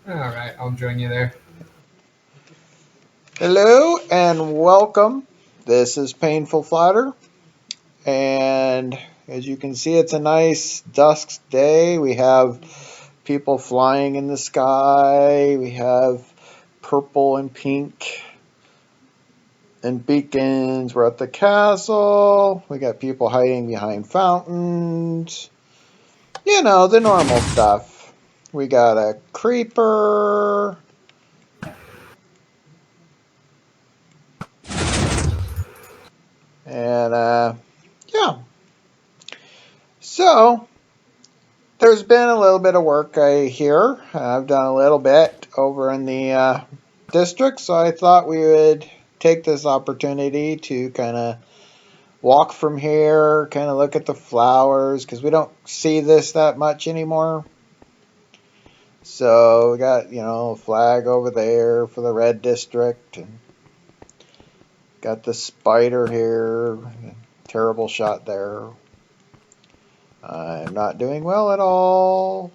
All right, I'll join you there. Hello and welcome. This is Painful Flatter, and as you can see, it's a nice dusk day. We have people flying in the sky. We have purple and pink and beacons. We're at the castle. We got people hiding behind fountains. You know, the normal stuff. We got a creeper. And, yeah. So, there's been a little bit of work I hear. I've done a little bit over in the district, so I thought we would take this opportunity to kind of walk from here, kind of look at the flowers, because we don't see this that much anymore. So we got, a flag over there for the red district, and got the spider here. Terrible shot there. I'm not doing well at all.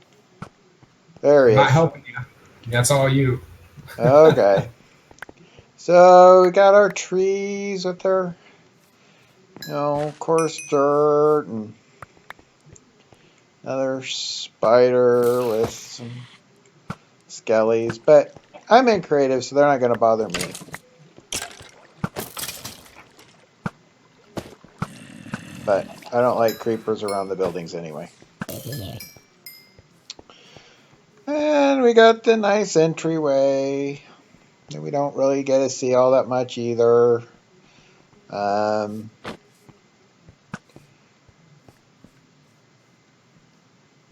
There he I'm not is. helping you. That's all you. Okay. So we got our trees with their, coarse dirt, and another spider with some skellies. But I'm in creative, so they're not going to bother me. But I don't like creepers around the buildings anyway. And we got the nice entryway. We don't really get to see all that much either.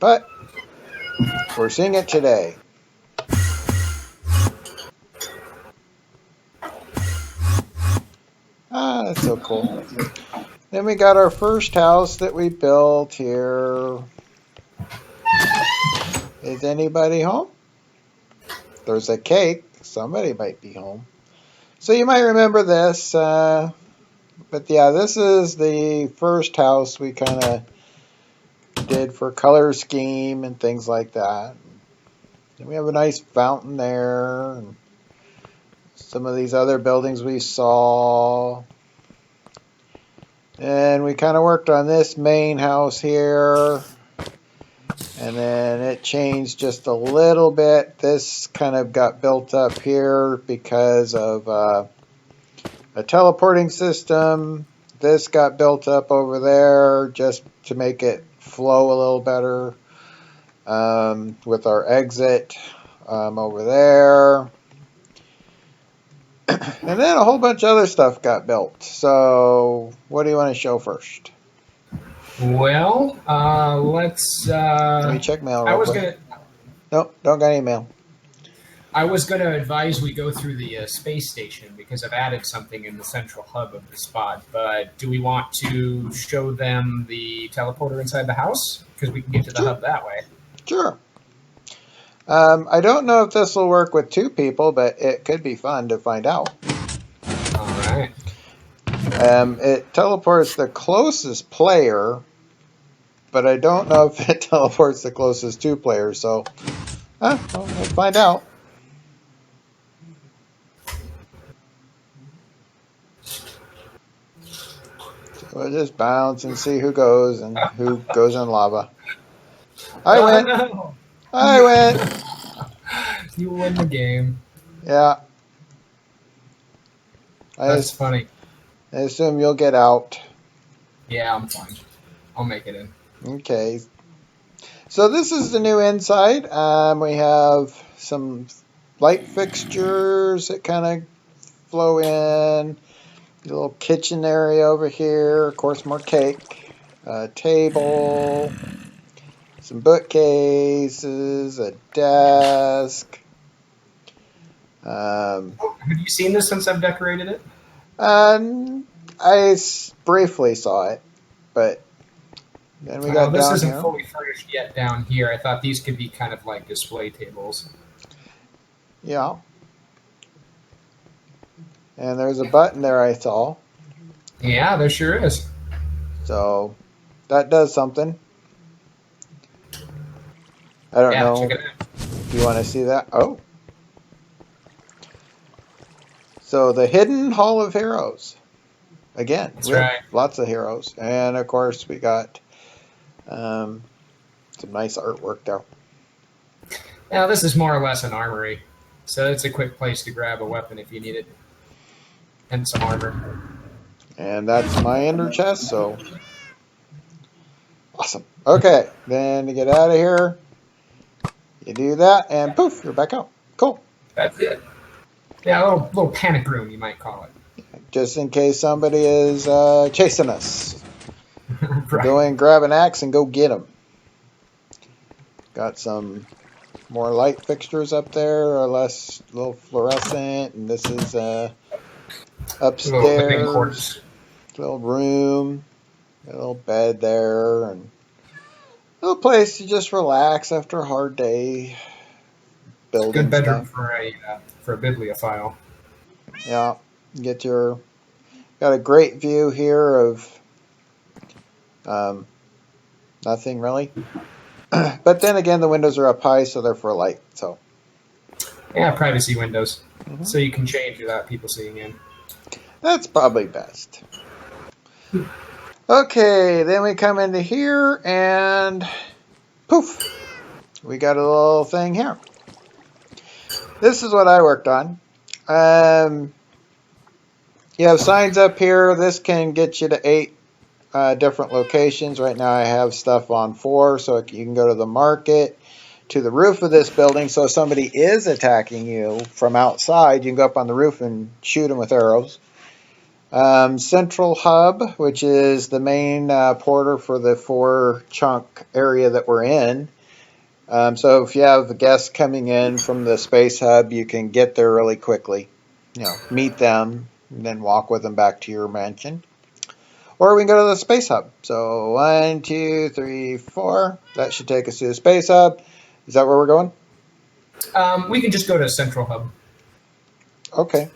But we're seeing it today. Ah, that's so cool. Then we got our first house that we built here. Is anybody home? There's a cake. Somebody might be home. So you might remember this. But yeah, this is the first house we kind of did for color scheme and things like that. And we have a nice fountain there. And some of these other buildings we saw. And we kind of worked on this main house here. And then it changed just a little bit. This kind of got built up here because of a teleporting system. This got built up over there just to make it flow a little better with our exit over there. And then a whole bunch of other stuff got built. So what do you want to show first? Well, let's. Let me check mail real quick. Nope, don't got any mail. I was gonna advise we go through the space station because I've added something in the central hub of the spot. But do we want to show them the teleporter inside the house because we can get to the hub that way? Sure. I don't know if this will work with two people, but it could be fun to find out. All right. It teleports the closest player, but I don't know if it teleports the closest two players. So, well, let's find out. So we'll just bounce and see who goes and who goes in lava. I went. No. I went. You win the game. Yeah. That's funny. I assume you'll get out. Yeah, I'm fine. I'll make it in. Okay. So this is the new inside. We have some light fixtures that kind of flow in. A little kitchen area over here. Of course, more cake. A table. Some bookcases. A desk. Have you seen this since I've decorated it? I briefly saw it, but then we got this down isn't here. fully furnished yet down here. I thought these could be kind of like display tables. Yeah. And there's a button there I saw. Yeah, there sure is. So that does something. I don't know. Check it out. You want to see that? Oh. So the Hidden Hall of Heroes. Again, That's we have right. lots of heroes. And of course, we got some nice artwork there. Now, this is more or less an armory, so it's a quick place to grab a weapon if you need it, and some armor. And that's my ender chest, so awesome. Okay, then to get out of here, you do that, and poof, you're back out. Cool. That's it. Yeah, a little panic room, you might call it. Just in case somebody is chasing us. Right. Go in, grab an axe, and go get them. Got some more light fixtures up there, or less little fluorescent, and this is Little living upstairs. quarters. Little room, a little bed there, and a little place to just relax after a hard day building Good bedroom stuff. for a bibliophile. Yeah, got a great view here of nothing really. But then again, the windows are up high, so they're for light. So Yeah, privacy windows, so you can change without people seeing in. that's probably best. Okay, then we come into here and poof, we got a little thing here. This is what I worked on. You have signs up here. This can get you to 8 different locations. Right now I have stuff on 4, so you can go to the market, to the roof of this building. So if somebody is attacking you from outside, you can go up on the roof and shoot them with arrows. Central Hub, which is the main porter for the 4-chunk area that we're in. So if you have guests coming in from the Space Hub, you can get there really quickly. Meet them, and then walk with them back to your mansion. Or we can go to the Space Hub. So 1, 2, 3, 4. That should take us to the Space Hub. Is that where we're going? We can just go to Central Hub. Okay.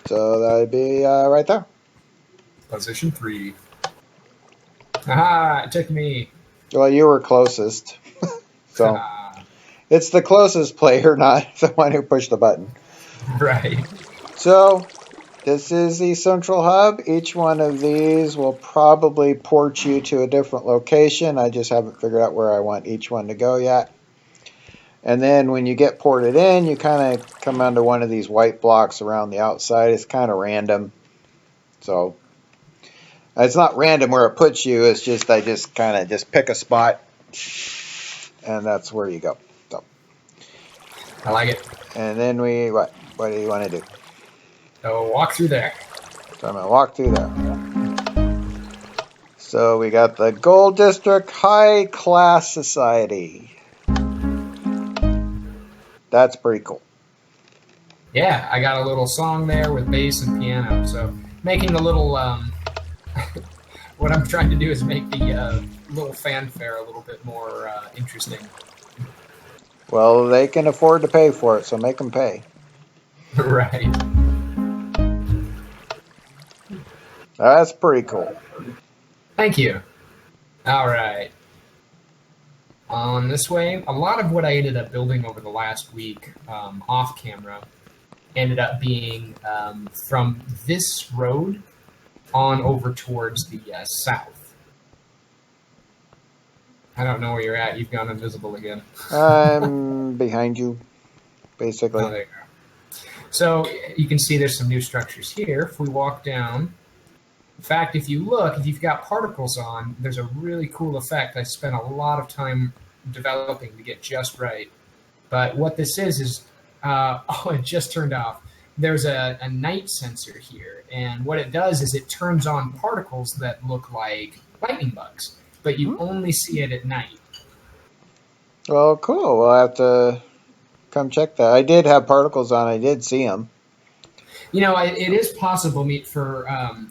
So that would be right there. Position 3. Aha! It took me. Well, you were closest. So Ah, it's the closest player, not the one who pushed the button. right. So this is the Central Hub. Each one of these will probably port you to a different location. I just haven't figured out where I want each one to go yet. And then when you get ported in, you kind of come onto one of these white blocks around the outside. It's kind of random. So it's not random where it puts you. It's just I just kind of just pick a spot, and that's where you go. So I like it. and then we what? What do you want to do? So walk through there. So I'm going to walk through there. So we got the Gold District High Class Society. That's pretty cool. Yeah, I got a little song there with bass and piano. So making a little. What I'm trying to do is make the little fanfare a little bit more interesting. Well, they can afford to pay for it, so make them pay. Right. That's pretty cool. Thank you. All right. On this way, a lot of what I ended up building over the last week off camera ended up being from this road on over towards the south. I don't know where you're at. You've gone invisible again. I'm behind you, basically. Oh, there you go. So you can see there's some new structures here. If we walk down, in fact, if you look, if you've got particles on, there's a really cool effect I spent a lot of time developing to get just right. But what this is oh, it just turned off. There's a night sensor here, and what it does is it turns on particles that look like lightning bugs, but you only see it at night. Well, cool. We'll have to come check that. I did have particles on. I did see them. You know, it is possible for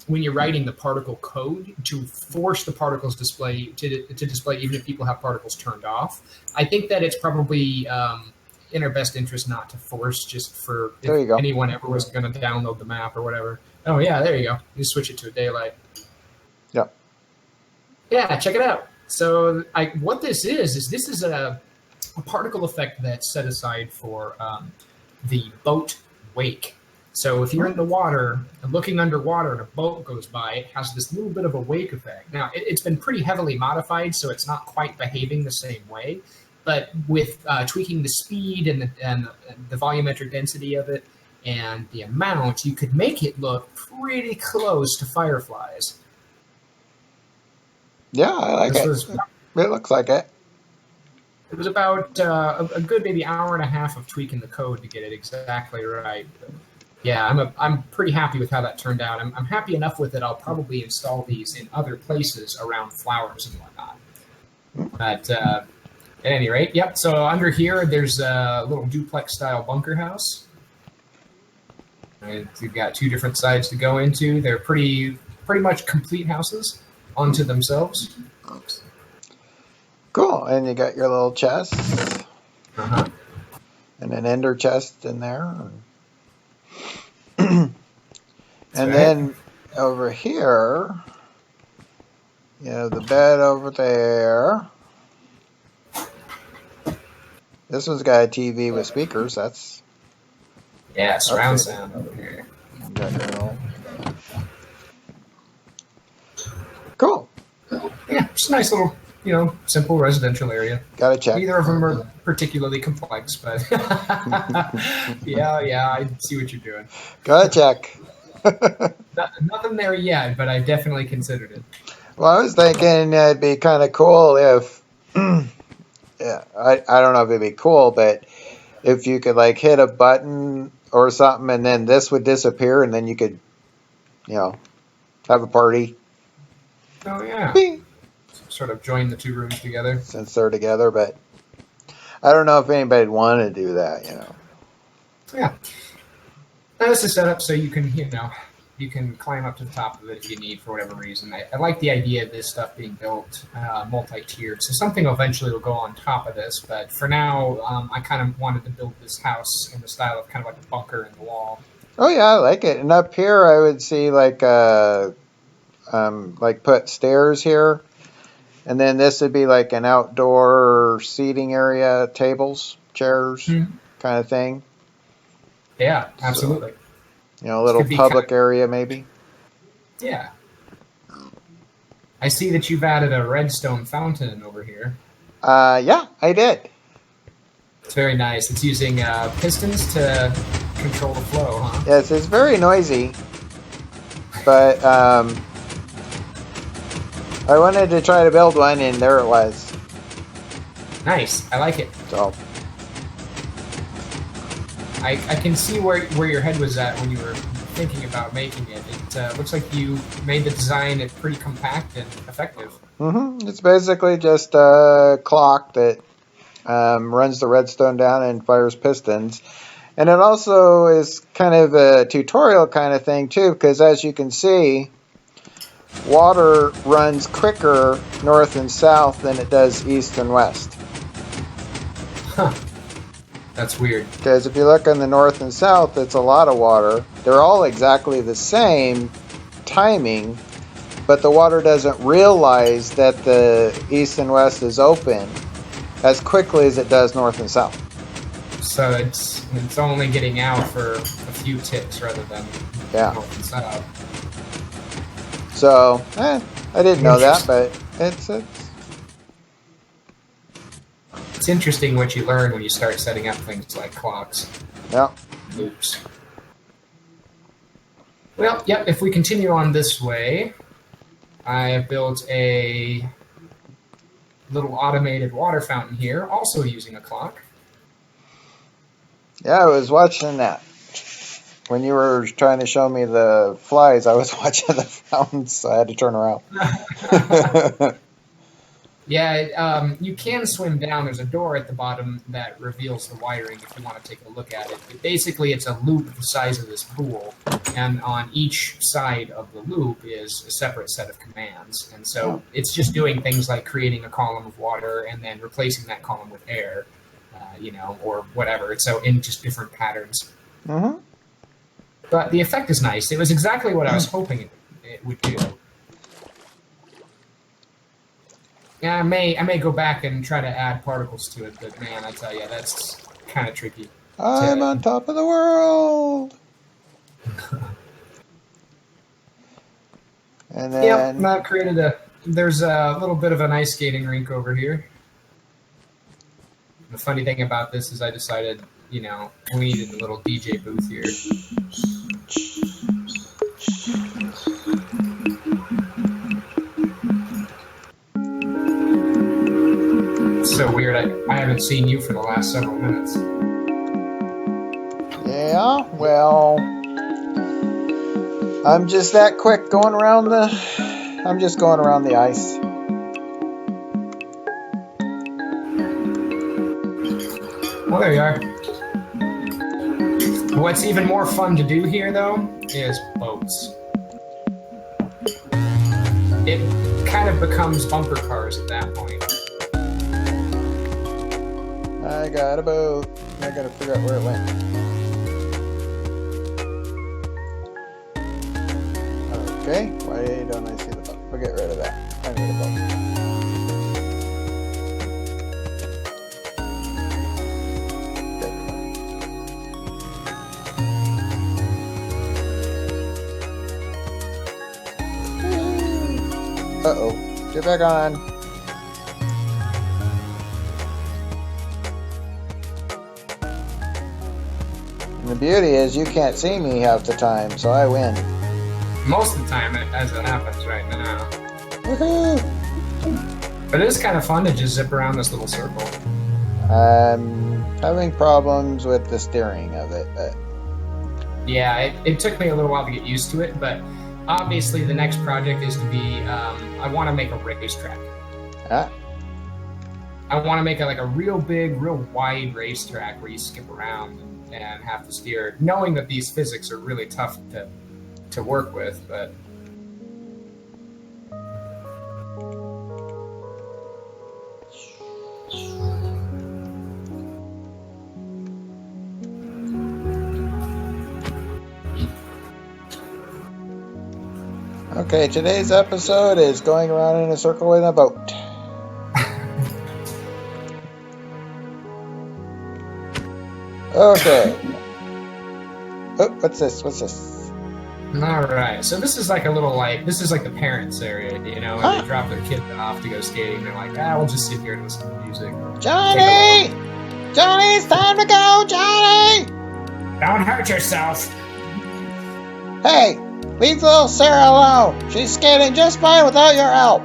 when you're writing the particle code to force the particles display to display even if people have particles turned off. I think that it's probably in our best interest not to force, just for if anyone ever was going to download the map or whatever. Oh yeah, there you go. You switch it to a daylight. Yep. Yeah, check it out. So what this is this is a particle effect that's set aside for the boat wake. So if you're in the water and looking underwater and a boat goes by, it has this little bit of a wake effect. Now, it's been pretty heavily modified, so it's not quite behaving the same way. But with tweaking the speed and the volumetric density of it and the amount, you could make it look pretty close to fireflies. Yeah, I like it. It looks like it. It was about a good maybe hour and a half of tweaking the code to get it exactly right. But yeah, I'm pretty happy with how that turned out. I'm happy enough with it. I'll probably install these in other places around flowers and whatnot. But at any rate, yep. So under here, there's a little duplex-style bunker house. You've got two different sides to go into. They're pretty much complete houses onto themselves. Cool. And you got your little chest. Uh-huh. And an ender chest in there. And then over here, you have the bed over there. This one's got a TV with speakers. That's surround sound over here. Cool. Yeah, just a nice little, simple residential area. Gotta check. Neither of them are particularly complex, but yeah, I see what you're doing. Gotta check. Nothing there yet, but I've definitely considered it. Well, I was thinking it'd be kind of cool if, yeah, I don't know if it'd be cool, but if you could like hit a button or something and then this would disappear and then you could, have a party. Oh, yeah. Bing. Sort of join the two rooms together. Since they're together, but I don't know if anybody'd want to do that, Yeah. Now, this is set up so you can, you can climb up to the top of it if you need for whatever reason. I like the idea of this stuff being built multi-tiered. So something eventually will go on top of this, but for now, I kind of wanted to build this house in the style of kind of like a bunker in the wall. Oh yeah, I like it. And up here, I would see like put stairs here, and then this would be like an outdoor seating area, tables, chairs, kind of thing. Yeah, absolutely. So, a little public area maybe. Yeah. I see that you've added a redstone fountain over here. Yeah, I did. It's very nice. It's using pistons to control the flow, huh? Yes, it's very noisy, but I wanted to try to build one, and there it was. Nice. I like it. So I can see where your head was at when you were thinking about making it. It looks like you made the design pretty compact and effective. It's basically just a clock that runs the redstone down and fires pistons. And it also is kind of a tutorial kind of thing too, because as you can see, water runs quicker north and south than it does east and west. Huh. That's weird. Because if you look on the north and south, it's a lot of water. They're all exactly the same timing, but the water doesn't realize that the east and west is open as quickly as it does north and south. So it's only getting out for a few ticks rather than north and south. So, I didn't know that, but it's interesting what you learn when you start setting up things like clocks. Yeah. Loops. Well, yep, if we continue on this way, I have built a little automated water fountain here, also using a clock. Yeah, I was watching that. When you were trying to show me the flies, I was watching the fountains, so I had to turn around. Yeah, you can swim down. There's a door at the bottom that reveals the wiring if you want to take a look at it. But basically, it's a loop the size of this pool, and on each side of the loop is a separate set of commands. And so it's just doing things like creating a column of water and then replacing that column with air, or whatever. So in just different patterns. Mm-hmm. But the effect is nice. It was exactly what I was hoping it would do. Yeah, I may go back and try to add particles to it, but man, I tell you, that's kind of tricky. I'm on top of the world. And Yep, then, that created a. There's a little bit of an ice skating rink over here. The funny thing about this is I decided, we needed a little DJ booth here. It's so weird. I haven't seen you for the last several minutes. yeah, well, I'm just that quick going around I'm just going around the ice. Well, there you are. What's even more fun to do here, though, is boats. It kind of becomes bumper cars at that point. I got a boat. I gotta figure out where it went. Okay, why don't I see the boat? We'll get rid of that. I need a boat. Uh-oh. Get back on. And the beauty is you can't see me half the time, so I win. Most of the time, as it happens right now. Woohoo! But it is kind of fun to just zip around this little circle. I'm having problems with the steering of it, but... Yeah, it took me a little while to get used to it, but obviously the next project is to be, I want to make a racetrack. Ah. I want to make a real big, real wide racetrack where you skip around and have to steer, knowing that these physics are really tough to work with, but... Okay, today's episode is going around in a circle in a boat. Okay. Oh, what's this? What's this? All right, so this is like this is like the parents' area, and Huh? they drop their kids off to go skating. They're like, we'll just sit here and listen to music. Johnny! Johnny, it's time to go, Johnny! Don't hurt yourself. Hey, leave little Sarah alone. She's skating just fine without your help.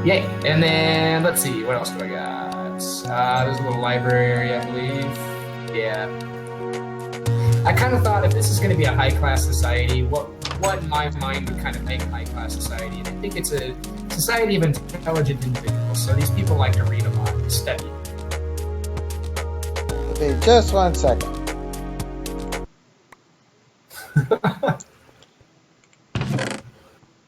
Yay! And then let's see, what else do I got? There's a little library area, I believe. Yeah. I kind of thought if this is going to be a high-class society, what in my mind would kind of make a high-class society? And I think it's a society of intelligent individuals. So these people like to read a lot and study. Okay, just 1 second.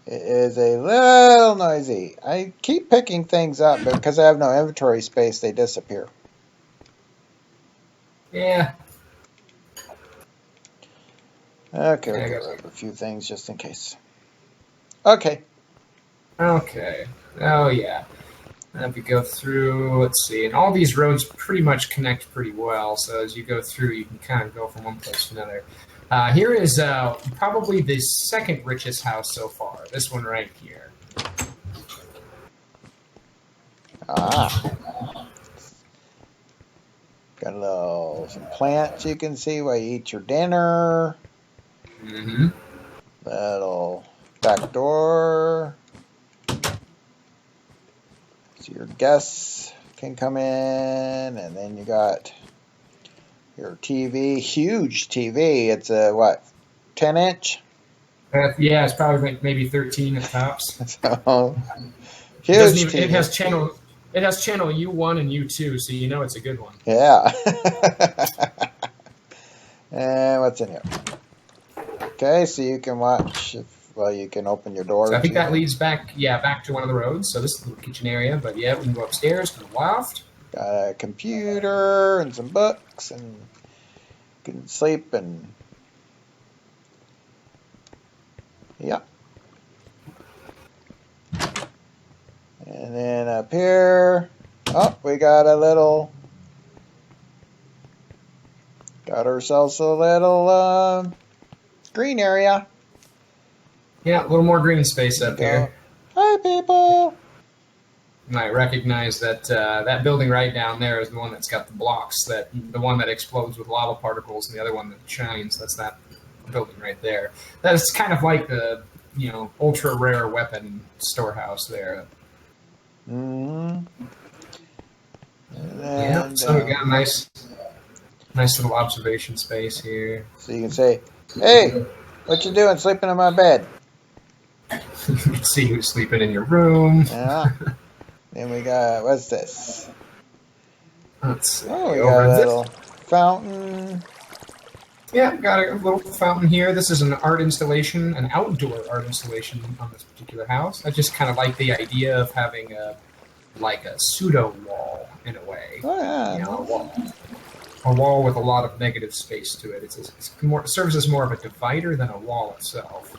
It is a little noisy. I keep picking things up, but because I have no inventory space, they disappear. Yeah. Okay, we'll Yeah, I get guess. rid of a few things just in case. Okay. Okay. Oh, yeah. And if you go through, let's see, and all these roads pretty much connect pretty well. So as you go through, you can kind of go from one place to another. Here is probably the second richest house so far. This one right here. Ah. Got some plants you can see while you eat your dinner. Mm-hmm. Little back door. So your guests can come in, and then you got your TV, huge TV. It's a, 10-inch? Yeah, it's probably maybe 13 at tops. So, It, huge doesn't even, TV. it has channel U1 and U2, so you know it's a good one. Yeah. And what's in here? Okay, so you can watch, you can open your door. So I think that leads back to one of the roads. So this is the little kitchen area, but yeah, we can go upstairs to the loft. Got a computer and some books, and you can sleep and Yep. And then up here, oh, we got ourselves a little green area. Yeah, a little more green space up here. Hi, people. You might recognize that that building right down there is the one that's got the blocks, the one that explodes with lava particles, and the other one that shines. That's that building right there. That's kind of like the ultra rare weapon storehouse there. Mm-hmm. Yeah, so we got a nice little observation space here. So you can say, "Hey, what you doing, sleeping in my bed?" You can see who's sleeping in your room. Yeah. Then we got, what's this? Let's see. Oh, we got a little fountain. Yeah, got a little fountain here. This is an art installation, an outdoor art installation on this particular house. I just kind of like the idea of having a pseudo wall in a way. Oh, yeah. A wall with a lot of negative space to it. It serves as more of a divider than a wall itself.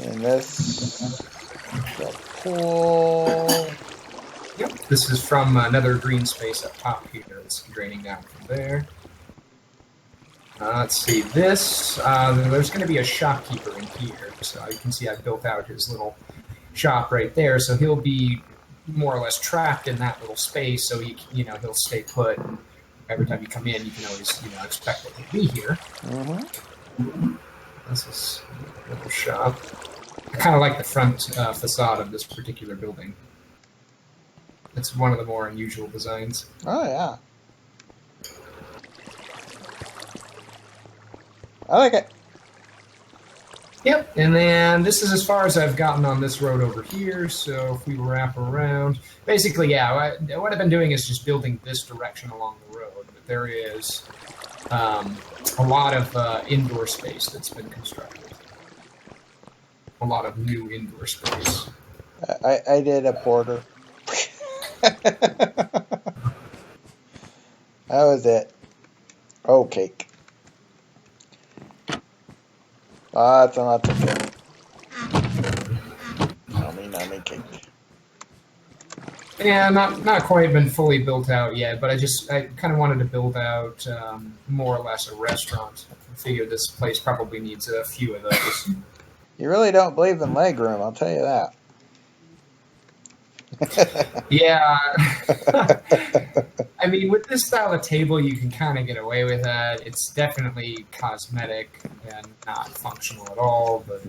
And this, the pool. Yep, this is from another green space up top here. It's draining down from there. Let's see, this, there's going to be a shopkeeper in here. So you can see I've built out his little shop right there. So he'll be more or less trapped in that little space. So he'll stay put. Every time you come in, you can always, expect it to be here. Mm-hmm. This is a little shop. I kind of like the front facade of this particular building. It's one of the more unusual designs. Oh, yeah. I like it. Yep, and then this is as far as I've gotten on this road over here, so if we wrap around... Basically, yeah, what I've been doing is just building this direction along the road, but there is a lot of indoor space that's been constructed. A lot of new indoor space. I did a porter. That was it. Oh, cake. Lots and lots of cake. Nummy cake. Yeah, not quite been fully built out yet, but I kind of wanted to build out more or less a restaurant. I figured this place probably needs a few of those. You really don't believe in legroom, I'll tell you that. Yeah. I mean, with this style of table, you can kind of get away with that. It's definitely cosmetic and not functional at all, but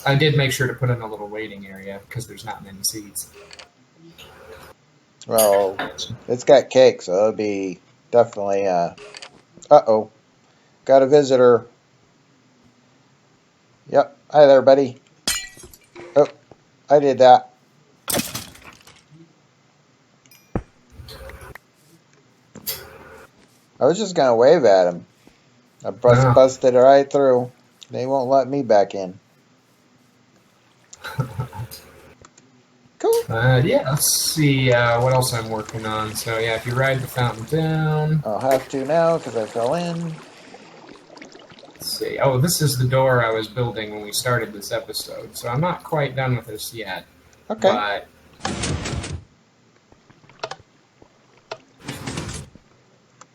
I did make sure to put in a little waiting area because there's not many seats. Well, it's got cake, so it'll be definitely, uh-oh. Got a visitor. Yep. Hi there, buddy. Oh, I did that. I was just going to wave at him. I busted right through. They won't let me back in. Cool. Yeah, let's see what else I'm working on. So, yeah, if you ride the fountain down... I'll have to now because I fell in. Let's see. Oh, this is the door I was building when we started this episode. So I'm not quite done with this yet. Okay. But...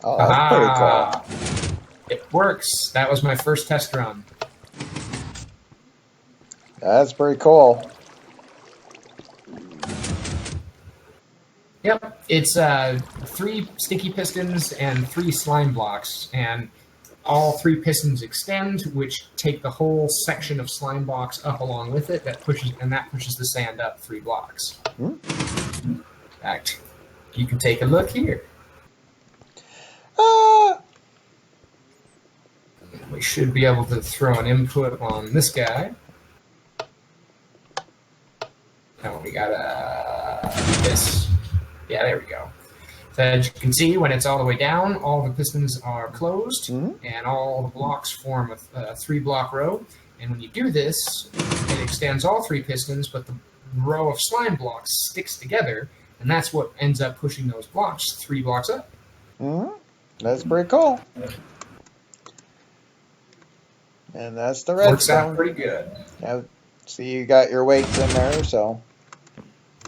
Oh, that's pretty cool. It works. That was my first test run. That's pretty cool. Yep, it's 3 sticky pistons and 3 slime blocks, and all 3 pistons extend, which take the whole section of slime blocks up along with it. That pushes the sand up 3 blocks. In fact, you can take a look here. We should be able to throw an input on this guy. Oh, we got this. Yeah, there we go. So as you can see, when it's all the way down, all the pistons are closed, and all the blocks form a 3-block row. And when you do this, it extends all 3 pistons, but the row of slime blocks sticks together, and that's what ends up pushing those blocks 3 blocks up. That's pretty cool. And that's the Works out redstone. pretty good. Now, see, you got your weights in there, so.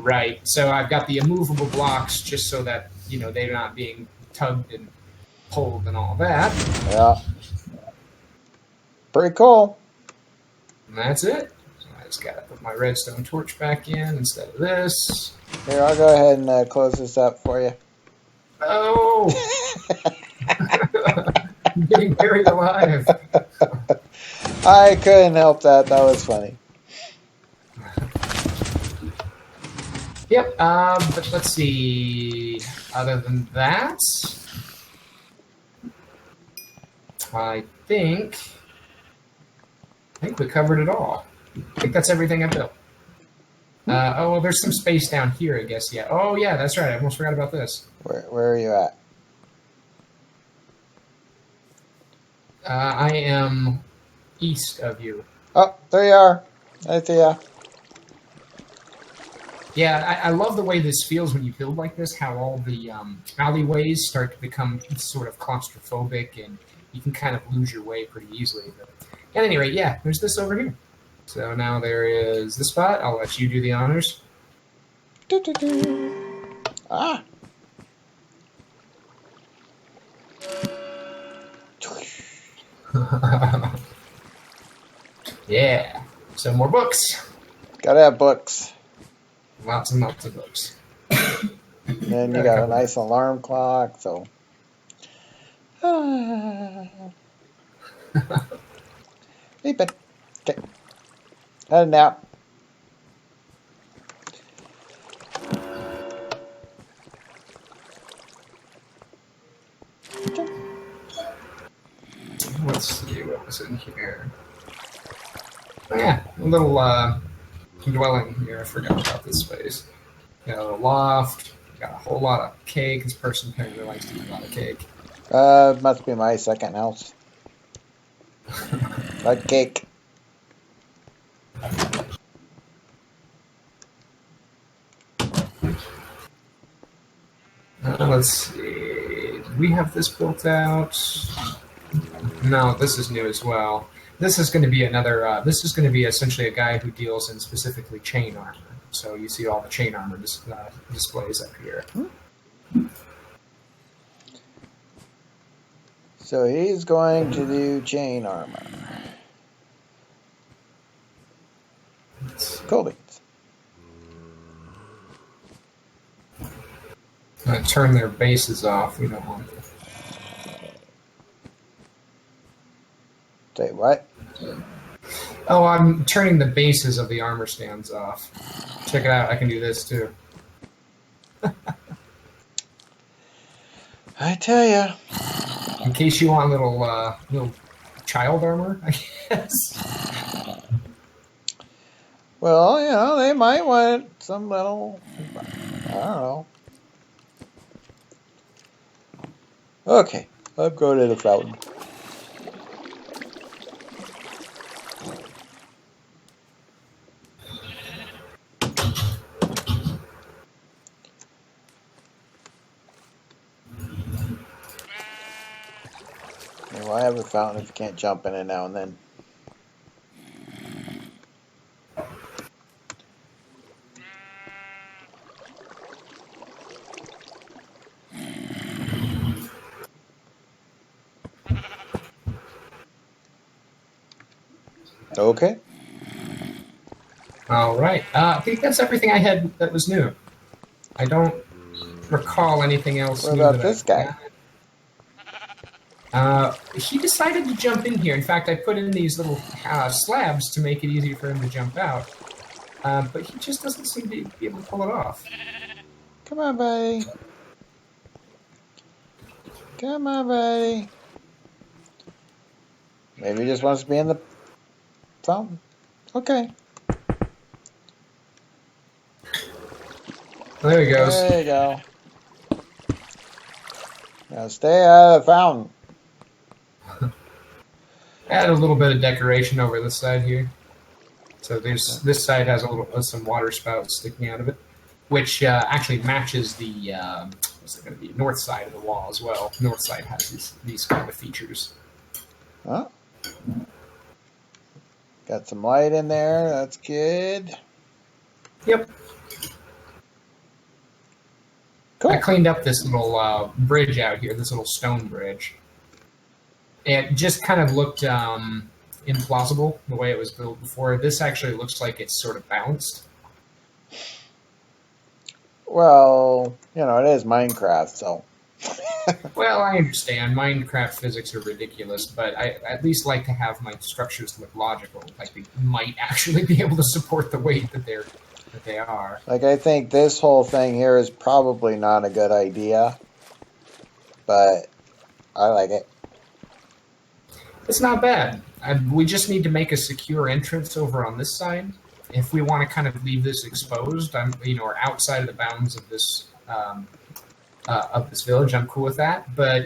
Right. So I've got the immovable blocks just so that, they're not being tugged and pulled and all that. Yeah. Pretty cool. And that's it. So I just got to put my redstone torch back in instead of this. Here, I'll go ahead and close this up for you. Oh! I'm getting buried alive. I couldn't help that. That was funny. Yep. But let's see. Other than that, I think we covered it all. I think that's everything I built. Well, there's some space down here, I guess. Yeah. Oh, yeah, that's right. I almost forgot about this. Where are you at? I am east of you. Oh, there you are. I see ya. Yeah, I love the way this feels when you build like this, how all the alleyways start to become sort of claustrophobic and you can kind of lose your way pretty easily. But at any rate, yeah, there's this over here. So now there is this spot. I'll let you do the honors. Ah. Yeah, some more books. Gotta have books. Lots and lots of books. And then you got a nice alarm clock, so. Sleep it. Okay. Had a nap. Let's see what was in here. Oh, yeah, a little dwelling here. I forgot about this space. Got a loft. Got a whole lot of cake. This person apparently likes to eat a lot of cake. Must be my second house. Like cake. Let's see. Do we have this built out? No, this is new as well. This is going to be another. This is going to be essentially a guy who deals in specifically chain armor. So you see all the chain armor displays up here. So he's going to do chain armor. Cool beans. Turn their bases off. We don't want them. Say what? Oh, I'm turning the bases of the armor stands off. Check it out. I can do this too. I tell ya. In case you want little child armor, I guess. Well, you know, they might want some little, I don't know. Okay, I'll go to the fountain. Why have a fountain if you can't jump in it now and then? Okay. All right. I think that's everything I had that was new. I don't recall anything else. What new about that this I- guy? He decided to jump in here. In fact, I put in these little slabs to make it easier for him to jump out. But he just doesn't seem to be able to pull it off. Come on, buddy. Come on, buddy. Maybe he just wants to be in the fountain. Okay. There he goes. There you go. Now stay out of the fountain. Add a little bit of decoration over this side here. So this side has some water spouts sticking out of it, which actually matches the what's it going to be, north side of the wall as well. North side has these kind of features. Huh? Got some light in there. That's good. Yep. Cool. I cleaned up this little bridge out here, this little stone bridge. It just kind of looked implausible the way it was built before. This actually looks like it's sort of balanced. Well, you know, it is Minecraft, so. Well, I understand. Minecraft physics are ridiculous, but I at least like to have my structures look logical. Like they might actually be able to support the weight that they are. Like, I think this whole thing here is probably not a good idea, but I like it. It's not bad. We just need to make a secure entrance over on this side. If we want to kind of leave this exposed, or outside of the bounds of this village, I'm cool with that. But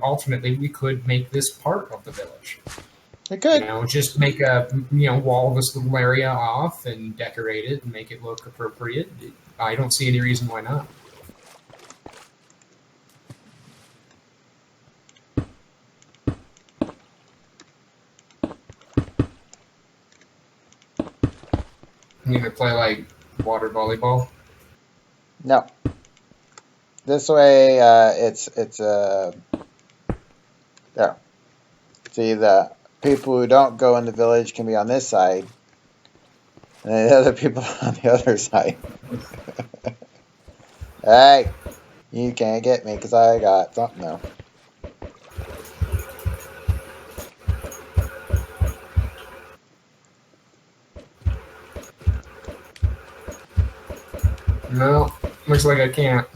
ultimately, we could make this part of the village. It could. Just make a wall this little area off and decorate it and make it look appropriate. I don't see any reason why not. You gonna play like water volleyball? No. This way, it's there. See, the people who don't go in the village can be on this side, and the other people on the other side. Hey, you can't get me because I got something now. No, looks like I can't.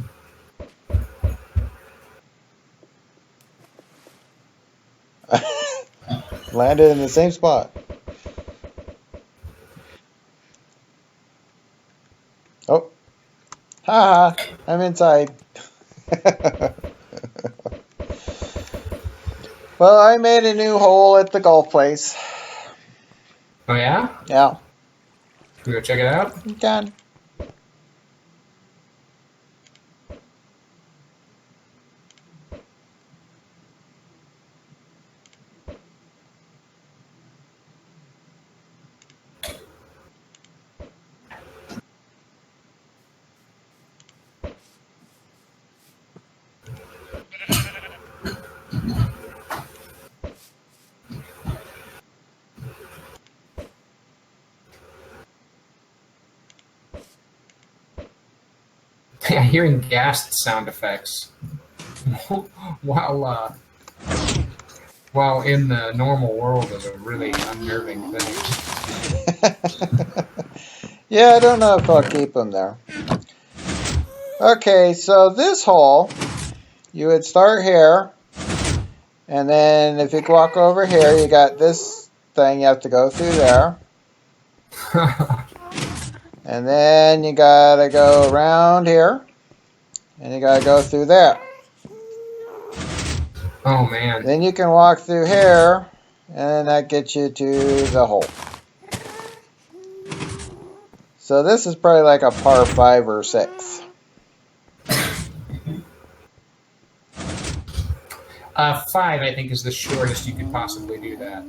Landed in the same spot. Oh. Ha! I'm inside. Well, I made a new hole at the golf place. Oh yeah? Yeah. Can we go check it out? You can. Yeah, hearing gas sound effects while in the normal world is a really unnerving thing. Yeah, I don't know if I'll keep them there. Okay, so this hole, you would start here, and then if you walk over here, you got this thing you have to go through there. And then you gotta go around here, and you gotta go through there. Oh man. Then you can walk through here, and that gets you to the hole. So this is probably like a par 5 or 6. 5, I think, is the shortest you could possibly do that.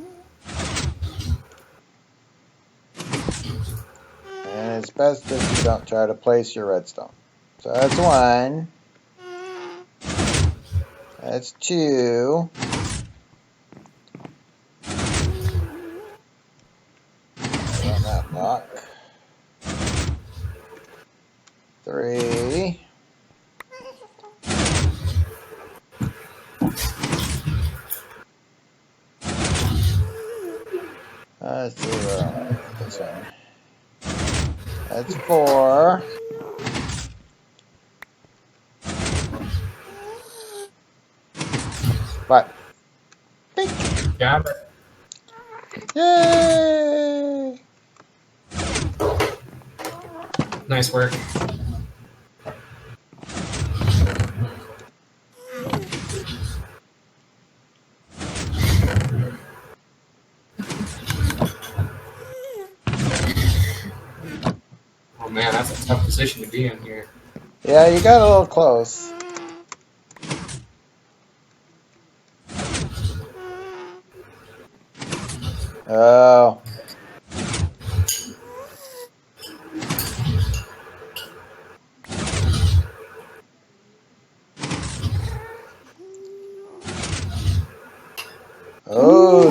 And it's best if you don't try to place your redstone. So that's 1. That's 2. On that block. 3. Let's see where I'm at with this one. That's 4. But Got it. yay! Nice work. Oh man, that's a tough position to be in here. Yeah, you got a little close. Oh,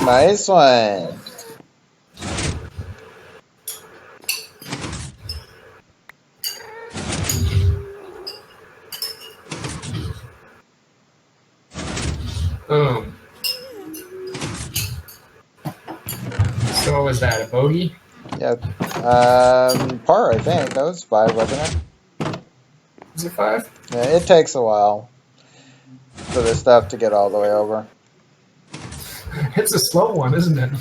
nice one. Boom. So what was that, a bogey? Yep. Par, I think. That was 5, wasn't it? Is it 5? Yeah, it takes a while for the stuff to get all the way over. It's a slow one, isn't it?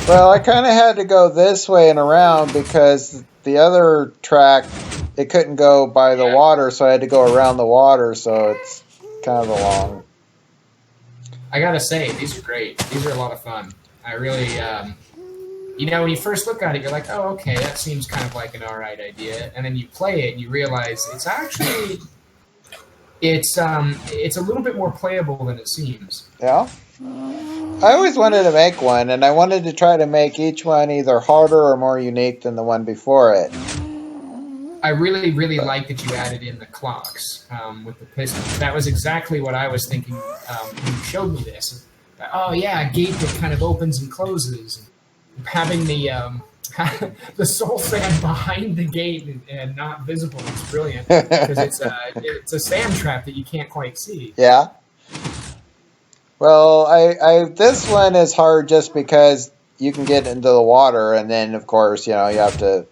Well, I kind of had to go this way and around because the other track, it couldn't go by the water, so I had to go around the water, so it's kind of a long. I gotta say, these are great. These are a lot of fun. I really, when you first look at it, you're like, oh, okay, that seems kind of like an alright idea. And then you play it and you realize it's actually, it's a little bit more playable than it seems. Yeah? I always wanted to make one, and I wanted to try to make each one either harder or more unique than the one before it. I really, really like that you added in the clocks with the pistons. That was exactly what I was thinking when you showed me this. Oh yeah, a gate that kind of opens and closes. Having the the soul sand behind the gate and not visible is brilliant because it's a sand trap that you can't quite see. Yeah. Well, I this one is hard just because you can get into the water, and then of course you have to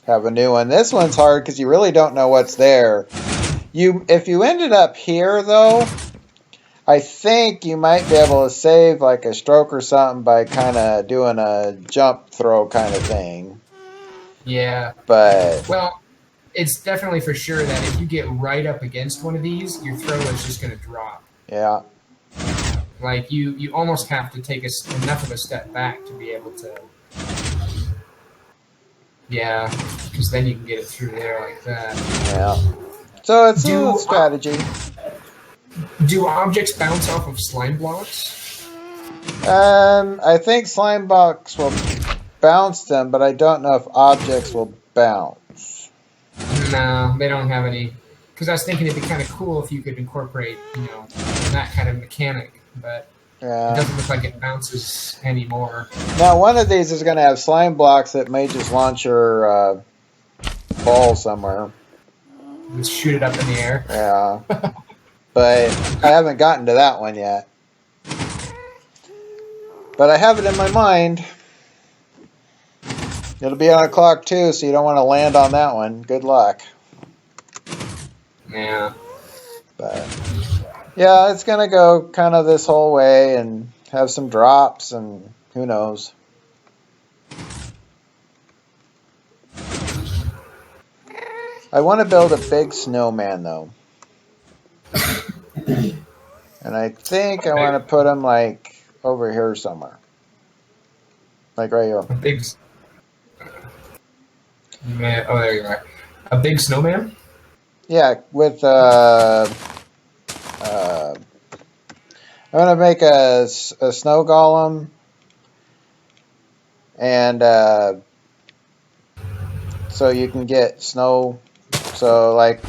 have a new one. This one's hard because you really don't know what's there. If you ended up here though, I think you might be able to save like a stroke or something by kind of doing a jump throw kind of thing. Yeah. But well, it's definitely for sure that if you get right up against one of these, your throw is just going to drop. Yeah. Like you almost have to take enough of a step back to be able to. Yeah, because then you can get it through there like that. Yeah. So it's a strategy. Do objects bounce off of slime blocks? I think slime blocks will bounce them, but I don't know if objects will bounce. No, they don't have any. Because I was thinking it'd be kind of cool if you could incorporate, that kind of mechanic, but it doesn't look like it bounces anymore. Now, one of these is going to have slime blocks that may just launch your ball somewhere. Just shoot it up in the air. Yeah. But I haven't gotten to that one yet. But I have it in my mind. It'll be on a clock too, so you don't want to land on that one. Good luck. Yeah. But yeah, it's gonna go kind of this whole way and have some drops and who knows. I want to build a big snowman though. And I think I want to put him like over here somewhere. Like right here. A big. Man, oh, there you are. A big snowman? Yeah, with I'm gonna make a snow golem, and so you can get snow. So like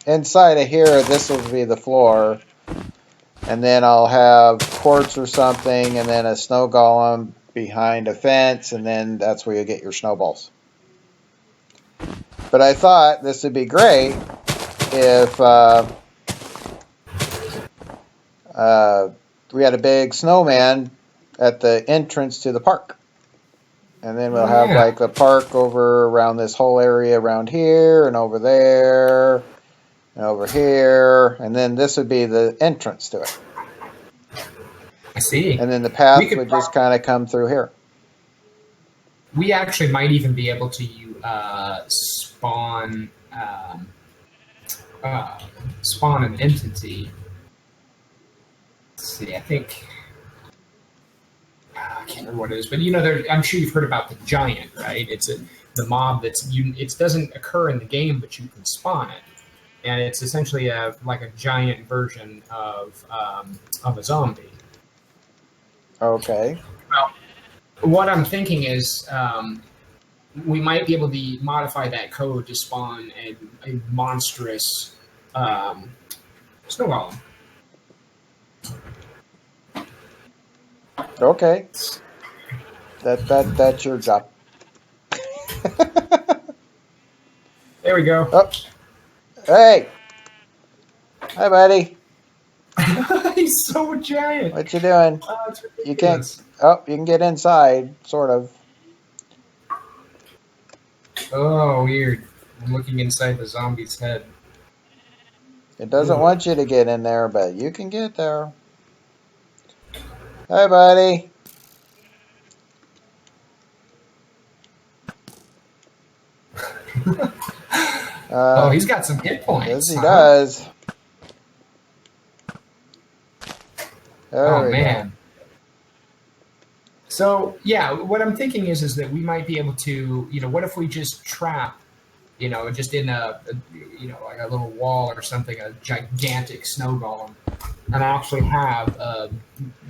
inside of here, this will be the floor, and then I'll have quartz or something, and then a snow golem behind a fence, and then that's where you get your snowballs. But I thought this would be great if we had a big snowman at the entrance to the park. And then we'll have like the park over around this whole area around here and over there and over here. And then this would be the entrance to it. I see. And then the path would just kind of come through here. We actually might even be able to spawn an entity. Let's see, I think I can't remember what it is, but I'm sure you've heard about the giant, right? It's the mob it doesn't occur in the game, but you can spawn it, and it's essentially like a giant version of a zombie. Okay. Well, what I'm thinking is we might be able to modify that code to spawn a monstrous snow golem. Okay. That's your job. There we go. Oh, hey. Hi, buddy. He's so giant. What you doing? It's You can't. ridiculous. Oh, you can get inside, sort of. Oh, weird. I'm looking inside the zombie's head. It doesn't Ugh. want you to get in there, but you can get there. Hi, buddy. Oh, he's got some hit points. Yes, he huh? does. There Oh we man. So yeah, what I'm thinking is that we might be able to, what if we just trap, just in like a little wall or something, a gigantic snow golem, and actually have a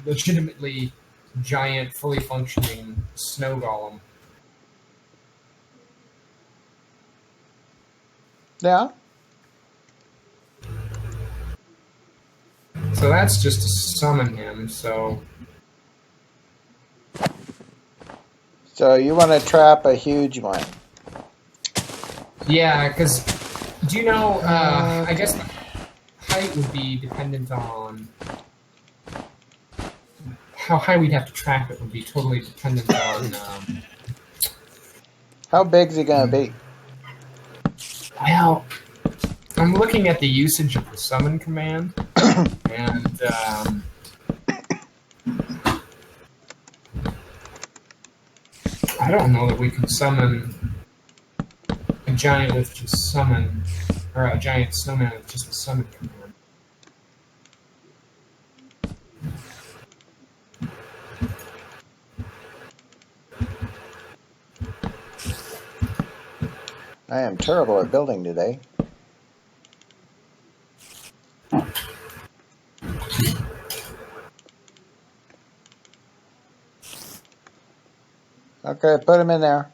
legitimately giant, fully functioning snow golem. go. Yeah. So that's just to summon him. So So you want to trap a huge one? yeah, because do you know? I guess the height would be dependent on how high we'd have to trap it. Would be totally dependent on. How big's he gonna be? Well, I'm looking at the usage of the summon command, and I don't know that we can summon a giant with just summon, or a giant snowman with just the summon command. I am terrible at building today. Okay, put him in there.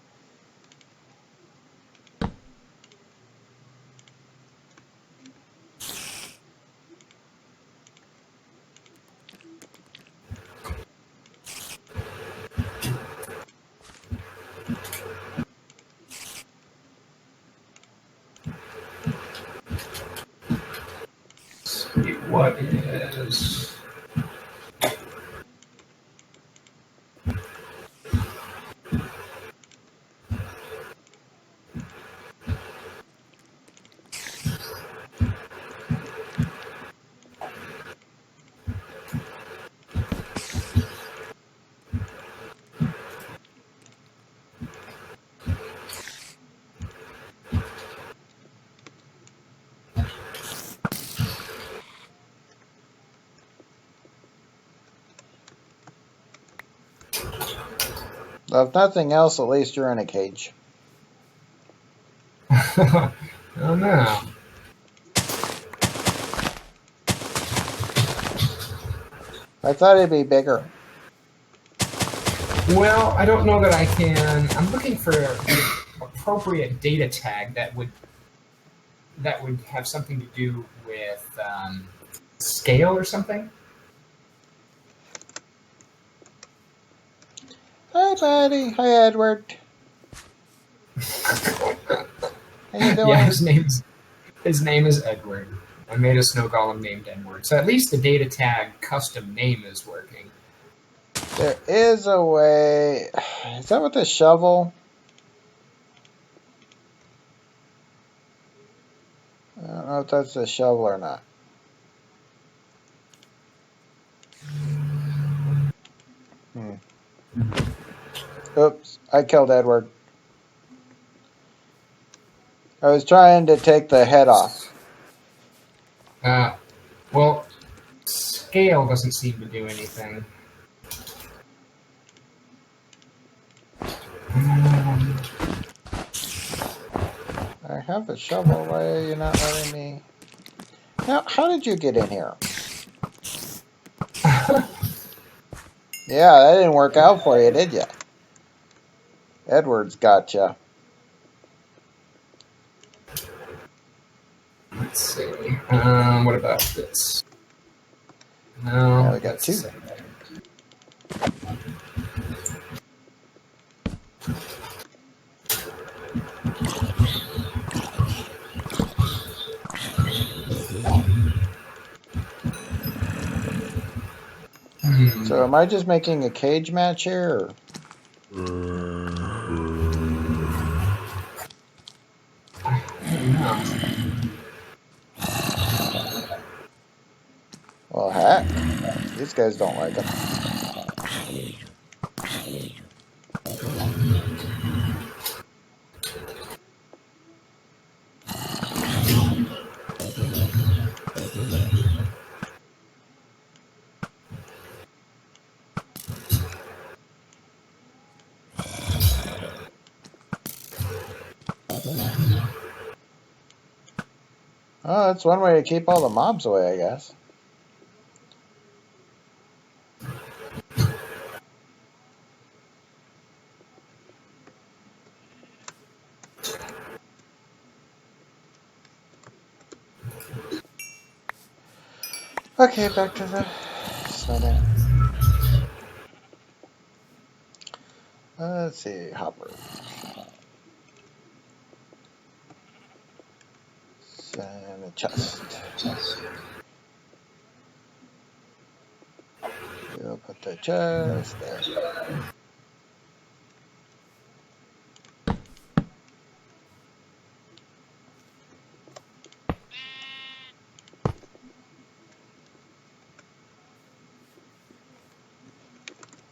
See what is. Well, if nothing else, at least you're in a cage. Oh no. I thought it'd be bigger. Well, I don't know that I can. I'm looking for the appropriate data tag that would have something to do with scale or something. Hi, buddy. Hi, Edward. How you doing? Yeah, his name is Edward. I made a snow golem named Edward. So at least the data tag custom name is working. There is a way. Is that with the shovel? I don't know if that's the shovel or not. Oops, I killed Edward. I was trying to take the head off. Well, scale doesn't seem to do anything. I have a shovel. Why are you not letting me? Now, how did you get in here? Yeah, that didn't work out for you, did you? Edward's gotcha. Let's see. What about this? No. Yeah, we got two. that's- So am I just making a cage match here? Well, heck, these guys don't like it. Oh, that's one way to keep all the mobs away, I guess. Okay, back to the setting. Let's see, hopper. And a chest. We'll put the chest there.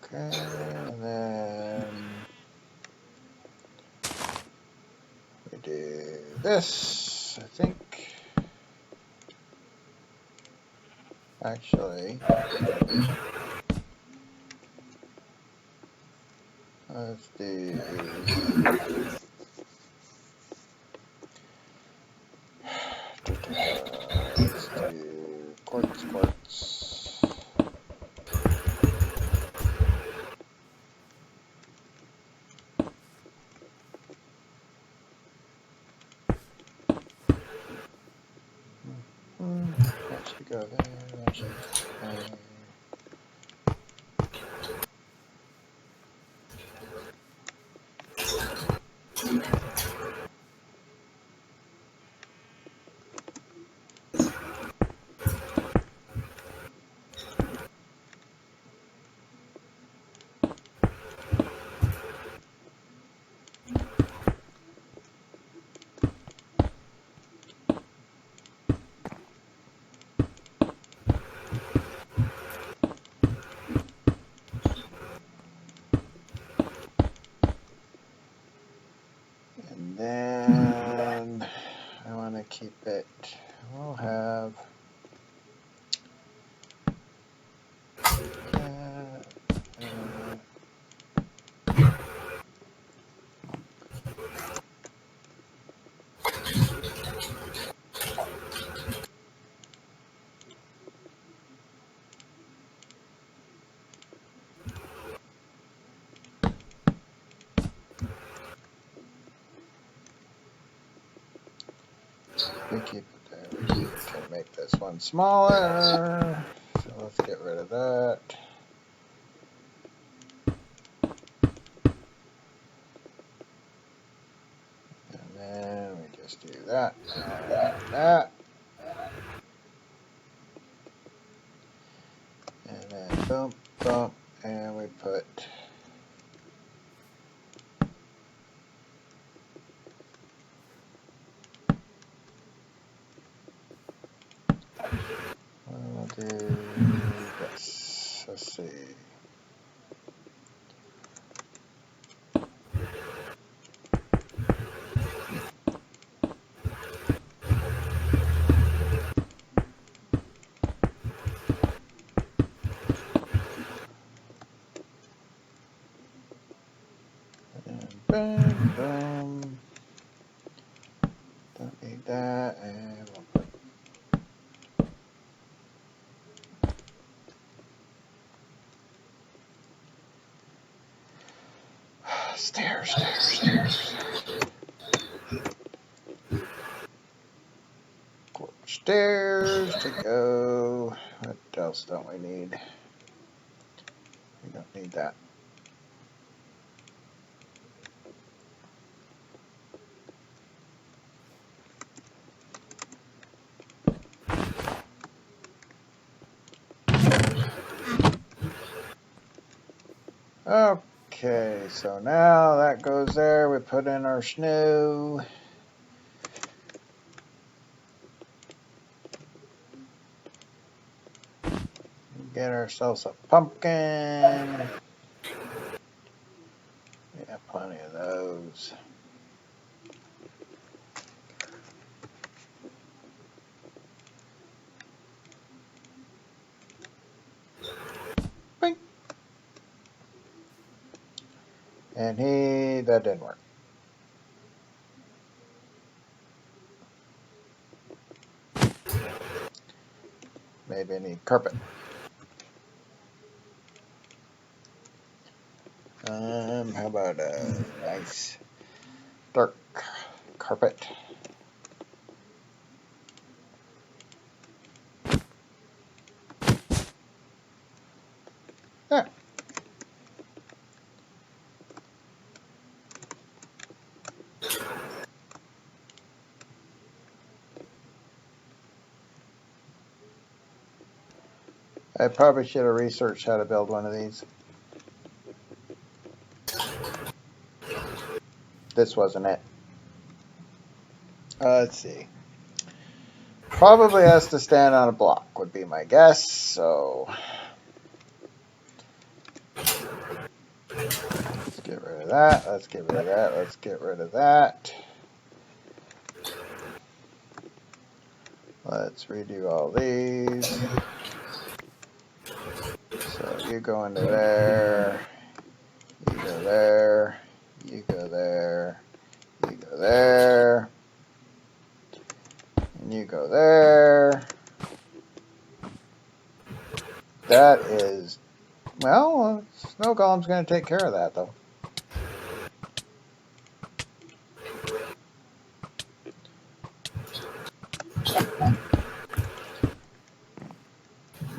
Okay, and then we do this, I think. Actually, let's do quartz. That should go there. That should go there. And then I want to keep it. We'll have that. We keep it there. We can make this one smaller. So let's get rid of that. And then we just do that, that. And then boom, boom, and we put we'll do this. Let's see. And boom, boom. Don't need that, and we'll put stairs. Stairs to go. What else don't we need? We don't need that. Okay, so now that goes there. We put in our snow. Get ourselves a pumpkin. We have plenty of those. Bing. And that didn't work. Maybe I need carpet. How about a nice dark carpet? There. I probably should have researched how to build one of these. This wasn't it. Let's see. Probably has to stand on a block would be my guess. So let's get rid of that. Let's get rid of that. Let's get rid of that. Let's redo all these. So you go into there. You go there. You go there. You go there. And you go there. That is, well, Snow Golem's going to take care of that, though.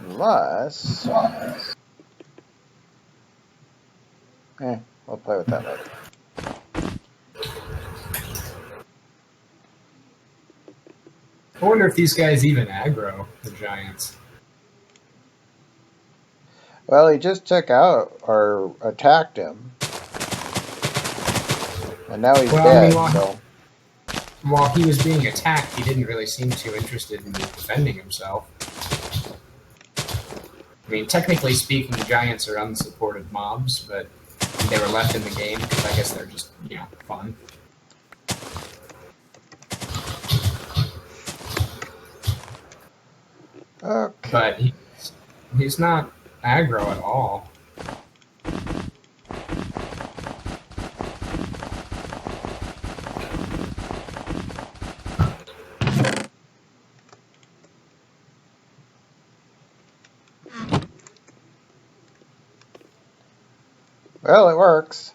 Unless, we'll play with that later. I wonder if these guys even aggro the giants. Well, he just took out or attacked him. And now he's dead, so. While he was being attacked, he didn't really seem too interested in defending himself. I mean, technically speaking, giants are unsupported mobs, but they were left in the game because I guess they're just, fun. Okay. But he's not aggro at all. Well, it works.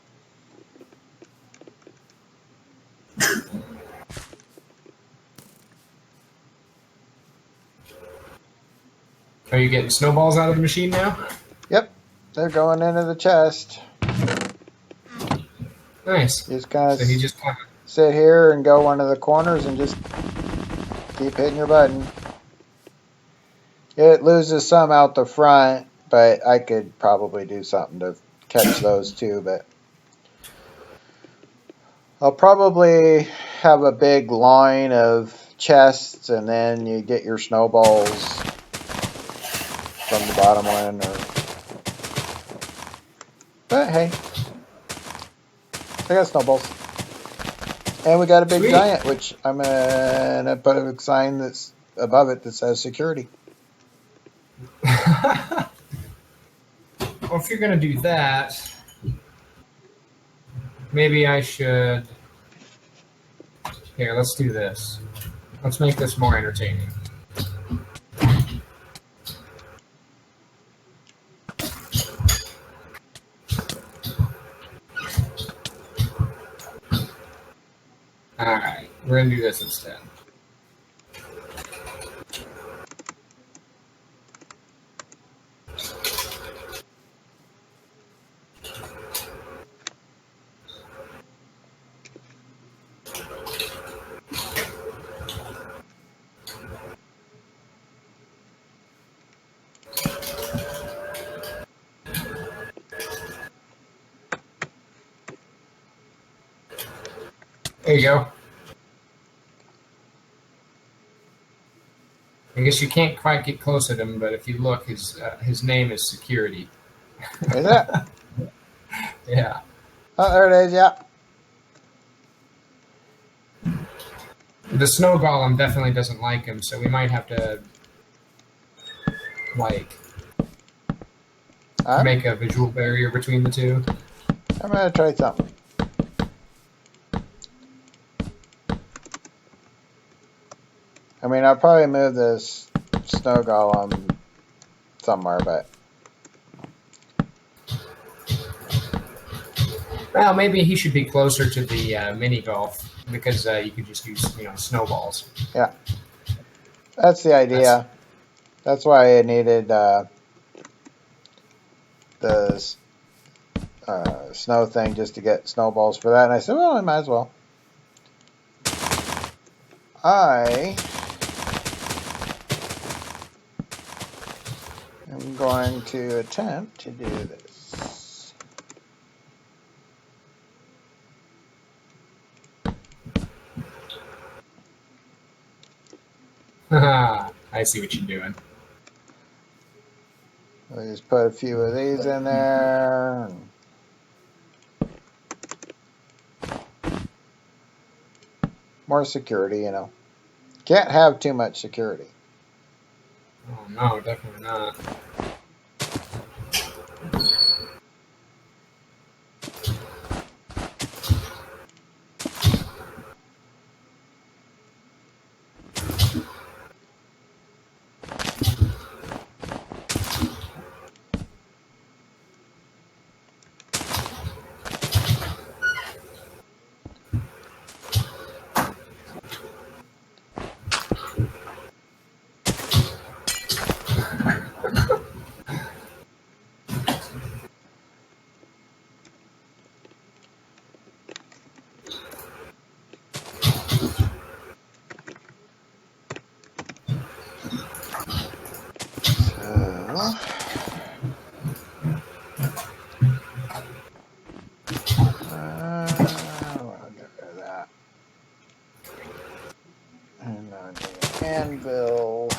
Are you getting snowballs out of the machine now? Yep, they're going into the chest. Nice. You just kind So he of just sit here and go one of the corners and just keep hitting your button. It loses some out the front, but I could probably do something to catch those too. But I'll probably have a big line of chests, and then you get your snowballs from the bottom one. But hey, I got snowballs. And we got a big Sweet. giant, which I'm going to put a sign that's above it that says security. Well, if you're going to do that, maybe I should... Here, let's do this. Let's make this more entertaining. Alright, we're going to do this instead. There you go. I guess you can't quite get close to him, but if you look, his name is Security. Is it? Yeah. Oh, there it is. Yeah. The snow golem definitely doesn't like him, so we might have to make a visual barrier between the two. I'm gonna try something. I mean, I'll probably move this snow golem somewhere, but Well, maybe he should be closer to the mini golf because you could just use snowballs. yeah, that's the idea. That's why I needed the snow thing just to get snowballs for that. And I said, well, I might as well. I am going to attempt to do this. I see what you're doing. We'll just put a few of these in there. More security, you know. Can't have too much security. Oh, no, definitely not. I'll get rid of that. And I'll do an anvil.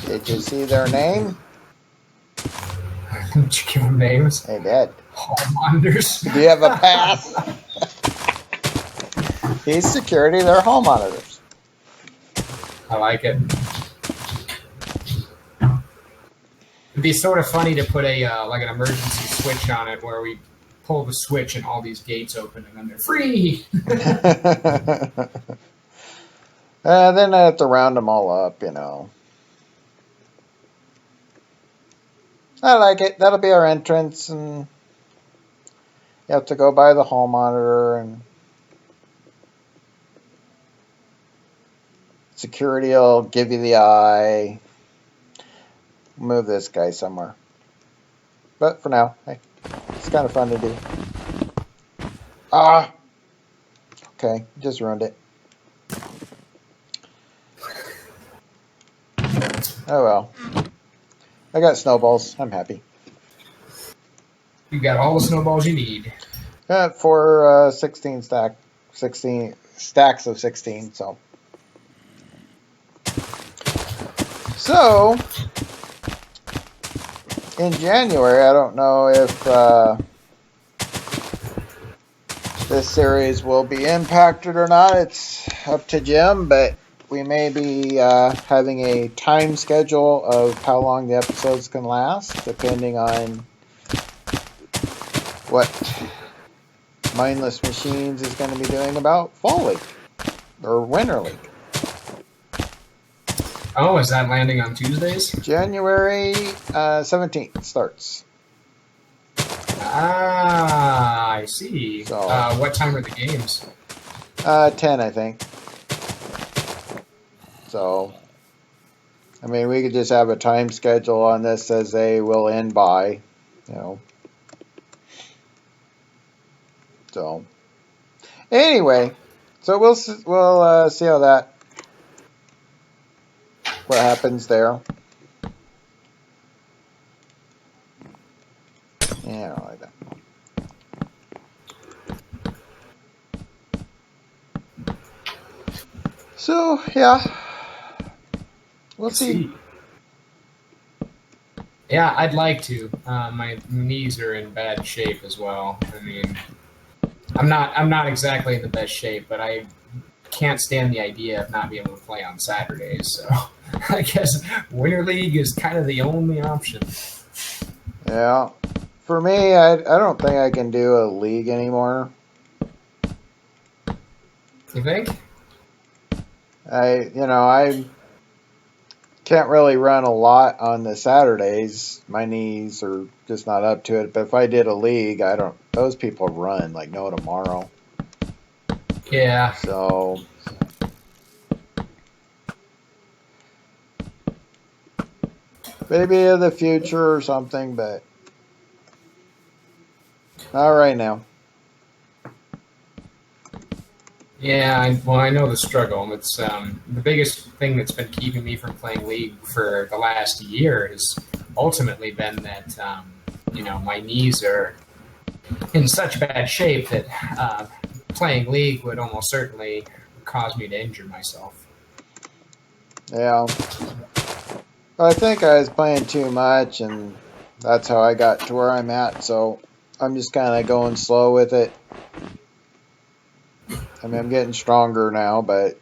Did you see their name? Did you give them names? They did. Hall monitors. Do you have a pass? He's security, they're hall monitors. I like it. It'd be sort of funny to put a like an emergency switch on it where we pull the switch and all these gates open and then they're free. Then I have to round them all up, you know. I like it. That'll be our entrance, and you have to go by the hall monitor, and security will give you the eye. Move this guy somewhere. But for now, hey, it's kind of fun to do. Ah! Okay, just ruined it. Oh well. I got snowballs. I'm happy. You got all the snowballs you need. For 16 stacks of 16. So in January, I don't know if this series will be impacted or not. It's up to Jim, but we may be having a time schedule of how long the episodes can last, depending on what Mindless Machines is going to be doing about Fall League or Winter League. Oh, is that landing on Tuesdays? January 17th starts. Ah, I see. So, what time are the games? 10, I think. So, I mean, we could just have a time schedule on this as they will end by, you know. So, anyway, so we'll see how what happens there. Yeah, like that. So, yeah, we'll see. Yeah, I'd like to. My knees are in bad shape as well. I mean, I'm not exactly in the best shape, but I can't stand the idea of not being able to play on Saturdays. So I guess Winter League is kind of the only option. Yeah, for me, I don't think I can do a league anymore. You think? I can't really run a lot on the Saturdays. My knees are just not up to it. But if I did a league, those people run like no tomorrow. Yeah. So, maybe in the future or something, but not right now. Yeah, I know the struggle. It's the biggest thing that's been keeping me from playing League for the last year has ultimately been that my knees are in such bad shape that playing League would almost certainly cause me to injure myself. Yeah. I think I was playing too much, and that's how I got to where I'm at. So I'm just kind of going slow with it. I mean, I'm getting stronger now, but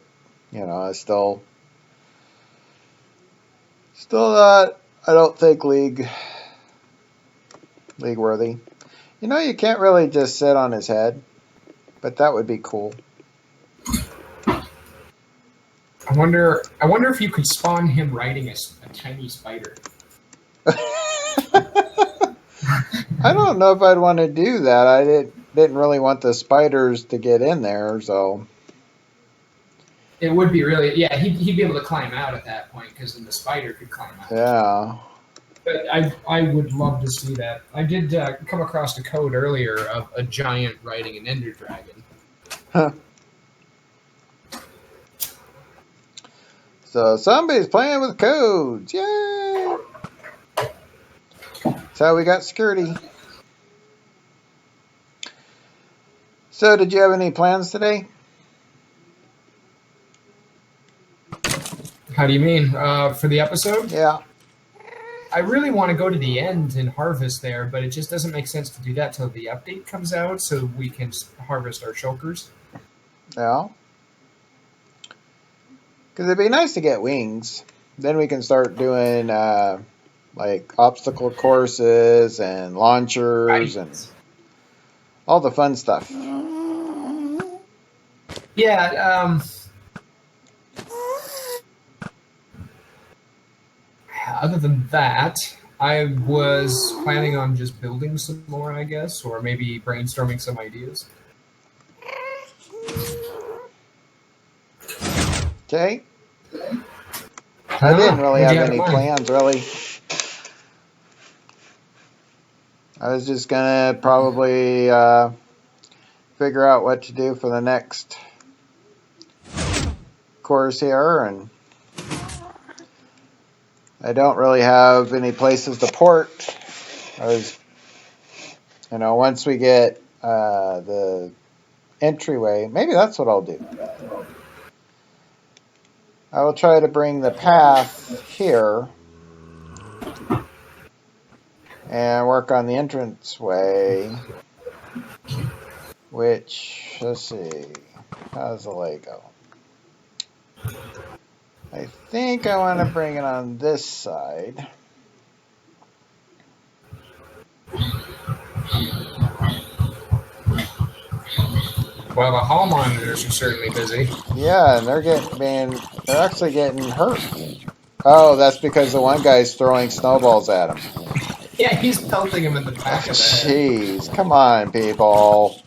I still not. I don't think league worthy. You can't really just sit on his head, but that would be cool. I wonder if you could spawn him riding a tiny spider. I don't know if I'd want to do that. I didn't really want the spiders to get in there, so. It would be really, yeah, he'd be able to climb out at that point, because then the spider could climb out. Yeah. But I would love to see that. I did come across a code earlier of a giant riding an ender dragon. Huh. So somebody's playing with codes. Yay! So we got security. So did you have any plans today? How do you mean? For the episode? Yeah. I really want to go to the end and harvest there, but it just doesn't make sense to do that till the update comes out so we can harvest our shulkers. Yeah. Because it'd be nice to get wings. Then we can start doing like obstacle courses and launchers and all the fun stuff. Yeah. Other than that, I was planning on just building some more, I guess, or maybe brainstorming some ideas. Okay. I didn't really have any plans, really. I was just going to probably figure out what to do for the next course here, and I don't really have any places to port. Once we get the entryway, maybe that's what I'll do. I will try to bring the path here and work on the entranceway, which, let's see, how's the Lego? I think I want to bring it on this side. Well, the hall monitors are certainly busy. Yeah, and they're actually getting hurt. Oh, that's because the one guy's throwing snowballs at him. Yeah, he's pelting him in the back of the head. Jeez, come on, people.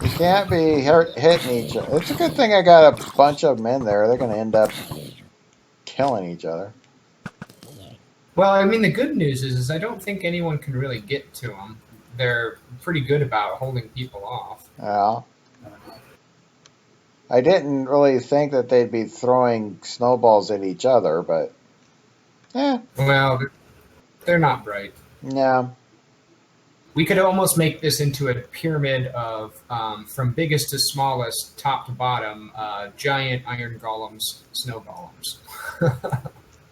You can't be hitting each other. It's a good thing I got a bunch of them in there. They're going to end up killing each other. Well, I mean, the good news is I don't think anyone can really get to them. They're pretty good about holding people off. Yeah. I didn't really think that they'd be throwing snowballs at each other, but Well, they're not bright. yeah. We could almost make this into a pyramid of, from biggest to smallest, top to bottom, giant iron golems, snow golems.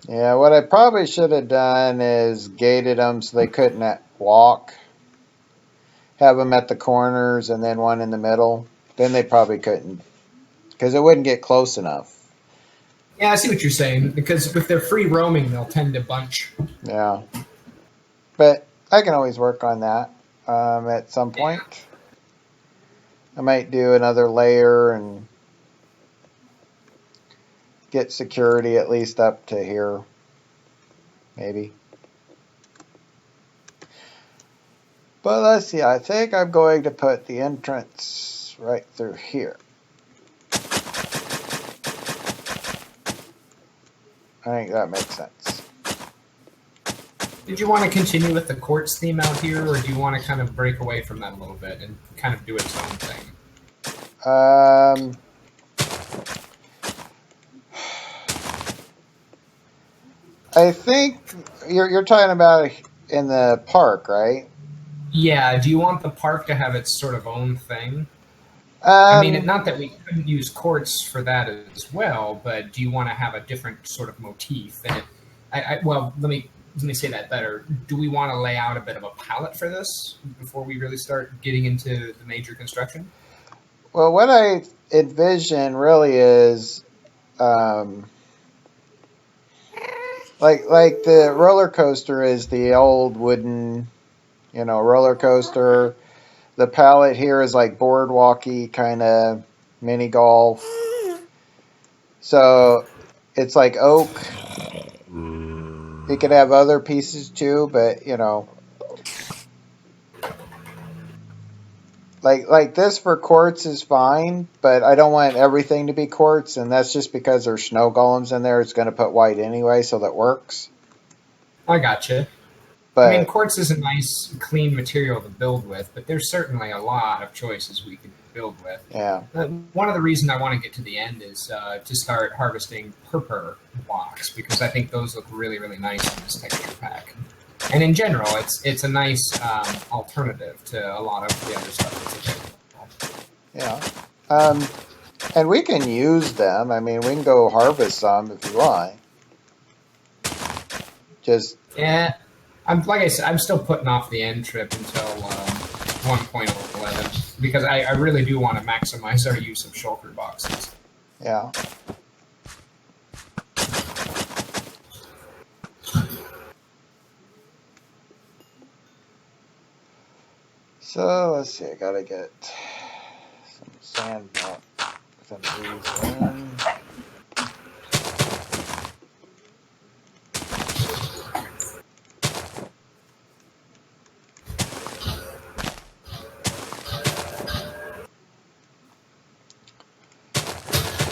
Yeah, what I probably should have done is gated them so they couldn't walk. Have them at the corners and then one in the middle. Then they probably couldn't, because it wouldn't get close enough. Yeah, I see what you're saying, because if they're free roaming, they'll tend to bunch. Yeah. But I can always work on that at some point. I might do another layer and get security at least up to here. Maybe. But let's see. I think I'm going to put the entrance right through here. I think that makes sense. Did you want to continue with the quartz theme out here, or do you want to kind of break away from that a little bit and kind of do its own thing? I think you're talking about in the park, right? Yeah, do you want the park to have its sort of own thing? I mean, not that we couldn't use quartz for that as well, but do you want to have a different sort of motif? And well, let me say that better. Do we want to lay out a bit of a palette for this before we really start getting into the major construction? Well, what I envision really is like the roller coaster is the old wooden, roller coaster. The palette here is like boardwalky kind of mini golf. So it's like oak. You could have other pieces too, but like this for quartz is fine, but I don't want everything to be quartz, and that's just because there's snow golems in there. It's going to put white anyway, so that works. I gotcha. But I mean, quartz is a nice, clean material to build with, but there's certainly a lot of choices we could build with. yeah, One of the reasons I want to get to the end is to start harvesting purpur blocks, because I think those look really, really nice in this texture pack. And in general, it's a nice alternative to a lot of the other stuff that's available. yeah. And we can use them. I mean, we can go harvest some if you want. Just Yeah, like I said, I'm still putting off the end trip until 1.11 because I really do want to maximize our use of shulker boxes. yeah. So let's see. I gotta get some sand with these in.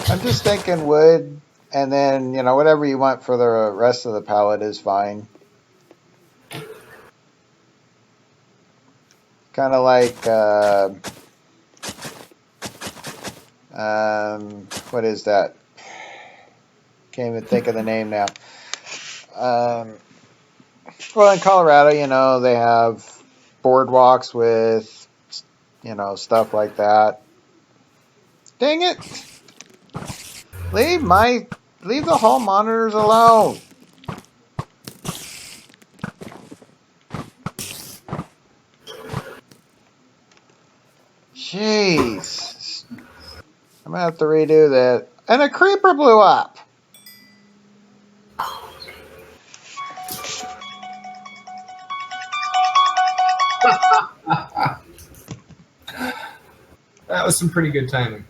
I'm just thinking wood, and then, whatever you want for the rest of the palette is fine. Kind of like, what is that? Can't even think of the name now. Well, in Colorado, they have boardwalks with, stuff like that. Dang it! Leave the hall monitors alone. Jeez. I'm gonna have to redo that. And a creeper blew up. That was some pretty good timing.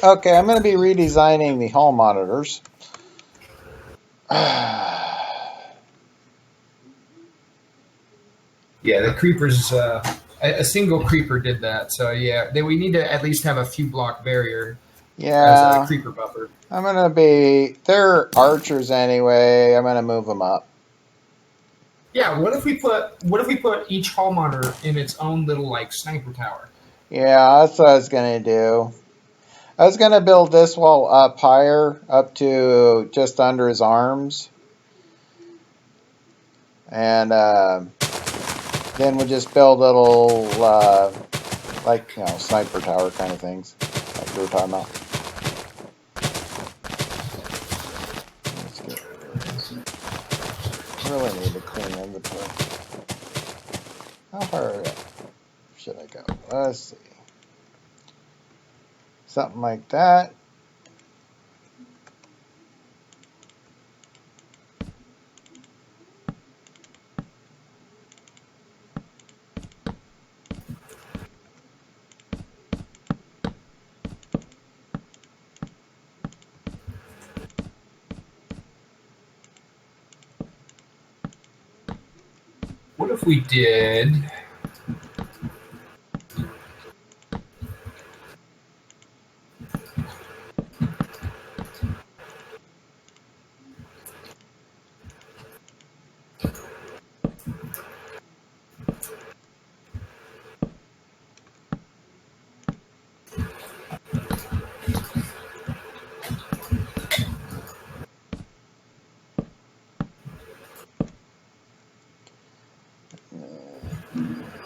Okay, I'm going to be redesigning the hall monitors. Yeah, the creepers. A single creeper did that. So yeah, we need to at least have a few block barrier as a Yeah, creeper buffer. I'm going to be... They're archers anyway. I'm going to move them up. Yeah, what if we put each hall monitor in its own little like sniper tower? Yeah, that's what I was going to do. I was going to build this wall up higher, up to just under his arms. And then we'll just build little, like, you know, sniper tower kind of things, like we were talking about. Let's get rid of this. Really need to clean inventory. How far should I go? Let's see. Something like that. What if we did?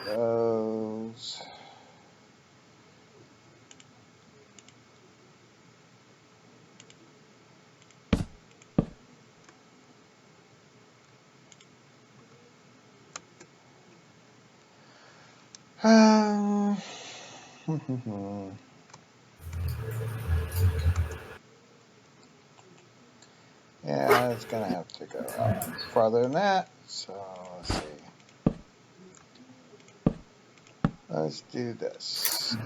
Those. Yeah, it's gonna have to go out farther than that. So let's see. Let's do this.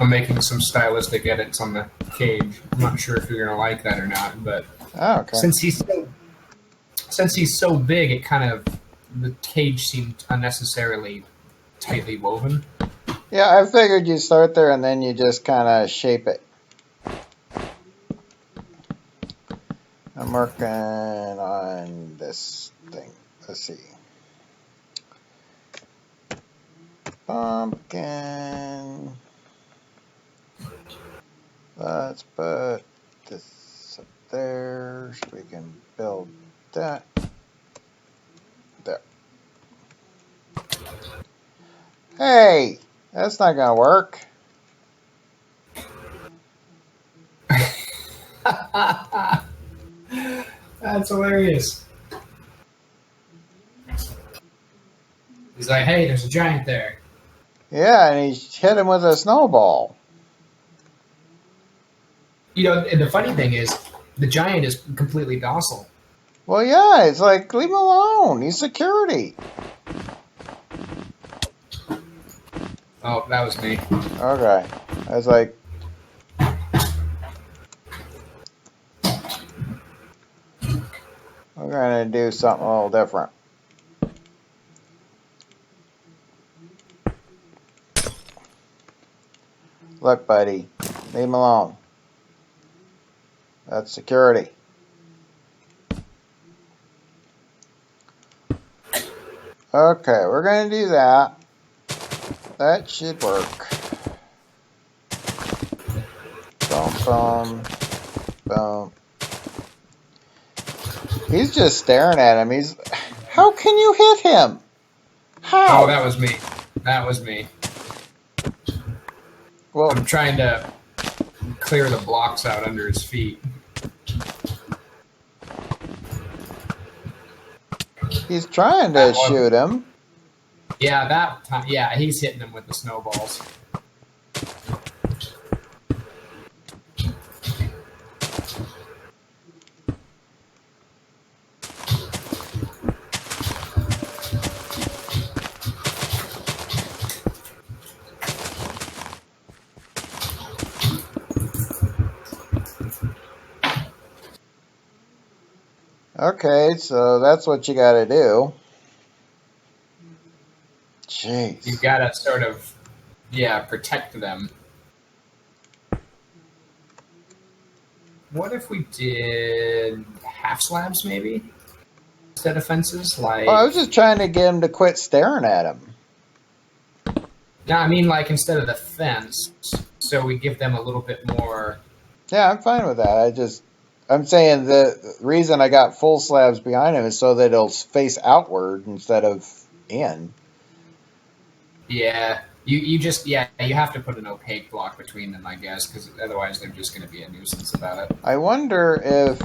I'm making some stylistic edits on the cage. I'm not sure if you're gonna like that or not, but Oh, okay. since he's so big, it kind of the cage seemed unnecessarily tightly woven. Yeah, I figured you start there and then you just kind of shape it. I'm working on this thing. Let's see. Pumpkin. Let's put this up there so we can build that. There. Hey, that's not gonna work. That's hilarious. He's like, hey, there's a giant there. Yeah, and he hit him with a snowball. You know, and the funny thing is, the giant is completely docile. Well, yeah, it's like, leave him alone. He's security. Oh, that was me. Okay. I was like, we're going to do something a little different. Look, buddy. Leave him alone. That's security. Okay, we're going to do that. That should work. Boom, boom, boom. He's just staring at him. How can you hit him? How? Oh, that was me. That was me. Well, I'm trying to clear the blocks out under his feet. he's trying to shoot him. Yeah, that time. Yeah, he's hitting him with the snowballs. Okay, so that's what you got to do. Jeez. You've got to sort of, protect them. What if we did half slabs, maybe? Instead of fences? Like, Well, I was just trying to get him to quit staring at him. no, I mean, like, instead of the fence, so we give them a little bit more. Yeah, I'm fine with that. I'm saying the reason I got full slabs behind him is so that it'll face outward instead of in. Yeah, you have to put an opaque block between them, I guess, because otherwise they're just going to be a nuisance about it. I wonder if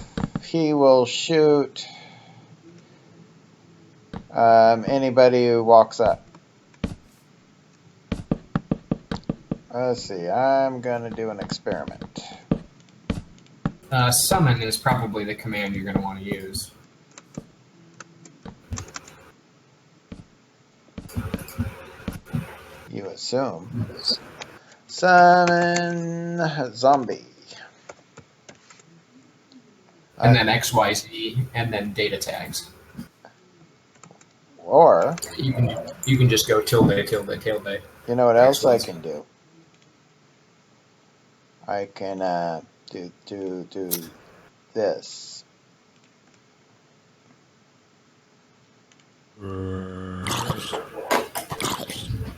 he will shoot anybody who walks up. Let's see. I'm going to do an experiment. Summon is probably the command you're going to want to use. You assume. Summon zombie. And then XYZ, and then data tags. Or You can just go tilde, tilde, tilde. you know what else I can do? I can do this.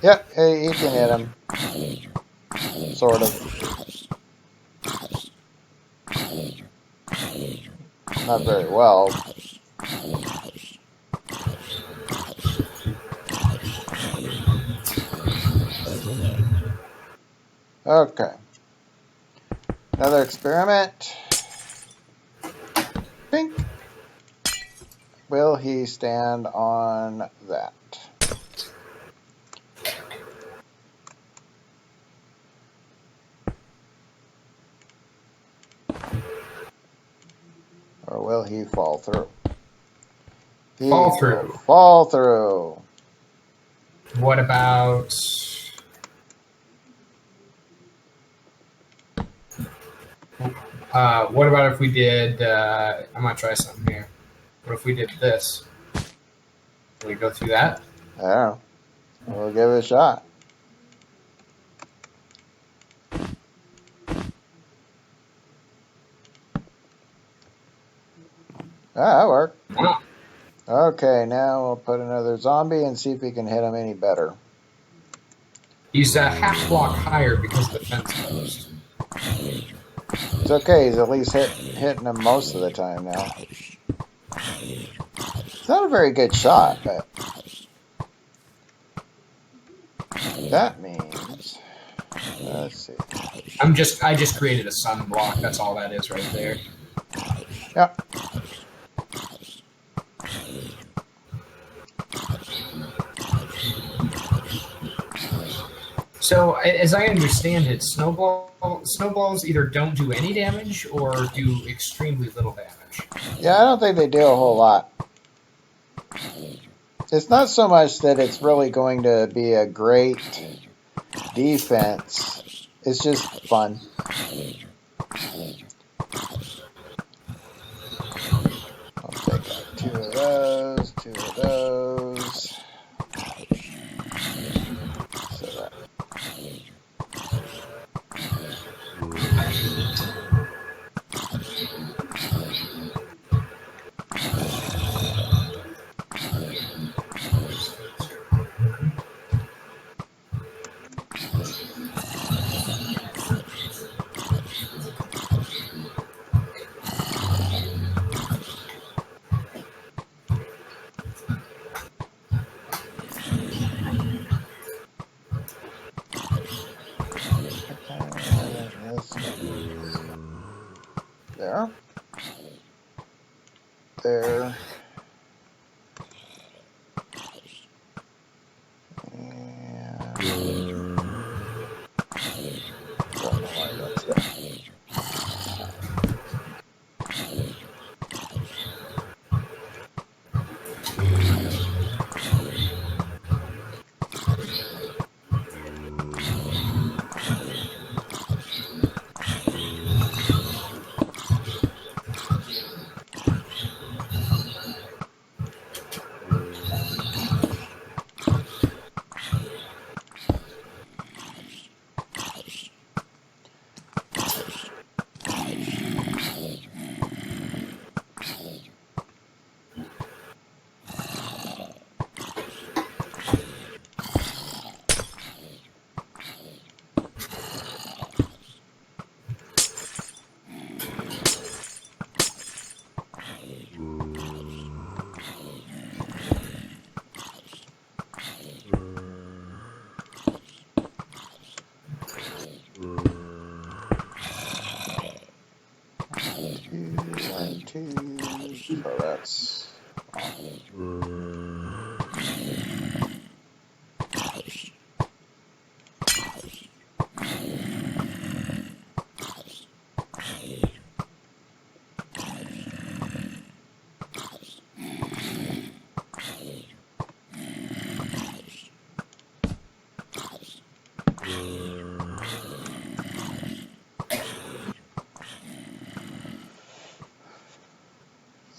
Yep, hey, you can hit him. Sort of. Not very well. Okay. Another experiment. Pink. Will he stand on that? Or will he fall through? Fall through. Fall through. What about... what about if we did... I'm going to try something here. What if we did this? Can we go through that? I don't know. We'll give it a shot. That worked. Ah, Okay, now we'll put another zombie and see if we can hit him any better. he's a half block higher because of the fence post. It's okay, he's at least hitting him most of the time now. It's not a very good shot, but that means, let's see. I just created a sun block. That's all that is right there. Yep. So, as I understand it, snowballs either don't do any damage or do extremely little damage. Yeah, I don't think they do a whole lot. It's not so much that it's really going to be a great defense. It's just fun. I'll take out two of those, two of those. So that. this. There. There. And don't know why that's there. One, two, so that's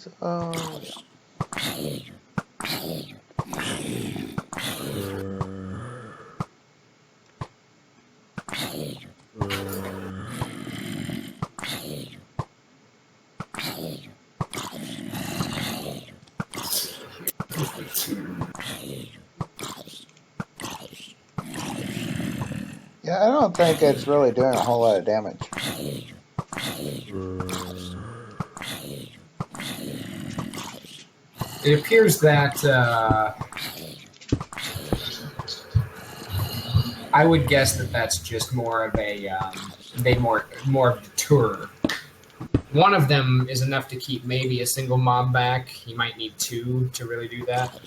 so yeah, I don't think it's really doing a whole lot of damage. It appears that I would guess that that's just more of a more of a tour. One of them is enough to keep maybe a single mob back. You might need two to really do that.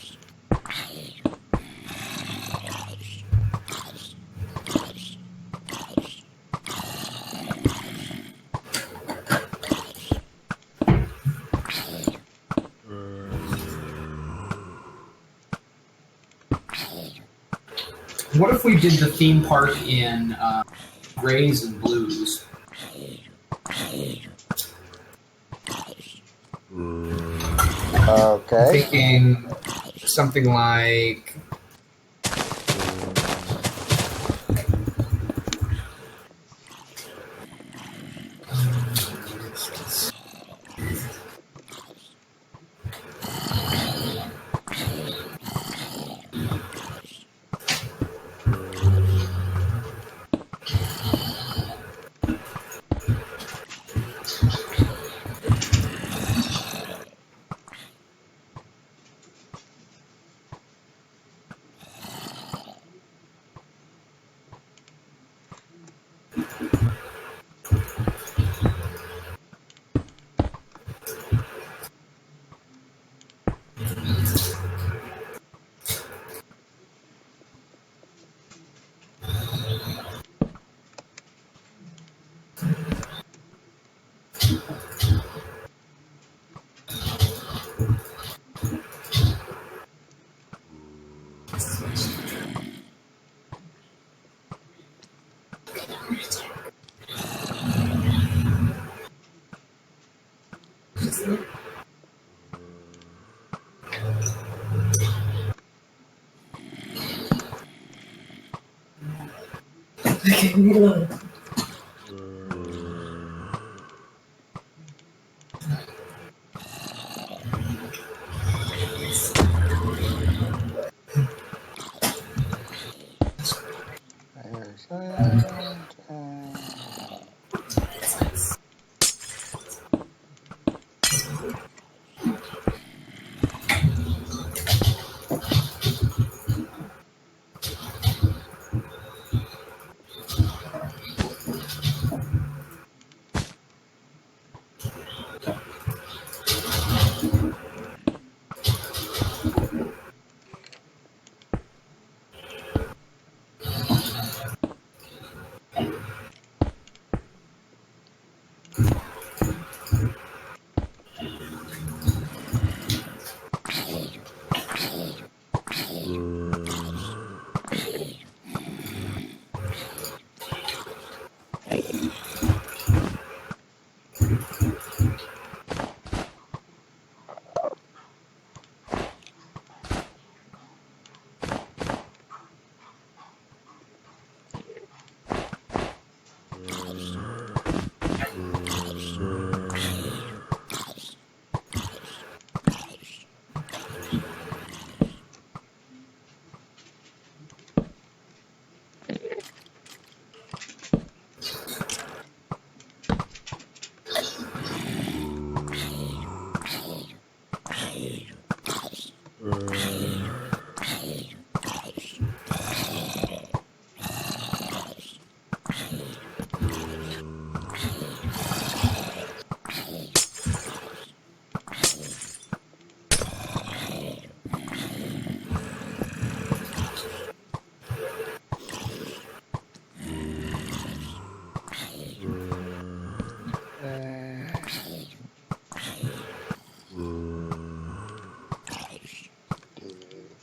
What if we did the theme park in grays and blues? Okay. Thinking something like There's that.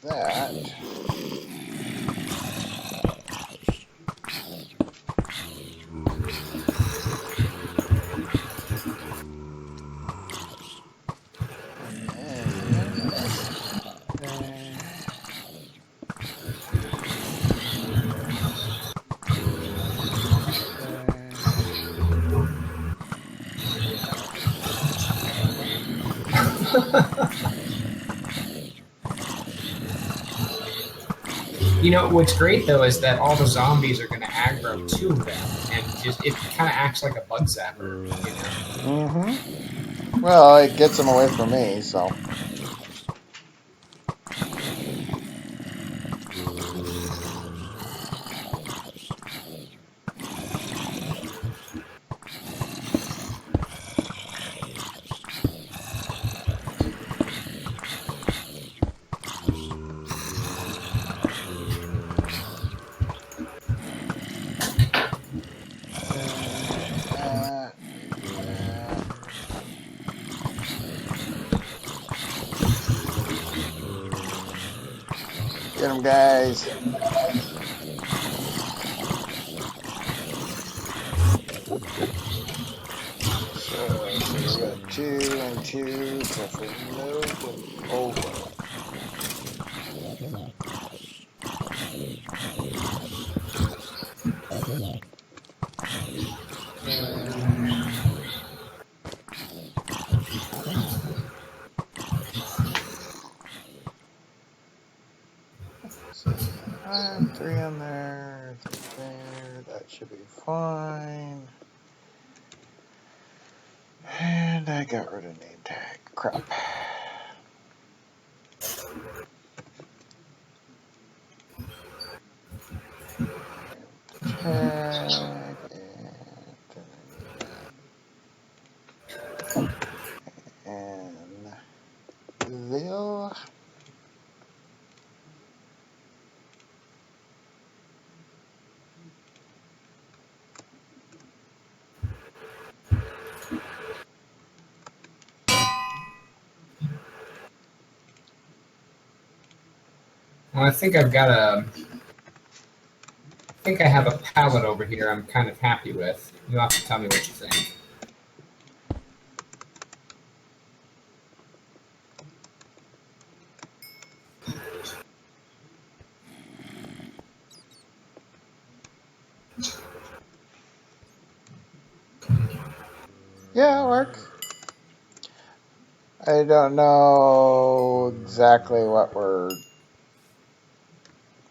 That. You know what's great though is that all the zombies are going to aggro to them, and just it kind of acts like a bug zapper. You know? Mm-hmm. Well, it gets them away from me, so. Get them, guys. So we got 2 and 2, so if we move them over. So 3 on there, 3 there, that should be fine. And I got rid of name tag. Crap. Tag and Vil. Well, I think I've got a. I think I have a palette over here. I'm kind of happy with. You'll have to tell me what you think. Yeah, it'll work. I don't know exactly what we're.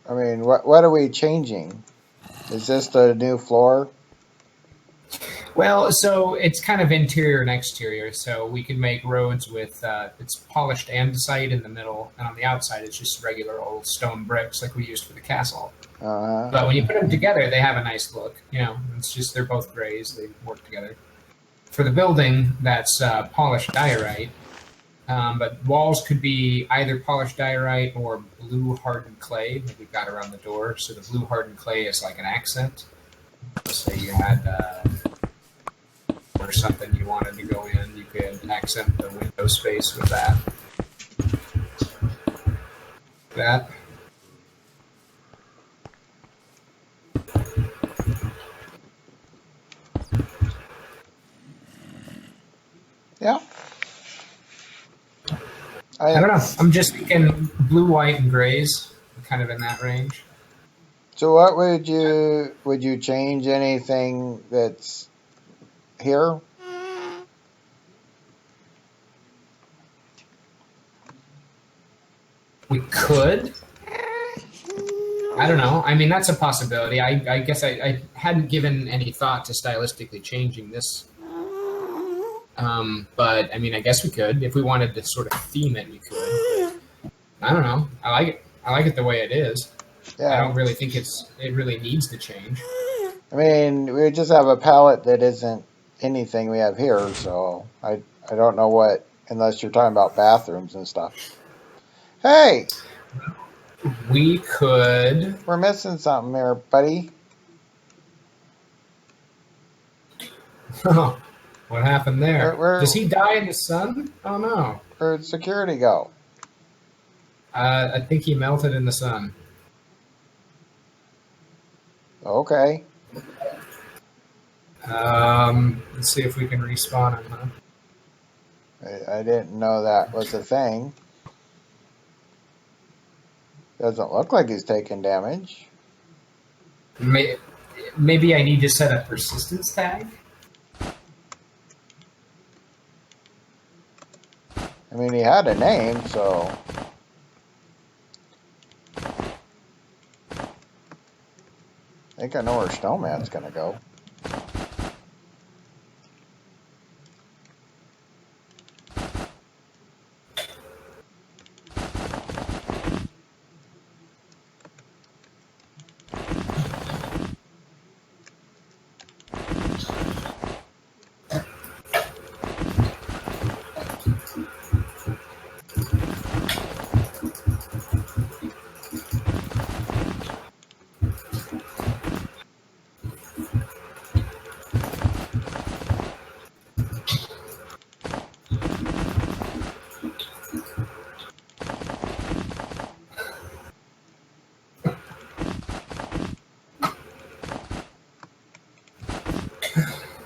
I mean, what are we changing? Is this the new floor? Well, so it's kind of interior and exterior. So we can make roads with it's polished andesite in the middle, and on the outside it's just regular old stone bricks like we used for the castle. But when you put them together, they have a nice look. You know, it's just they're both grays. They work together. For the building, that's polished diorite. But walls could be either polished diorite or blue hardened clay that we've got around the door. So the blue hardened clay is like an accent. Say you had or something you wanted to go in, you could accent the window space with that. That. Yeah. I don't know. I'm just thinking blue, white, and grays, kind of in that range. So what would you change anything that's here? We could. I don't know. I mean, that's a possibility. I guess I hadn't given any thought to stylistically changing this. But I mean, I guess we could. If we wanted to sort of theme it, we could. I don't know. I like it. I like it the way it is. I Yeah. don't really think it really needs to change. I mean, we just have a palette that isn't anything we have here, so I don't know what, unless you're talking about bathrooms and stuff. Hey, We could. we're missing something here, buddy. What happened there? Where Does he die in the sun? Oh no. where'd security go? I think he melted in the sun. Okay. Let's see if we can respawn him, huh? I didn't know that was a thing. Doesn't look like he's taking damage. Maybe I need to set a persistence tag. I mean, he had a name, so. I think I know where Snowman's gonna go.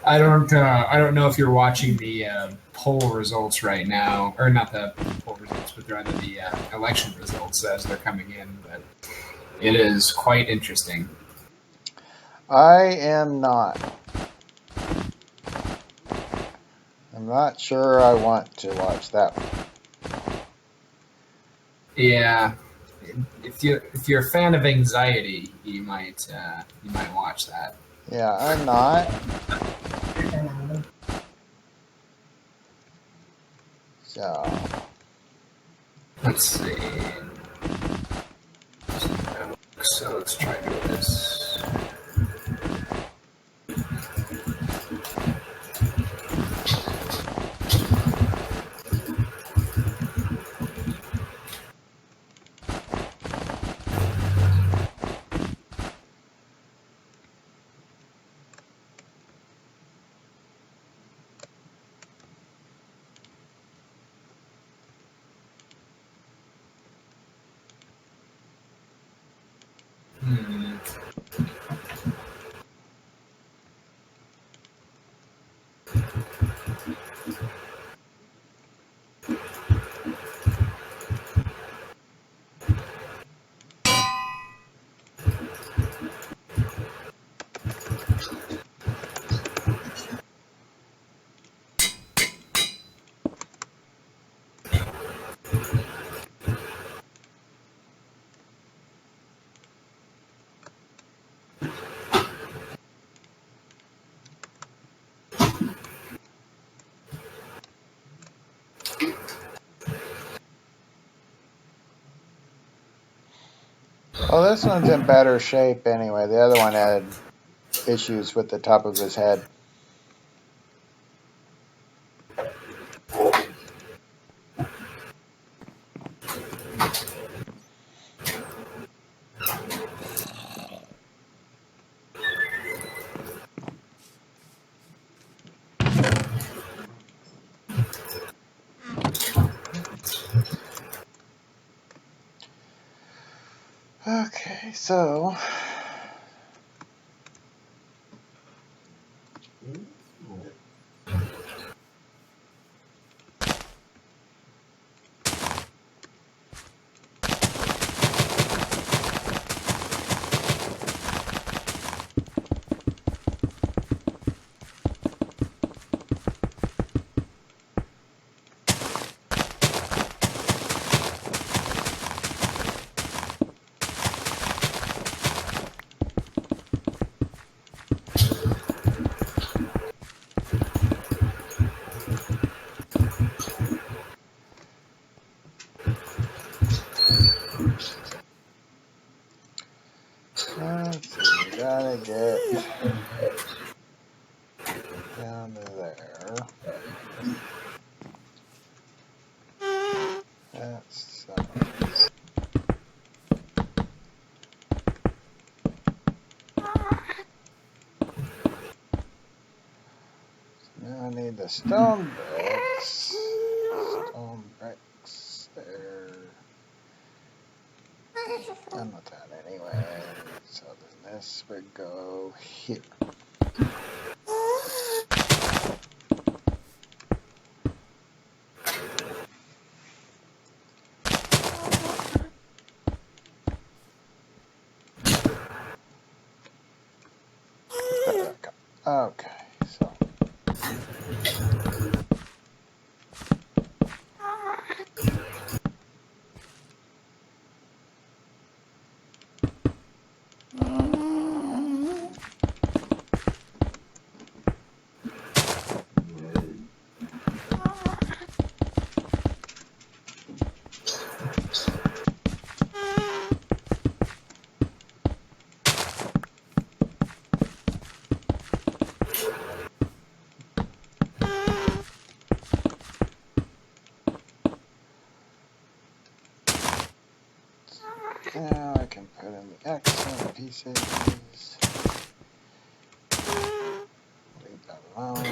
I don't know if you're watching the poll results right now, or not the poll results, but rather the election results as they're coming in. But it is quite interesting. I am not. I'm not sure I want to watch that one. Yeah, if you're a fan of anxiety, you might watch that. Yeah, I'm not. So. Let's see. So let's try to do this. Well, this one's in better shape anyway. The other one had issues with the top of his head. Okay, so need the stone bricks. Stone bricks there. Done with that anyway. So then this would go here. Okay, so. Now I can put in the accent pieces. Leave that alone.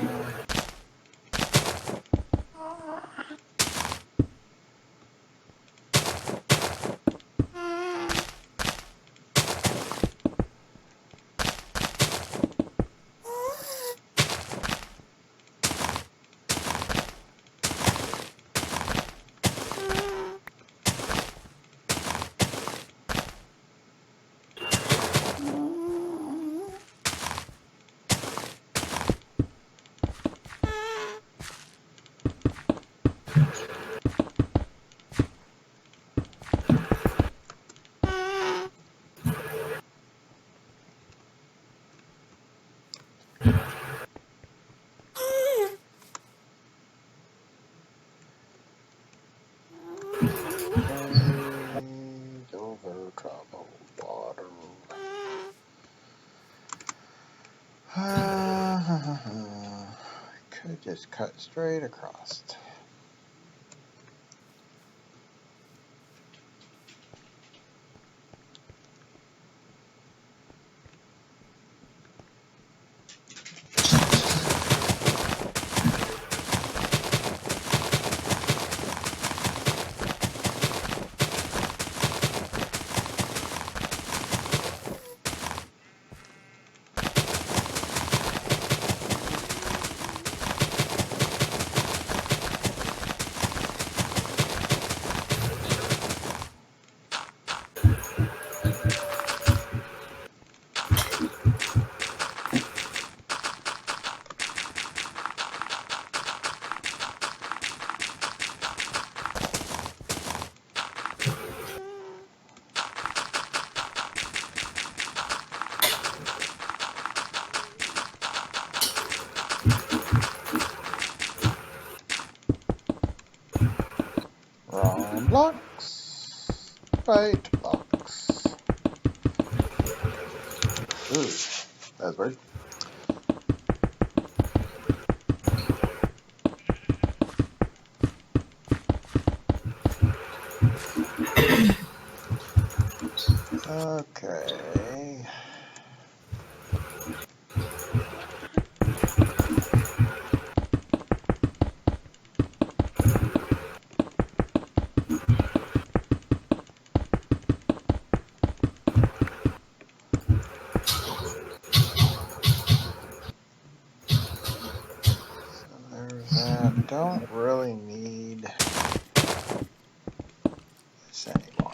Over troubled water. Could just cut straight across. Wrong blocks. Right blocks. Ooh, that's weird. Okay. Don't really need this anymore.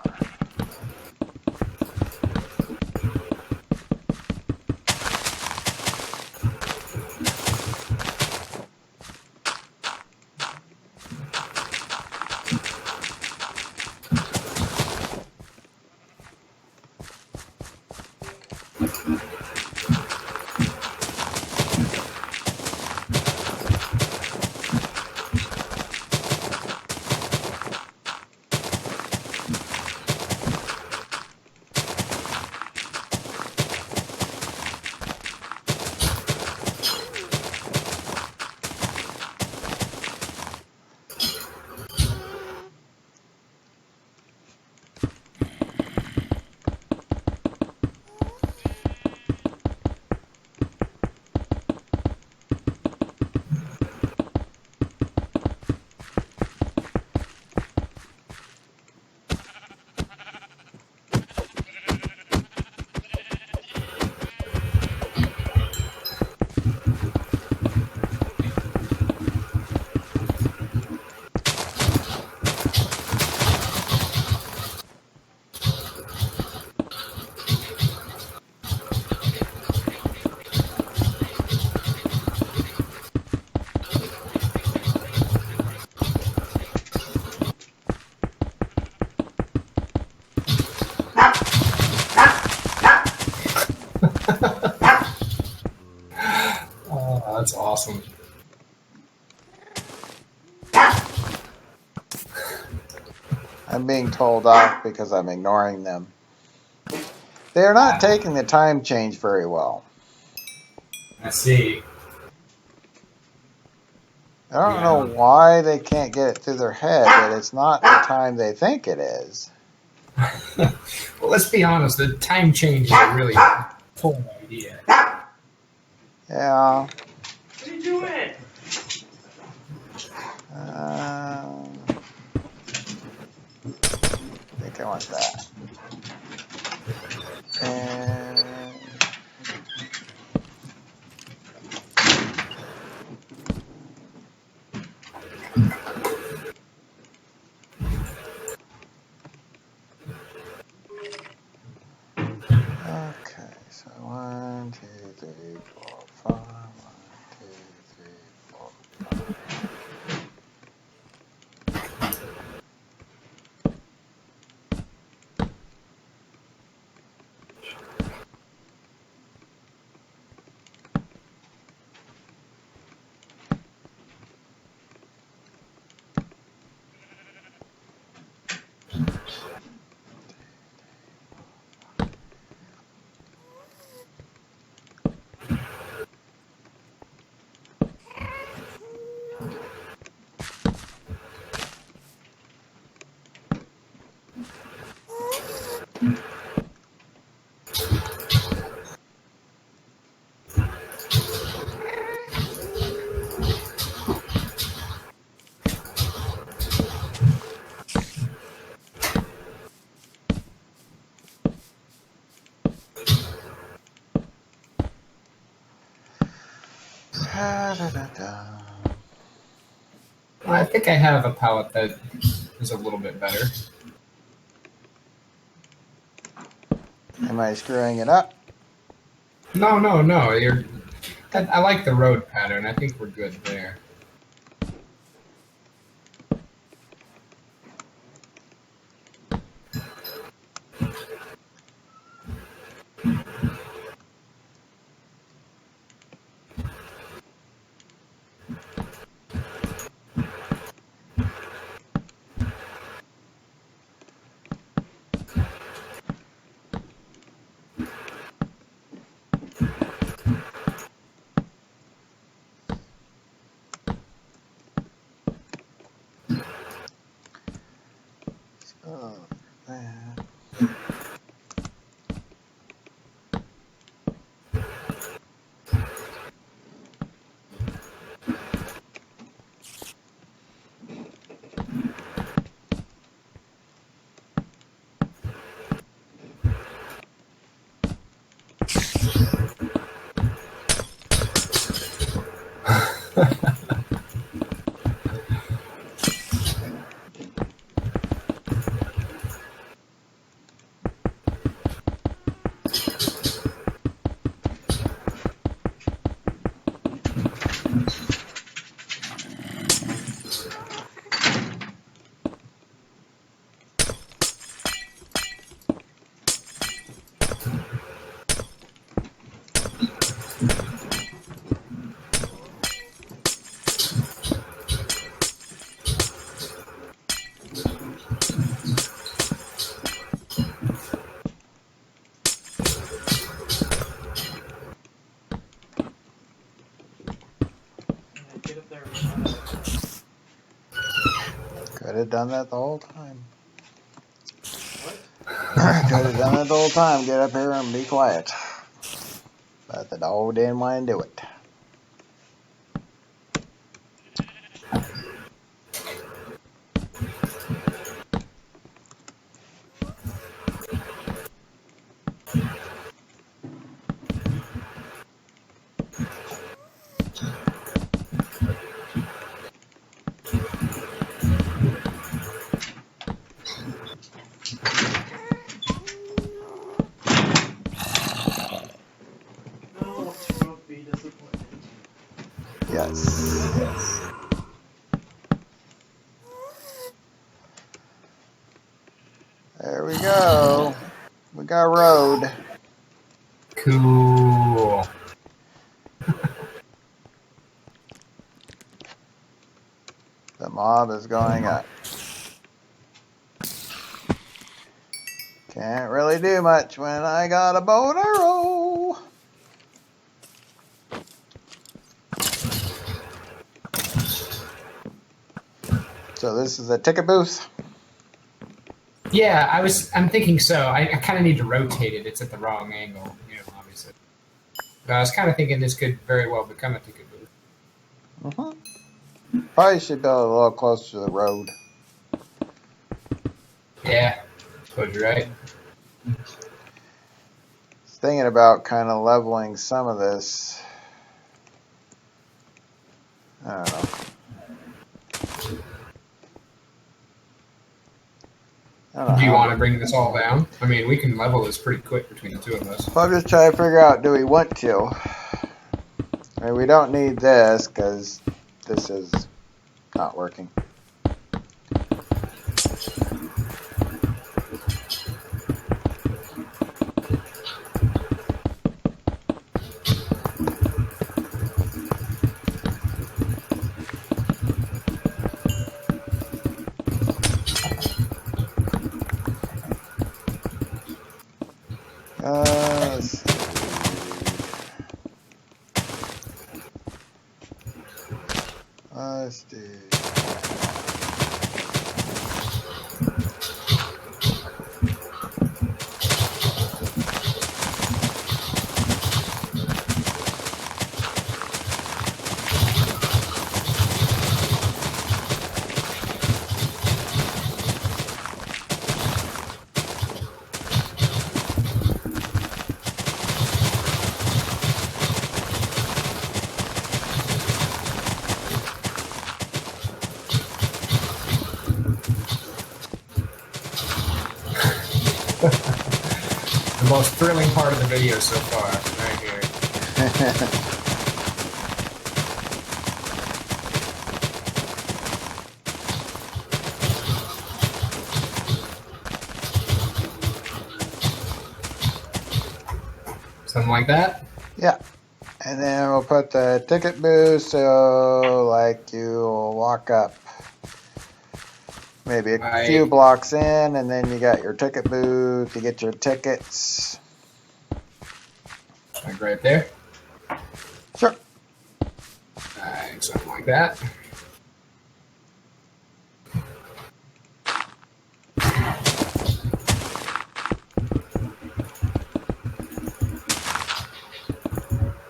that's awesome. I'm being told off because I'm ignoring them. They're not taking the time change very well. I see. I don't Yeah. know why they can't get it through their head that it's not the time they think it is. Well, let's be honest. The time change is a really cool idea. Yeah. What are you doing? I think I want that. And okay, so 1, 2, 3, 4, 5. 1, 2, 3, 4, 5. Da-da-da-da. I think I have a palette that is a little bit better. Am I screwing it up? No. I like the road pattern. I think we're good there. Oh, man. Get up there. Could have done that the whole time. What? Could have done it the whole time. Get up here and be quiet. But the dog didn't want to do it. No, she won't be disappointed. Yes. There we go. We got road. Cool. The mob is going up. Can't really do much when I got a bow and arrow. So this is a ticket booth. Yeah, I'm thinking so. I kind of need to rotate it. It's at the wrong angle, obviously. But I was kind of thinking this could very well become a ticket booth. Probably should build a little closer to the road. Yeah, suppose you're right. Thinking about kind of leveling some of this. I don't know. Do you want to bring this all down? I mean, we can level this pretty quick between the two of us. I'm just trying to figure out, do we want to? I mean, we don't need this because this is not working. Let's see. Let's do. The most thrilling part of the video so far, right here. Something like that? Yeah. And then we'll put the ticket booth so like you'll walk up maybe a few blocks in and then you got your ticket booth, you get your tickets. Like right there? Sure. Alright, something like that.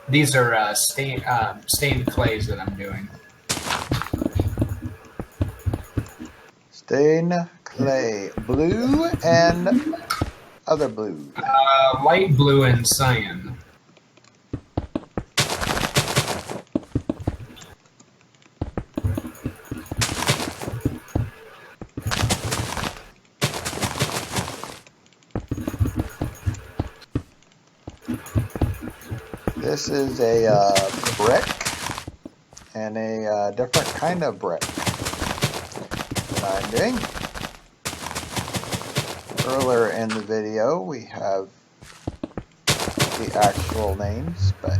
These are stained clays that I'm doing. Stained clay, blue and other blue. Light blue and cyan. This is a brick and a different kind of brick that I'm doing. Earlier in the video we have the actual names, but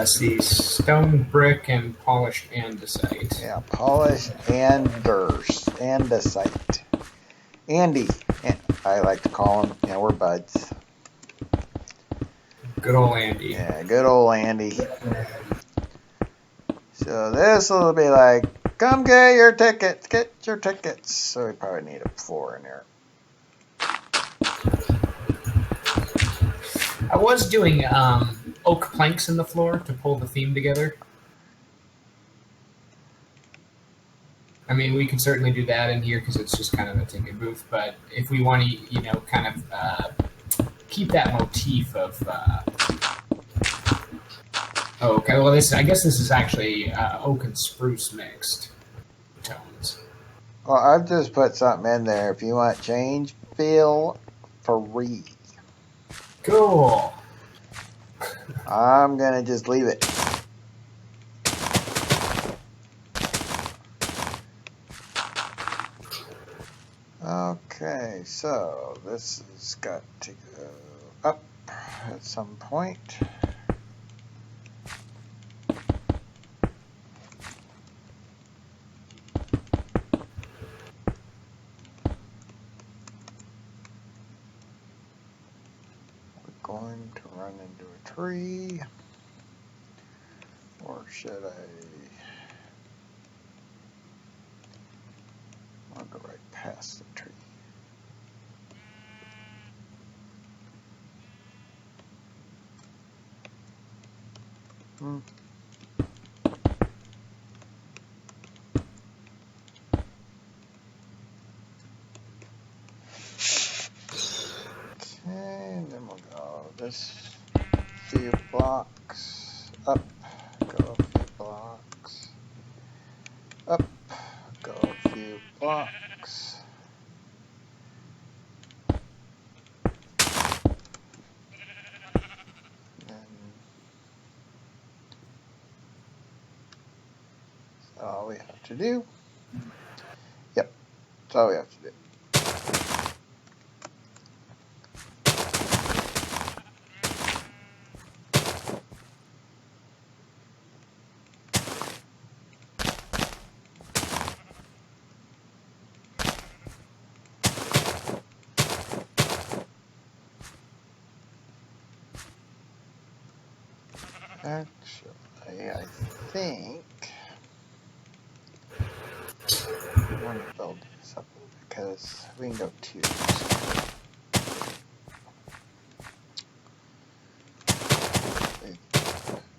see, stone brick and polished andesite. yeah, polished andesite. Andy, I like to call him. Yeah, we're buds. Good old Andy. Yeah, good old Andy. So this will be like, come get your tickets, get your tickets. So we probably need a floor in there. I was doing oak planks in the floor to pull the theme together. I mean, we can certainly do that in here because it's just kind of a ticket booth. But if we want to, kind of keep that motif of. Oh, okay. Well, I guess this is actually oak and spruce mixed tones. Well, I've just put something in there. If you want change, feel free. Cool. I'm gonna just leave it. Okay, so this has got to go up at some point. tree. Or should I? I'll go right past the tree. Hmm. Okay, and then we'll go this few blocks up, go a few blocks up, go a few blocks. And that's all we have to do. Yep, that's all we have to do. Actually, I think I want to build this up because we can go twos.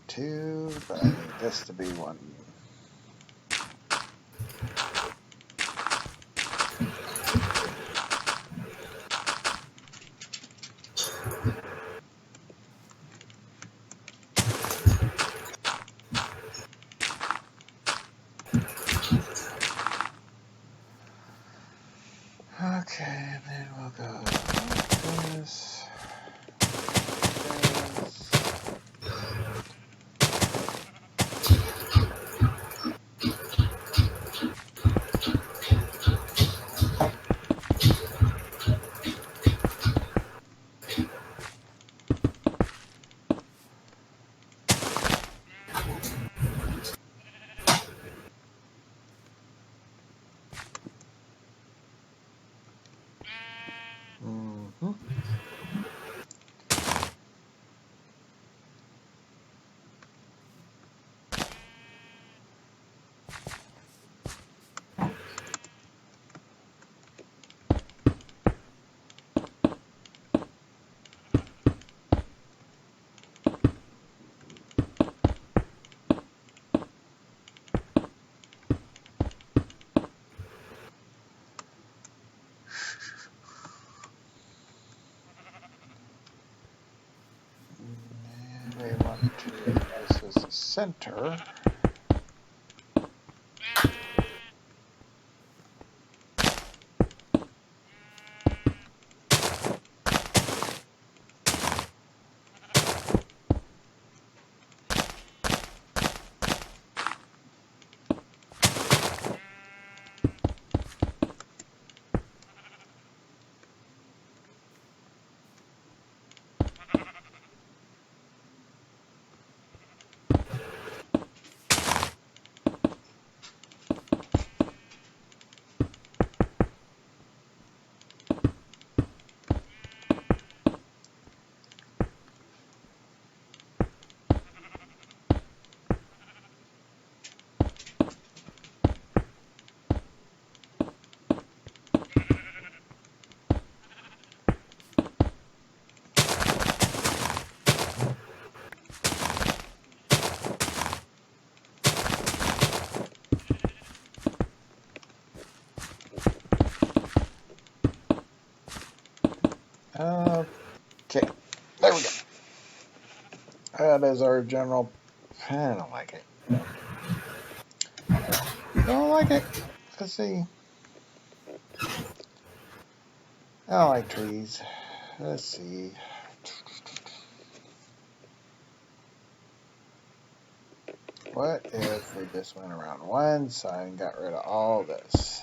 Two, but I need this to be one. Okay, and then we'll go like this. Mm-hmm. And we want to use this as the center. Okay, there we go. That is our general. I don't like it. Don't like it. Let's see. I don't like trees. Let's see. What if we just went around one side and got rid of all this?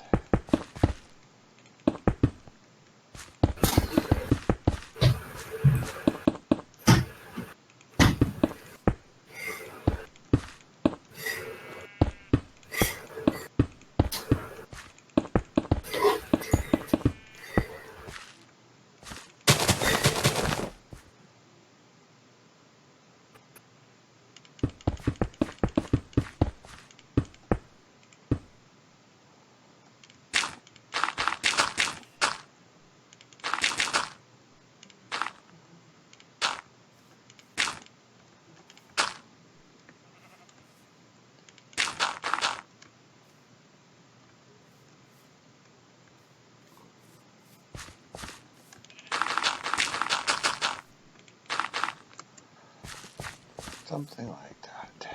Something like that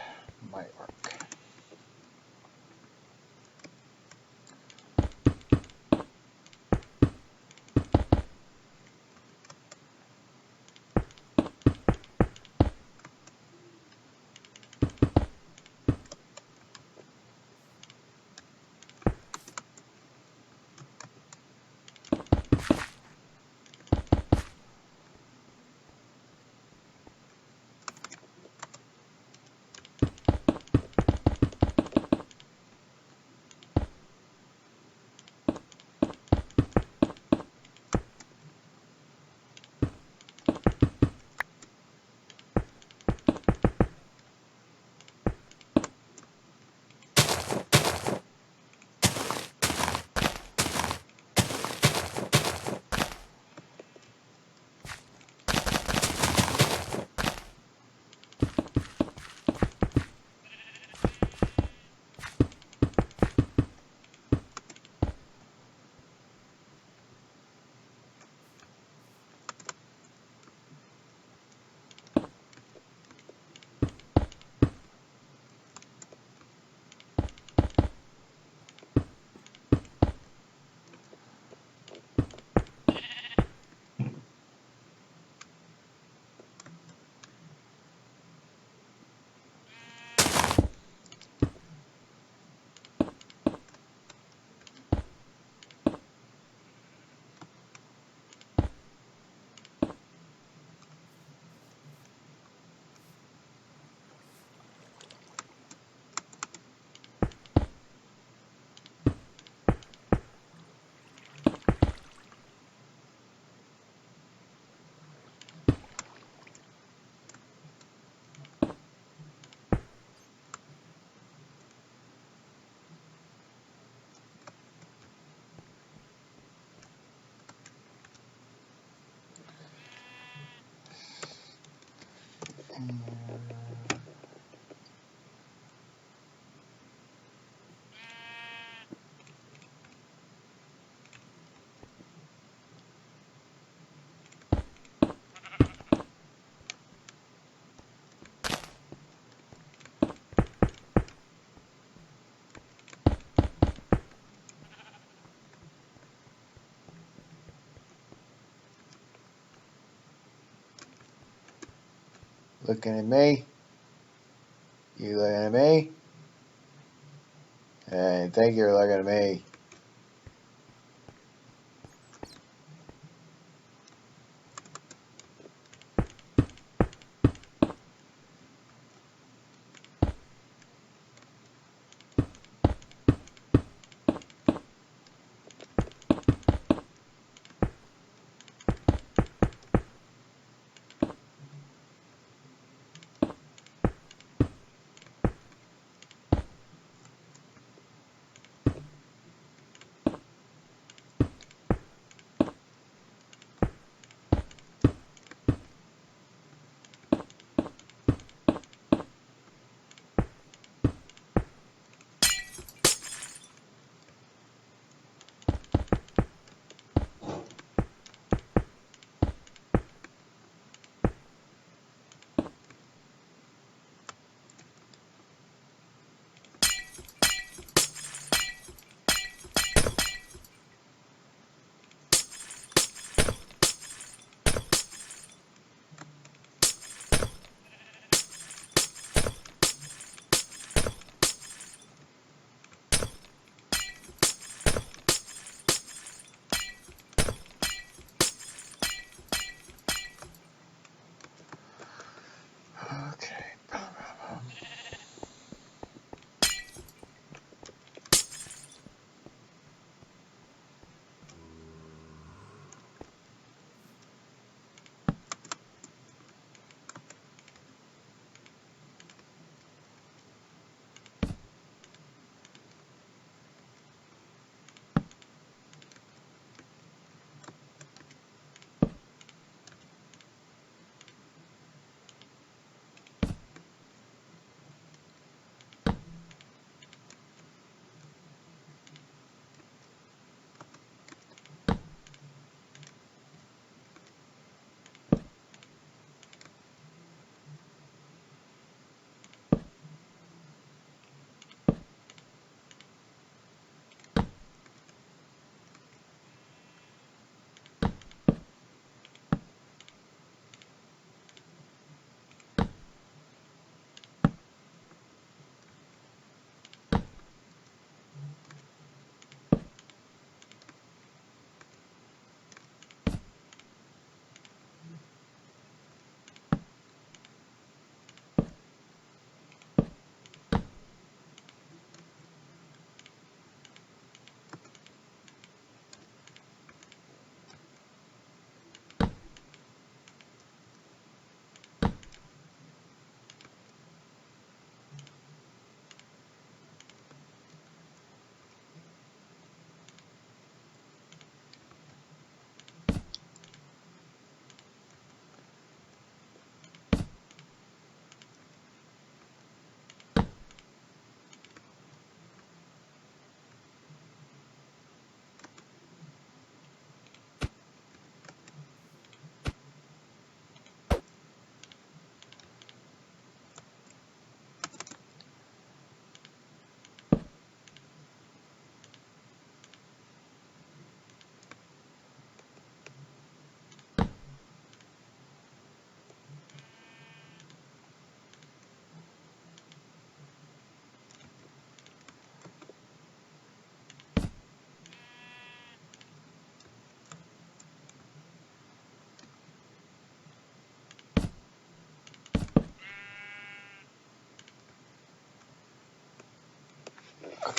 might work. Looking at me? You looking at me? I think you're looking at me. Okay.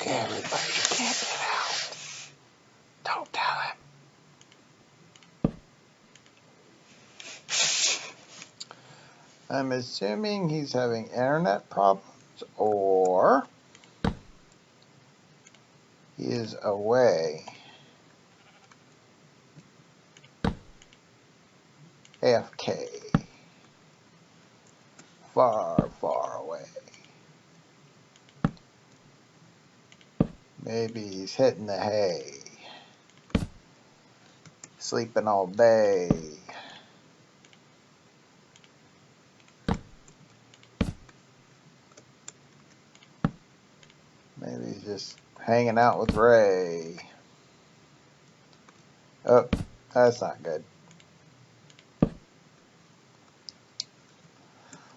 Okay, everybody, you can't get out. Don't tell him. I'm assuming he's having internet problems or he is away. AFK. Far, far away. Maybe he's hitting the hay. Sleeping all day. Maybe he's just hanging out with Ray. Oh, that's not good.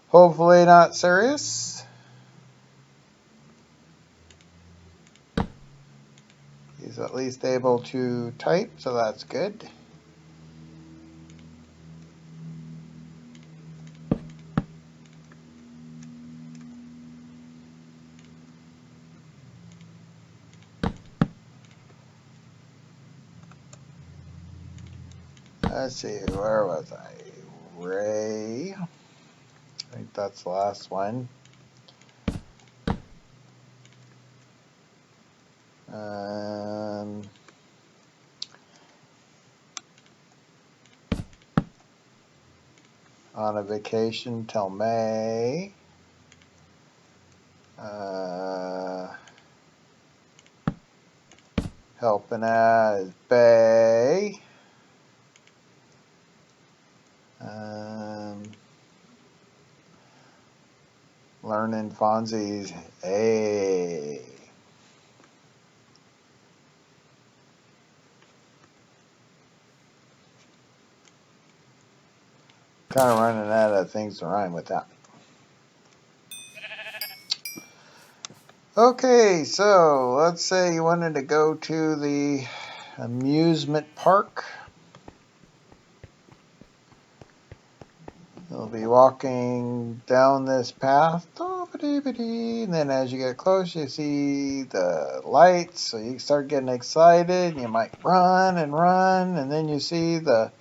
Hopefully not serious. He's at least able to type, so that's good. Let's see, where was I? Ray. I think that's the last one. On a vacation till May. Helping out is Bay. Learning Fonzie's A. Kind of running out of things to rhyme with that. Okay, so let's say you wanted to go to the amusement park. You'll be walking down this path, and then as you get close, you see the lights, so you start getting excited. You might run, and then you see the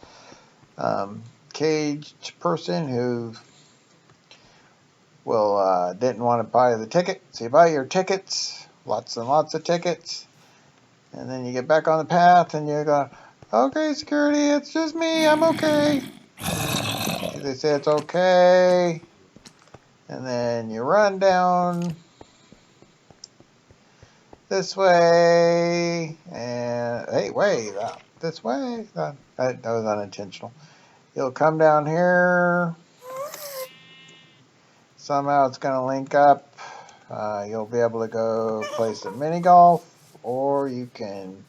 caged person who didn't want to buy the ticket. So you buy your tickets, lots and lots of tickets, and then you get back on the path, and you go, "Okay, security, it's just me. I'm okay." They say it's okay, and then you run down this way, and hey, wait, this way. That was unintentional. You'll come down here. Somehow it's going to link up. You'll be able to go play some mini golf, or you can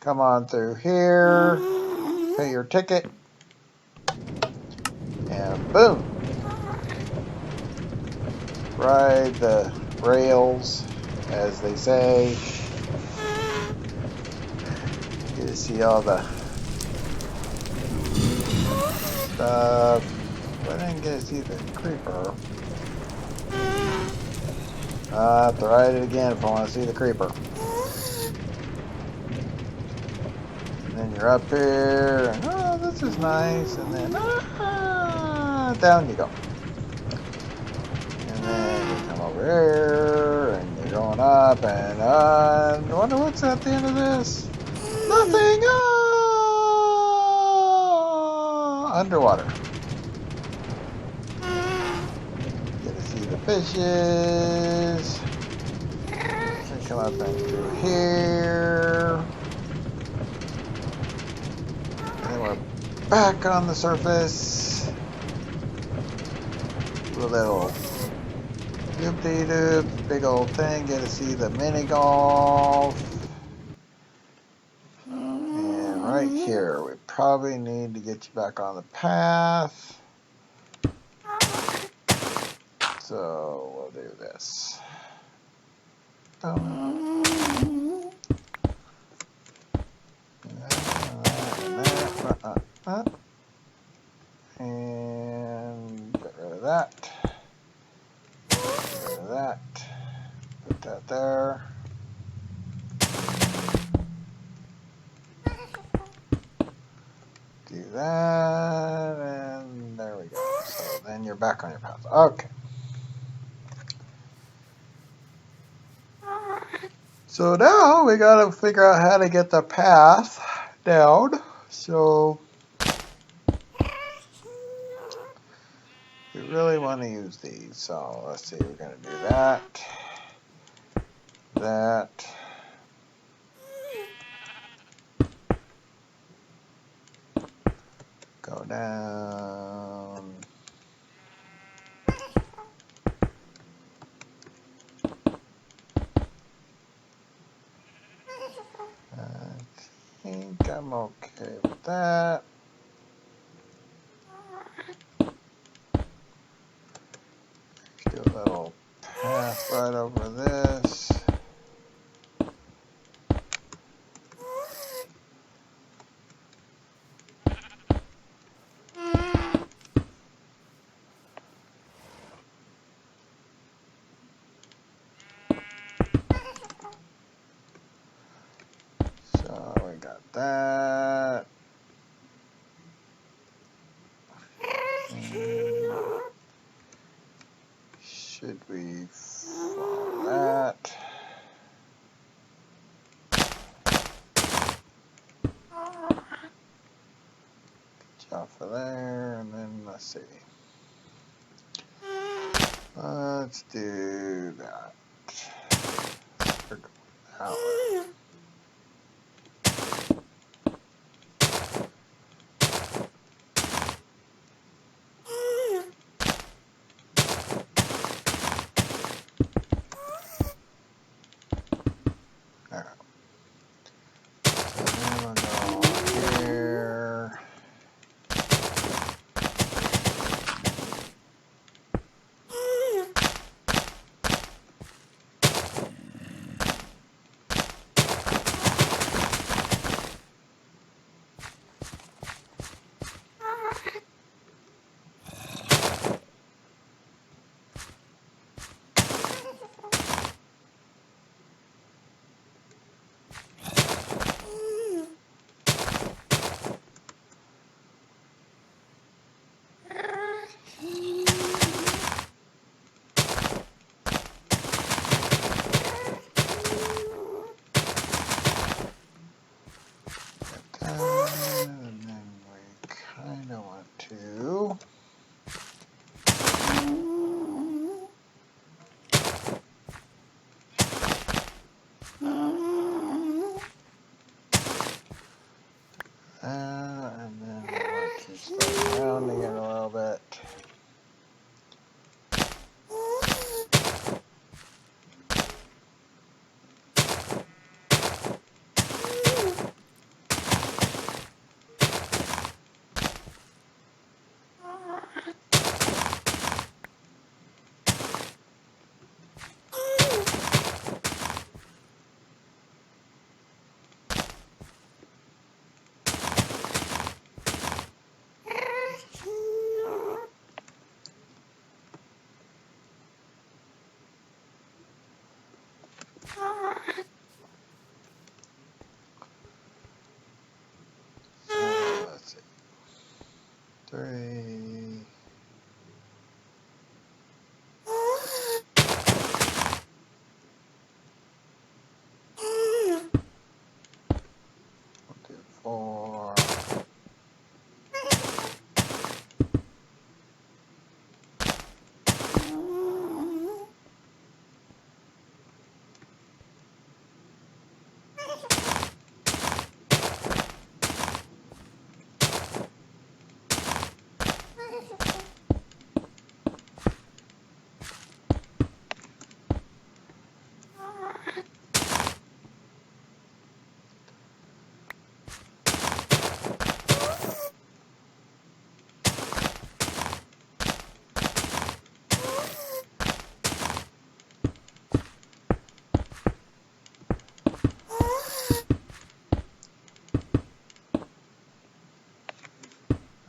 come on through here, pay your ticket, and boom. Ride the rails, as they say. Get to see all the stuff. I didn't get to see the creeper. I have to ride it again if I want to see the creeper. And then you're up here, and oh, this is nice, and then down you go. And then you come over here, and you're going up, and I wonder what's at the end of this. Nothing! Underwater. Get to see the fishes. And come up and through here. And then we're back on the surface. Do a little doop-de-doop, big old thing. Get to see the mini golf. And right here, we probably need to get you back on the path. So we'll do this. And get rid of that. Get rid of that. Put that there. that, and there we go. So then you're back on your path. Okay. So now we got to figure out how to get the path down. So we really want to use these. So let's see, we're going to do that, that. Go down. I think I'm okay with that. Do a little path right over this. So we got that. And should we follow that? Off of there, and then let's see. Let's do that. We're going that way. Alright. And then we'll go here. And then we kind of want to and then we want to start rounding it a little bit. So let's see. 3. We'll do 4.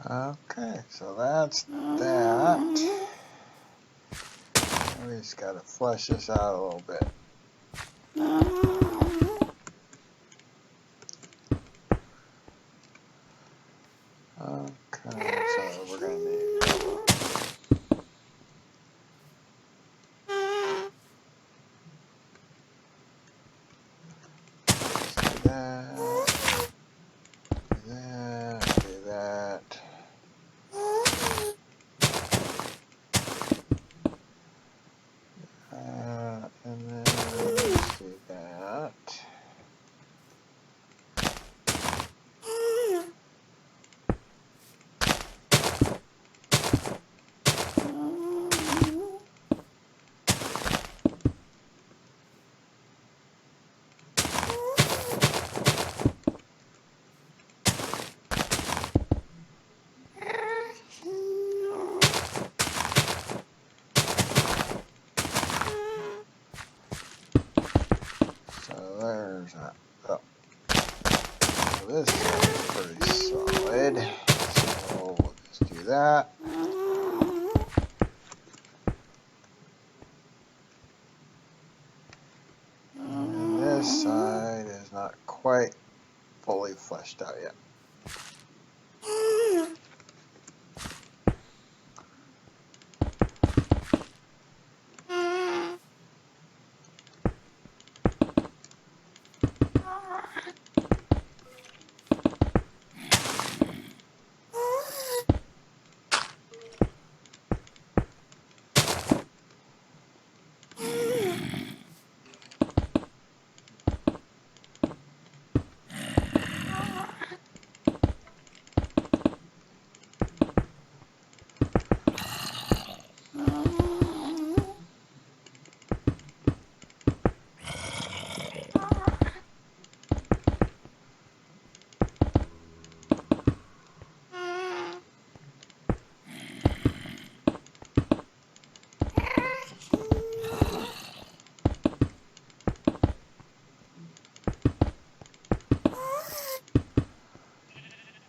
Okay, so that's that. And we just got to flesh this out a little bit. do that. And then let's do that. So there's that. Oh. So this is pretty solid. So we'll just do that. And this side is not quite fully fleshed out yet.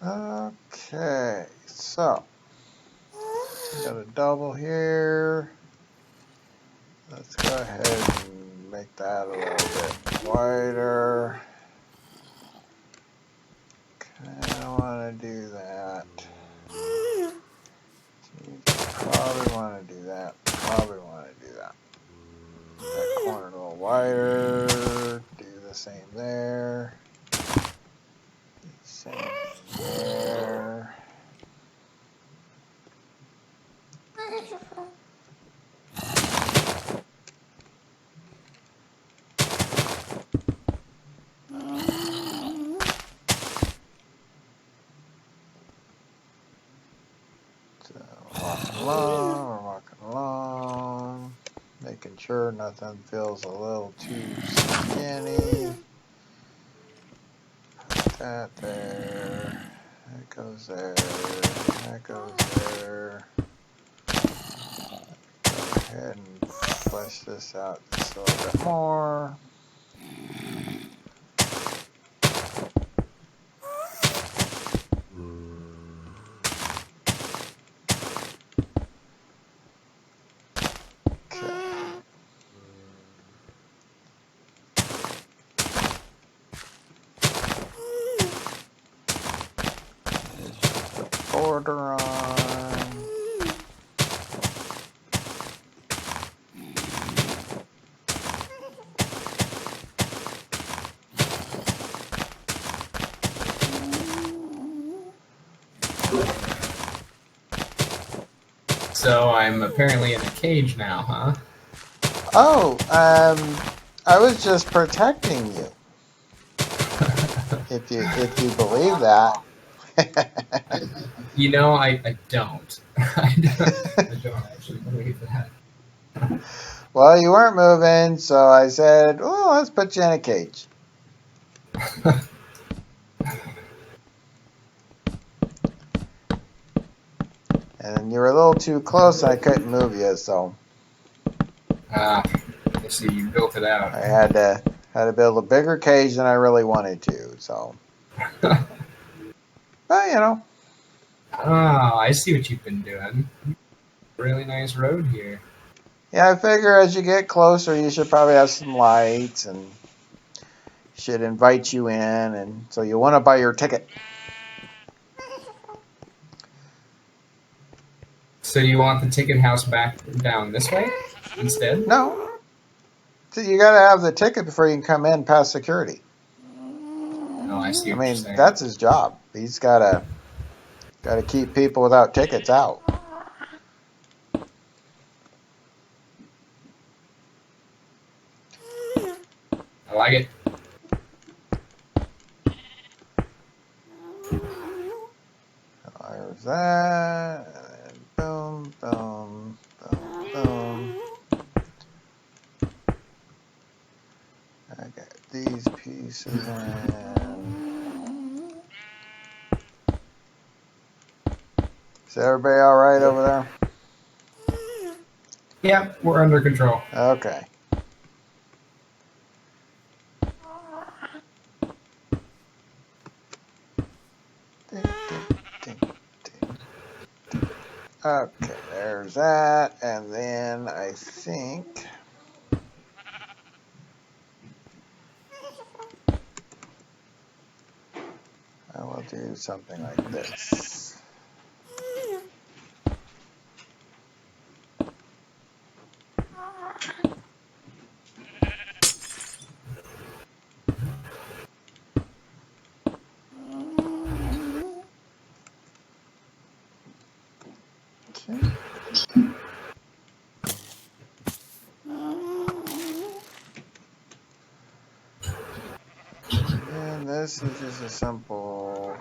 Okay, so got a double here. Let's go ahead and make that a little bit wider. Kinda wanna do that. Probably wanna do that. Probably wanna do that. That corner a little wider. Do the same there. Same there. So we're walking along, making sure nothing feels a little too skinny. Put that there. That goes there. That goes there. Go ahead and flesh this out just a little bit more. Border on. So I'm apparently in a cage now, huh? Oh, I was just protecting you. If you believe that. You know, I don't. I don't actually believe that. Well, you weren't moving, so I said, "Oh, let's put you in a cage." And you were a little too close, and I couldn't move you, so I see you built it out. I had to build a bigger cage than I really wanted to. So, but you know. Oh, I see what you've been doing. Really nice road here. Yeah, I figure as you get closer, you should probably have some lights, and should invite you in, and so you want to buy your ticket. So you want the ticket house back down this way instead? No, so you got to have the ticket before you can come in past security. Oh, I see I what you're mean, saying. that's his job. He's gotta keep people without tickets out. I like it. There's that. And boom, boom, boom, boom. I got these pieces in. Is everybody all right over there? Yeah, we're under control. Okay. Ding, ding, ding, ding. Okay, there's that. And then I think I will do something like this. Okay. And this is just a simple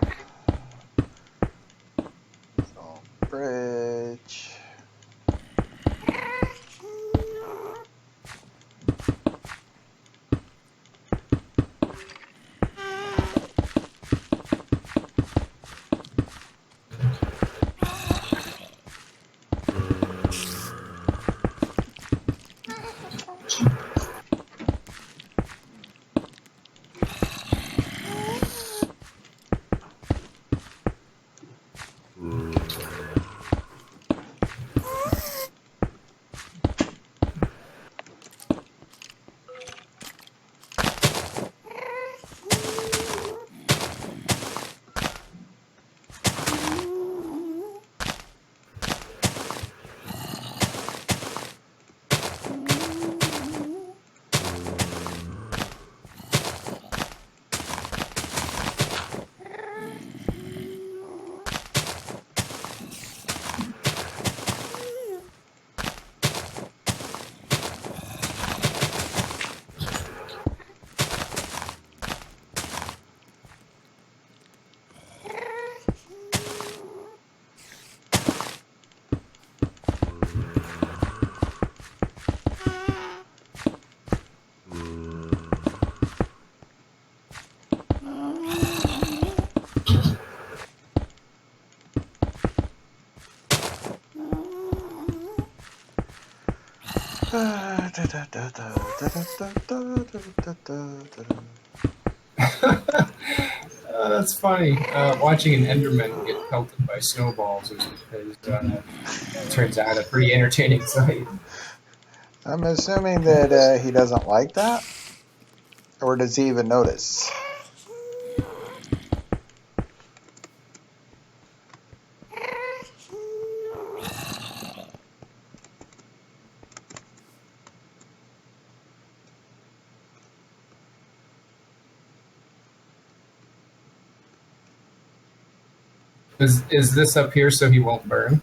little bridge. That's funny. Watching an Enderman get pelted by snowballs turns out a pretty entertaining sight. I'm assuming that he doesn't like that, or does he even notice? Is this up here so he won't burn?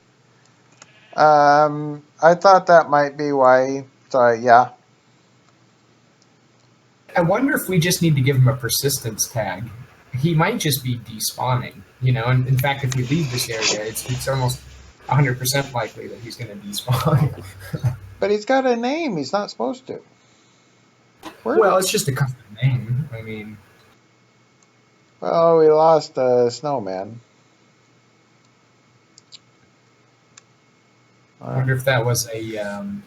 I thought that might be why. So yeah. I wonder if we just need to give him a persistence tag. He might just be despawning, and in fact, if we leave this area, it's almost 100% likely that he's going to despawn. But he's got a name. He's not supposed to. Well, it's just a custom name. I mean, well, we lost a snowman. I wonder if that was the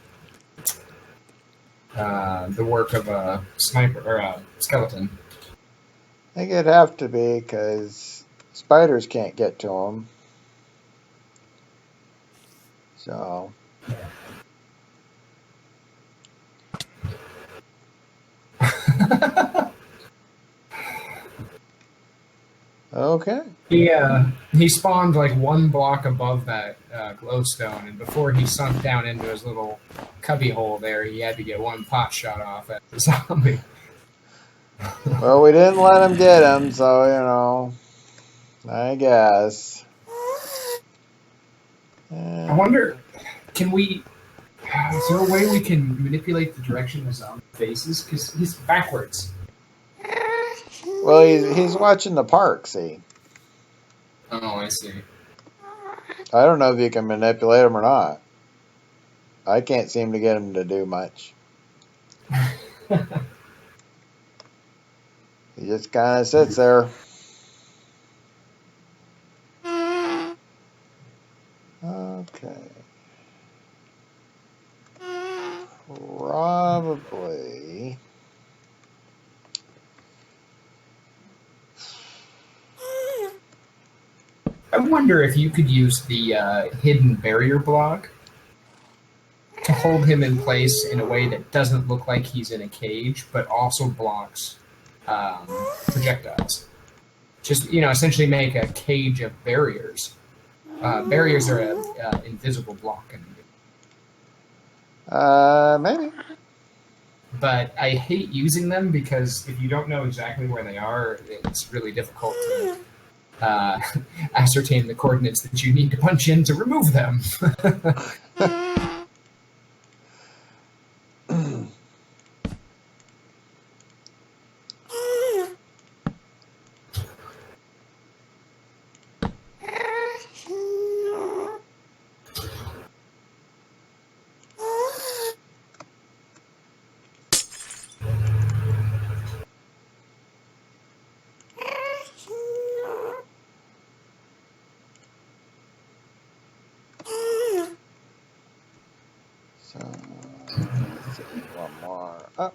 work of a sniper or a skeleton. I think it'd have to be because spiders can't get to him. So. Okay. He spawned like one block above that glowstone, and before he sunk down into his little cubby hole there, he had to get one pot shot off at the zombie. Well, we didn't let him get him, so I guess. I wonder, can we? Is there a way we can manipulate the direction of zombie faces? Because he's backwards. Well, he's watching the park. See, Oh, I see. I don't know if you can manipulate him or not. I can't seem to get him to do much. He just kind of sits there. Okay. Probably. I wonder if you could use the hidden barrier block to hold him in place in a way that doesn't look like he's in a cage, but also blocks projectiles. Just essentially make a cage of barriers. Barriers are an invisible block, Maybe. but I hate using them because if you don't know exactly where they are, it's really difficult to ascertain the coordinates that you need to punch in to remove them. So, let's see. One more. Oh.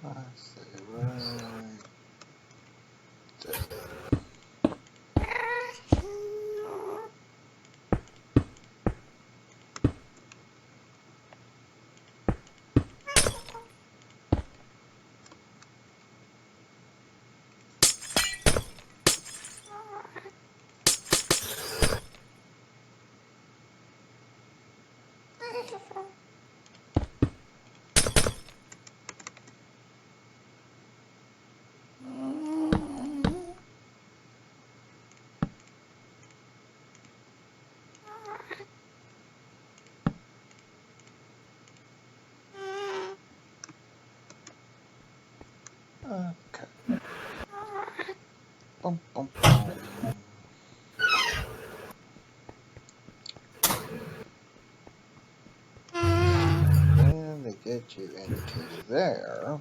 Let's see, right there. get you into there.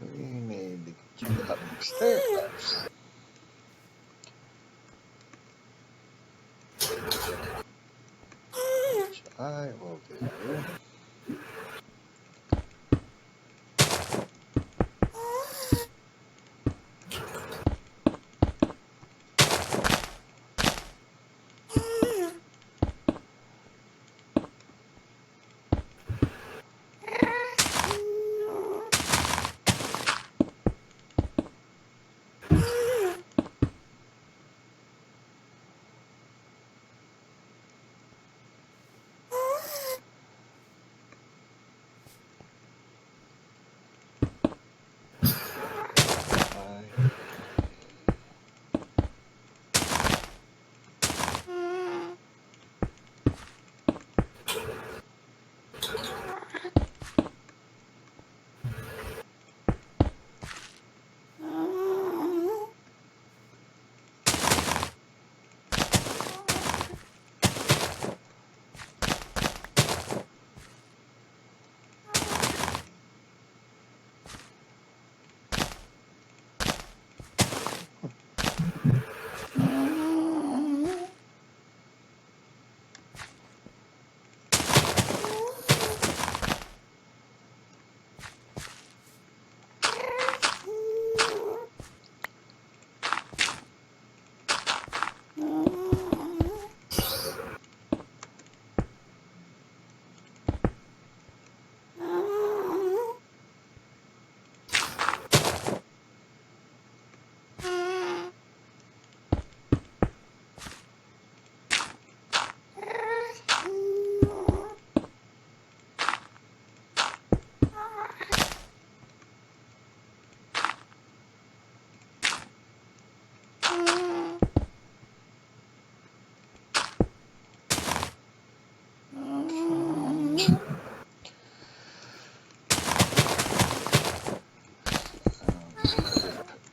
We need to get you upstairs. Which I will do.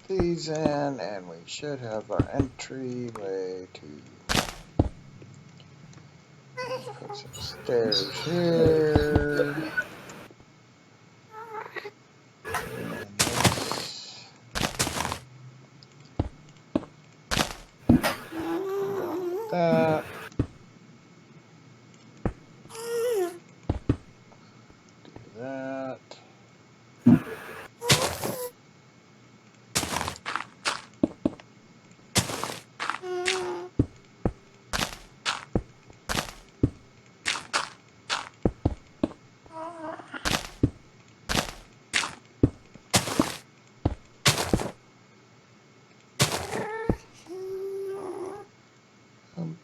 Put these in, and we should have our entryway to put some stairs here. And this. That. Do that.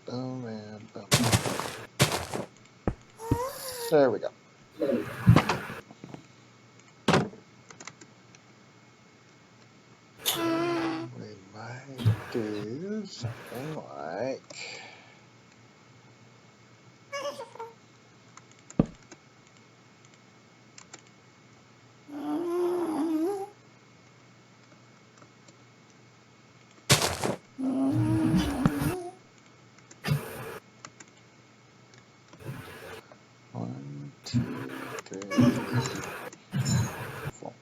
Boom and boom. There we go. We might do something like one, two, three, four.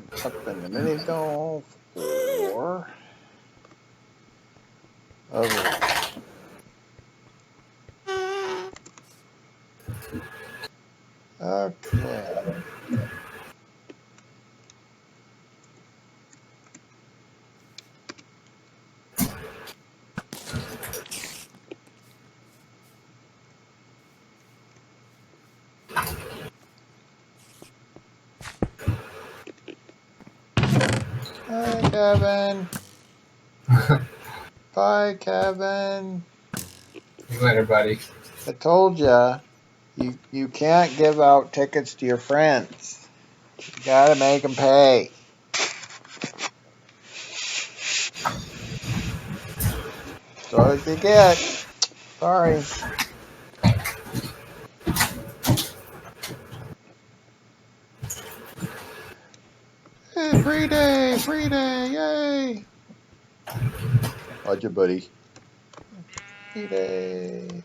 And up in the mini golf or over. Okay. Hi, Kevin. Bye, Kevin. See you later, buddy. I told you can't give out tickets to your friends. You gotta make them pay. That's what you get. Sorry. Hey, free day, yay! Watch your buddy. Free day.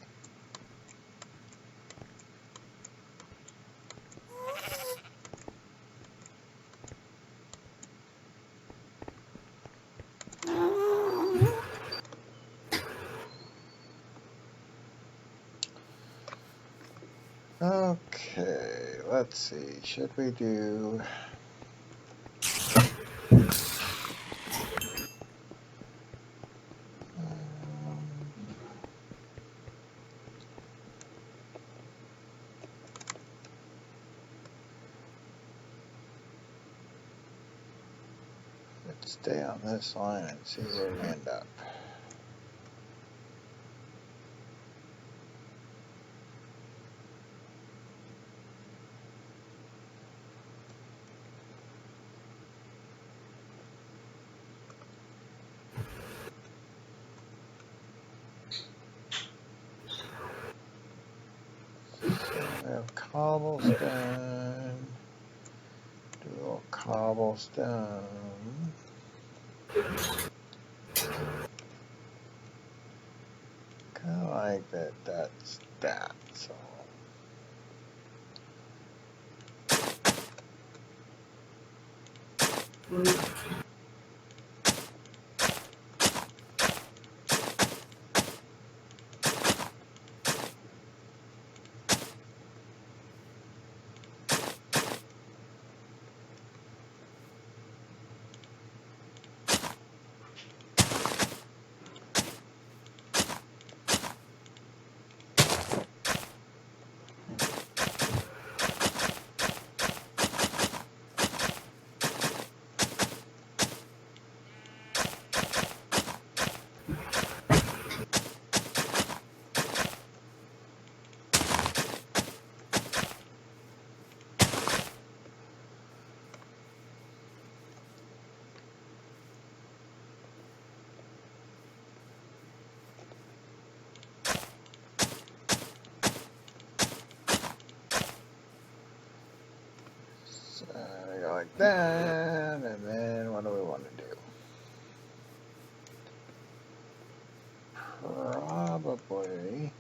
Okay, let's see. Should we do... Let's stay on this line and see where we end up. So we have cobblestone, dual cobblestone. Kind of like that. That's that. So. So we go like that, and then what do we want to do? Probably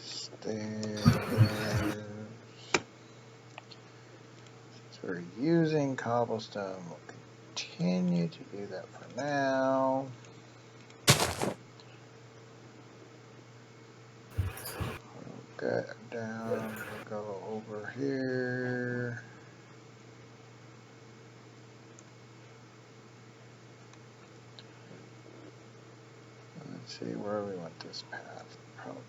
stairs. Since we're using cobblestone, we'll continue to do that for now. We'll get down, we'll go over here. Let's see where we want this path. Probably.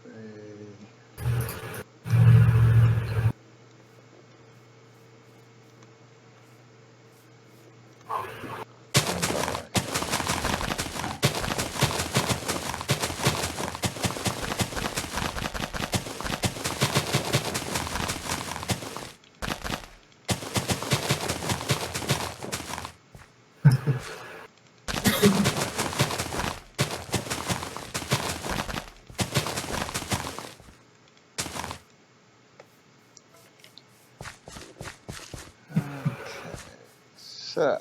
So,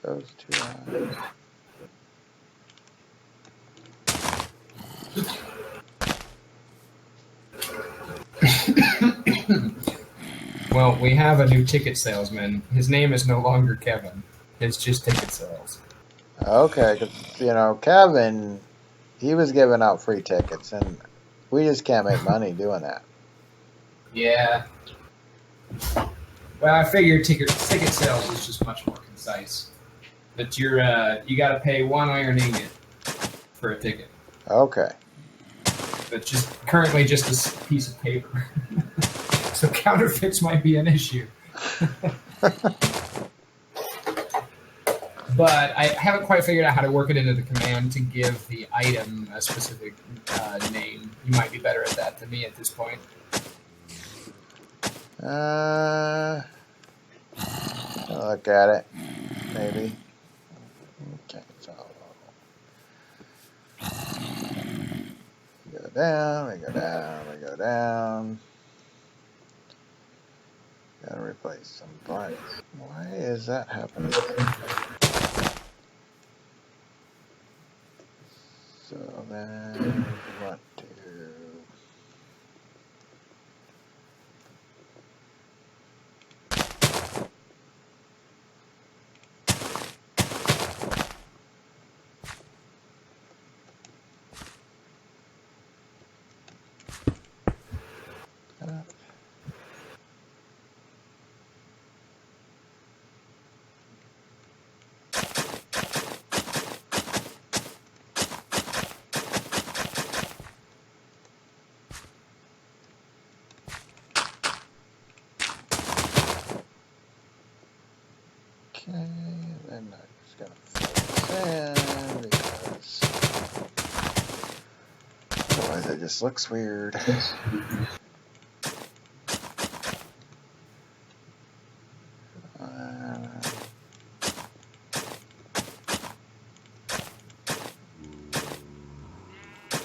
Those two eyes. Well, we have a new ticket salesman. His name is no longer Kevin. It's just ticket sales. Okay, 'cause, you know, Kevin, he was giving out free tickets, and we just can't make money doing that. Yeah. Well, I figured ticket sales is just much more concise. That you got to pay one iron ingot for a ticket. Okay. That's just currently just a piece of paper. So counterfeits might be an issue. But I haven't quite figured out how to work it into the command to give the item a specific name. You might be better at that than me at this point. I'll look at it, maybe. Okay, so we go down, we go down, we go down. Gotta replace some parts. Why is that happening? So then we want to okay, then I'm just gonna fill this in because otherwise it just looks weird.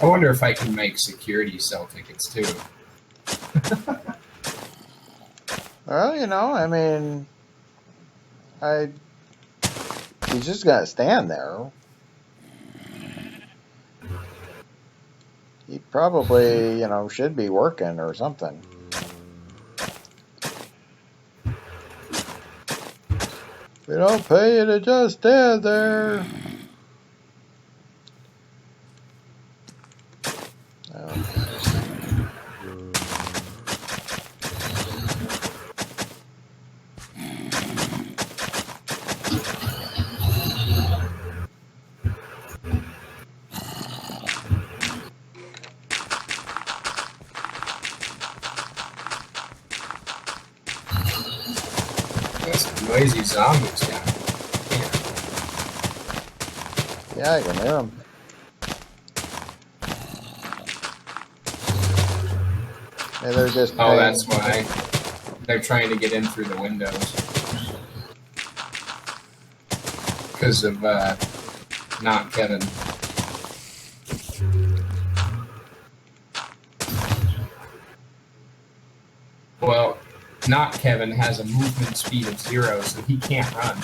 I wonder if I can make security sell tickets too. Well, you know, I mean, he's just gonna stand there. He probably, you know, should be working or something. We don't pay you to just stand there. There's some noisy zombies down here. Yeah, I can hear him. Maybe they're just Oh, paying. that's why. They're trying to get in through the windows. Because of, not Kevin. Well, not Kevin has a movement speed of 0, so he can't run.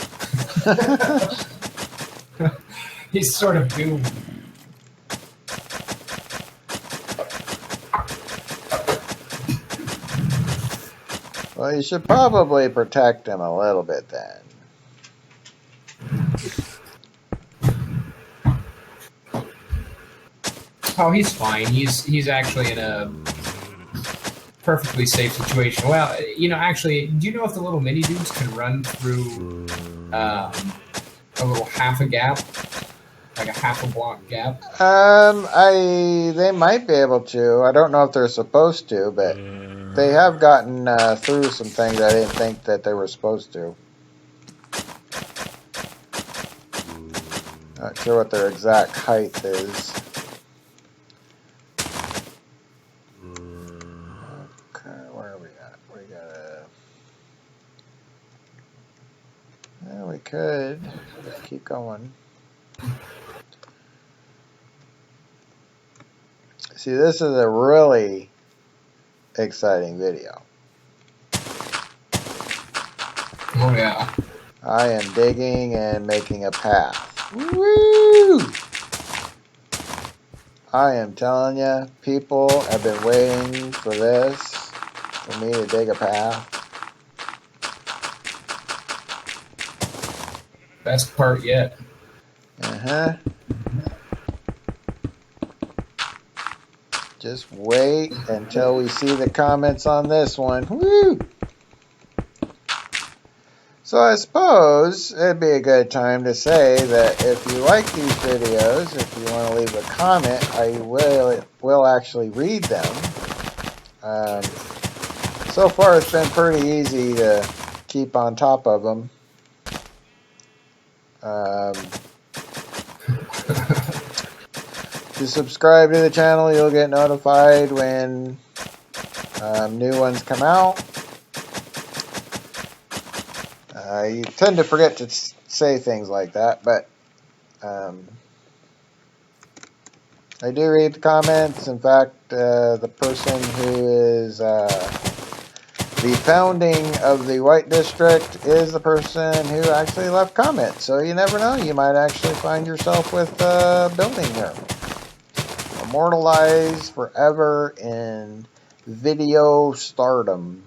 He's sort of doomed. Well, you should probably protect him a little bit then. Oh, he's fine. He's actually in a perfectly safe situation. Well, you know, actually, do you know if the little mini dudes can run through a little half a gap, like a half a block gap? They might be able to. I don't know if they're supposed to, but they have gotten through some things I didn't think that they were supposed to. Not sure what their exact height is. Okay, where are we at? We gotta. Yeah, we could just keep going. See, this is a really exciting video. Oh yeah. I am digging and making a path. Woo! I am telling you, people have been waiting for this, for me to dig a path. Best part yet. Uh-huh. Just wait until we see the comments on this one. Woo! So I suppose it'd be a good time to say that if you like these videos, if you want to leave a comment, I will actually read them. So far it's been pretty easy to keep on top of them. If you subscribe to the channel, you'll get notified when new ones come out. You tend to forget to say things like that, but I do read the comments. In fact, the person who is the founding of the White District is the person who actually left comments. So you never know, you might actually find yourself with a building here. Immortalized forever in video stardom.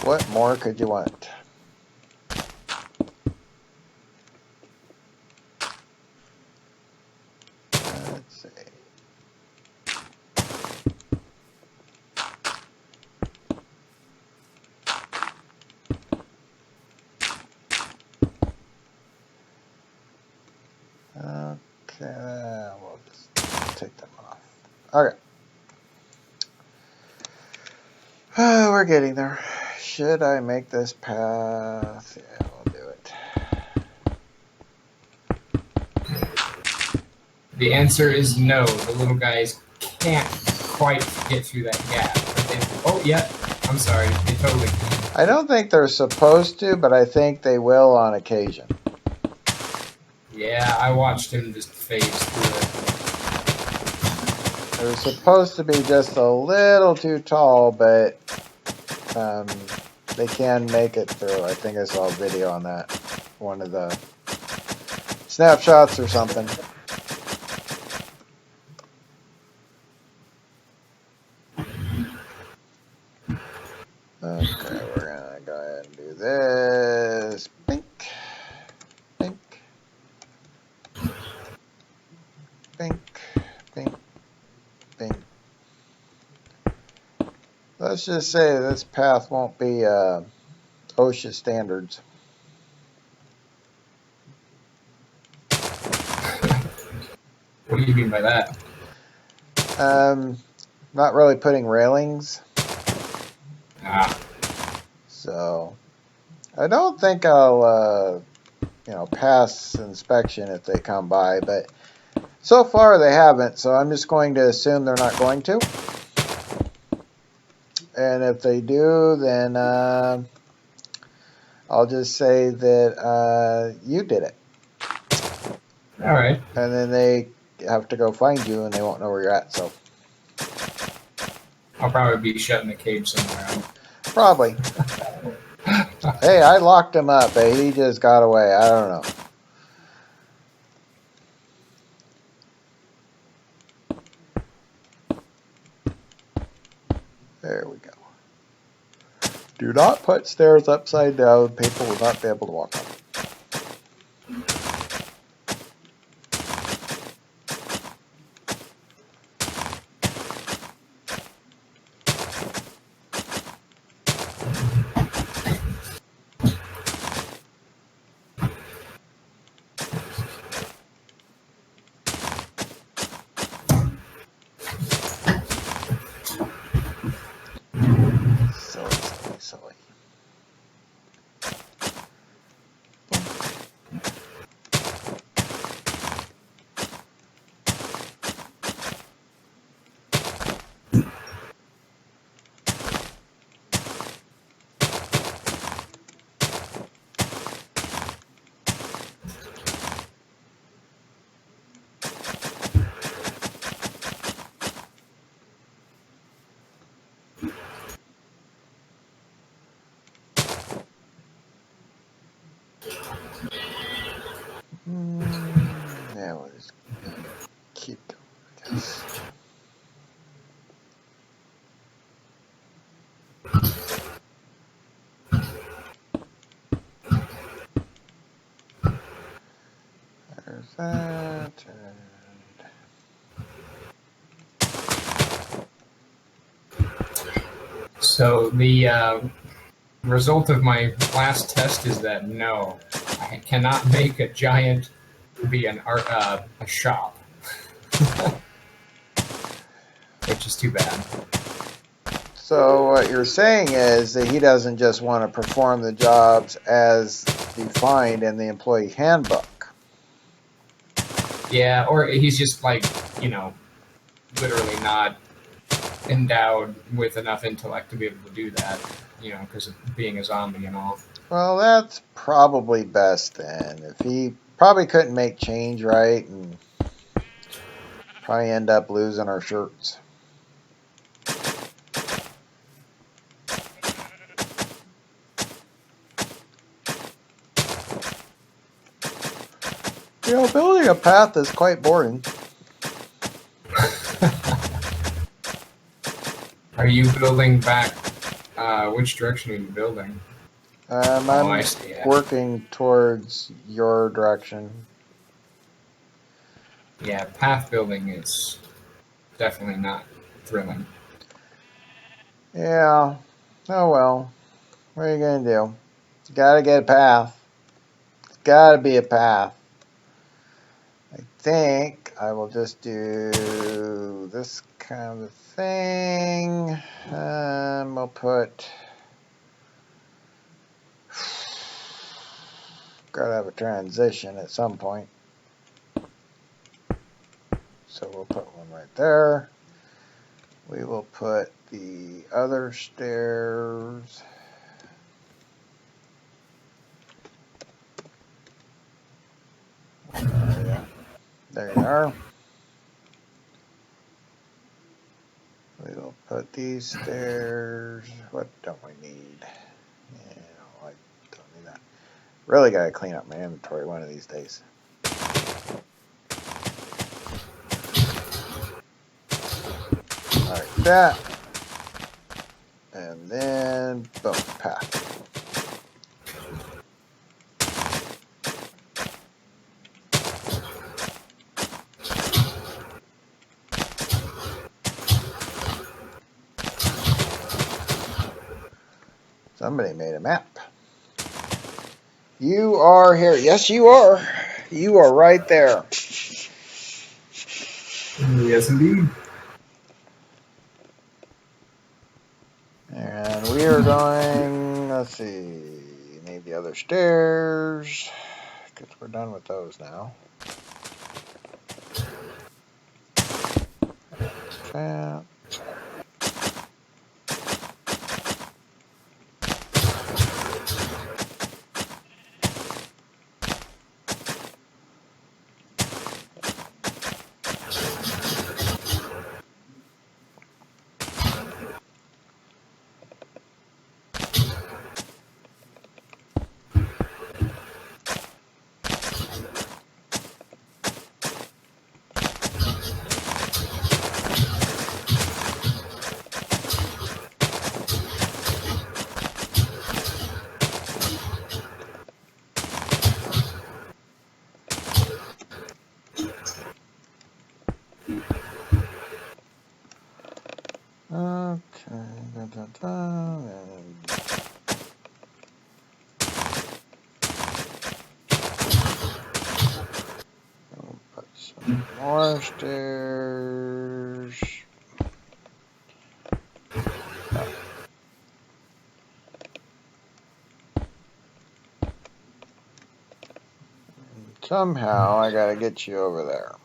What more could you want? Let's see. Okay, we'll just take them off. Okay. We're getting there. Should I make this path? Yeah, we'll do it. The answer is no. The little guys can't quite get through that gap. But they, oh, yeah. I'm sorry. They totally can. I don't think they're supposed to, but I think they will on occasion. Yeah, I watched him just phase through it. They're supposed to be just a little too tall, but they can make it through. I think I saw a video on that. One of the snapshots or something. Okay, we're gonna go ahead and do this. Bink. Bink. Bink. Bink. Bink. Let's just say this path won't be OSHA standards. What do you mean by that? Not really putting railings. Ah. So I don't think I'll pass inspection if they come by, but so far they haven't, so I'm just going to assume they're not going to. And if they do, then I'll just say that you did it. All right. And then they have to go find you, and they won't know where you're at. So I'll probably be shut in a cage somewhere. probably. Hey, I locked him up, but he just got away. I don't know. There we go. Do not put stairs upside down. People will not be able to walk up. Silly. There's that. So the result of my last test is that no, I cannot make a giant be a shop, which is too bad. So what you're saying is that he doesn't just want to perform the jobs as defined in the employee handbook. Yeah, or he's just like, literally not endowed with enough intellect to be able to do that, because of being a zombie and all. Well, that's probably best then. If he probably couldn't make change right and probably end up losing our shirts. Building a path is quite boring. Are you building back? Which direction are you building? I'm I see, yeah. working towards your direction. Yeah, path building is definitely not thrilling. Yeah. Oh well. What are you gonna do? You gotta get a path. It's gotta be a path. I think I will just do this kind of thing. We'll put. Gotta have a transition at some point. So we'll put one right there. We will put the other stairs. There you are. We will put these stairs. What don't we need? Yeah, I don't need that. Really got to clean up my inventory one of these days. Like that. And then, boom, path. Somebody made a map. You are here. Yes, you are. You are right there. Yes, indeed. And we are going, let's see, need the other stairs, because we're done with those now. That. Okay, and we'll put some more stairs. Somehow I gotta get you over there.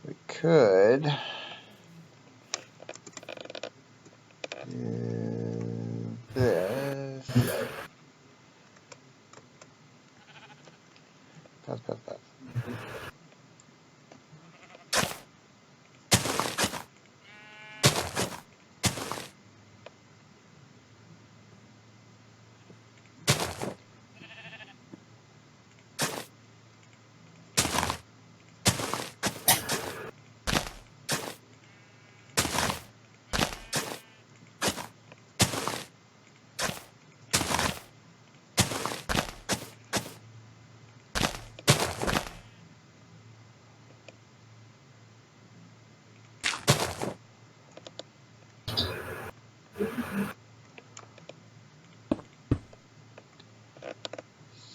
We could do this. Pass.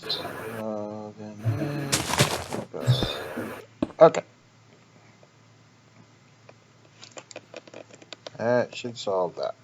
So then this will go. Okay. That should solve that.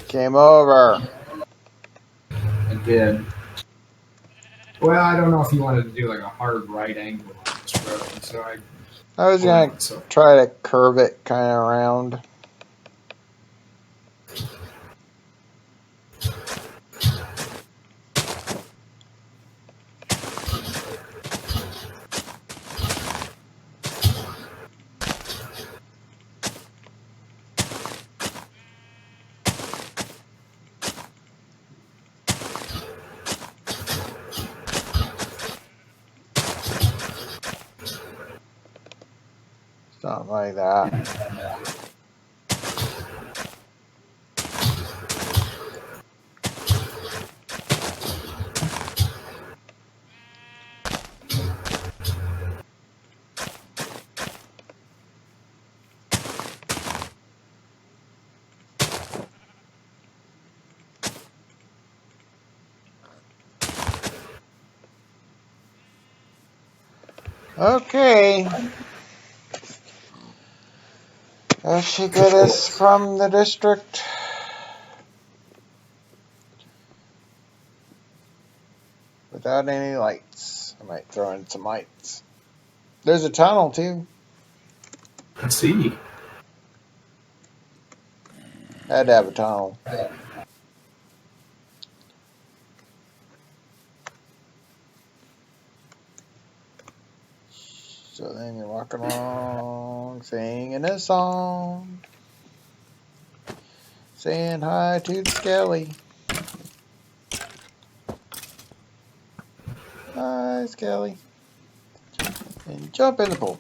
Came over. I did. Well, I don't know if you wanted to do like a hard right angle on this road, so I was gonna try to curve it kind of around. Something like that. Okay. That should get us from the district. Without any lights. I might throw in some lights. There's a tunnel too. let's see. Had to have a tunnel. So then you're walking along, singing a song, saying hi to Skelly. Hi, Skelly. And jump in the pool.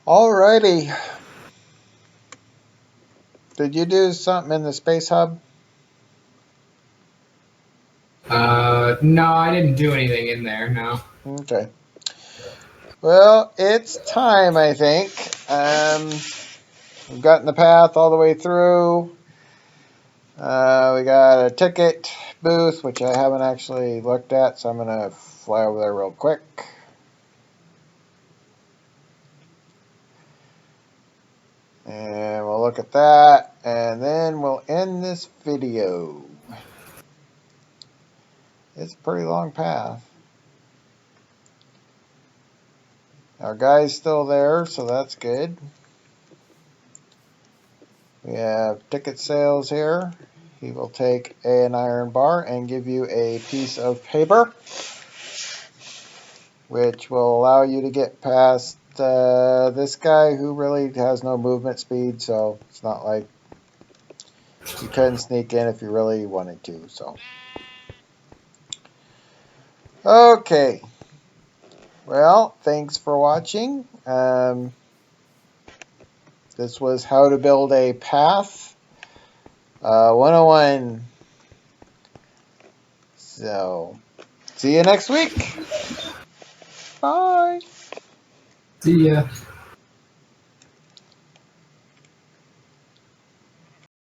Alrighty. Did you do something in the space hub? No, I didn't do anything in there. No. Okay. Well, it's time, I think. We've gotten the path all the way through. We got a ticket booth, which I haven't actually looked at, so I'm going to fly over there real quick. And we'll look at that, and then we'll end this video. It's a pretty long path. Our guy's still there, so that's good. We have ticket sales here. He will take an iron bar and give you a piece of paper, which will allow you to get past this guy who really has no movement speed, so it's not like you couldn't sneak in if you really wanted to. So, okay. Well, thanks for watching. This was how to build a path 101. So, see you next week. Bye. See ya.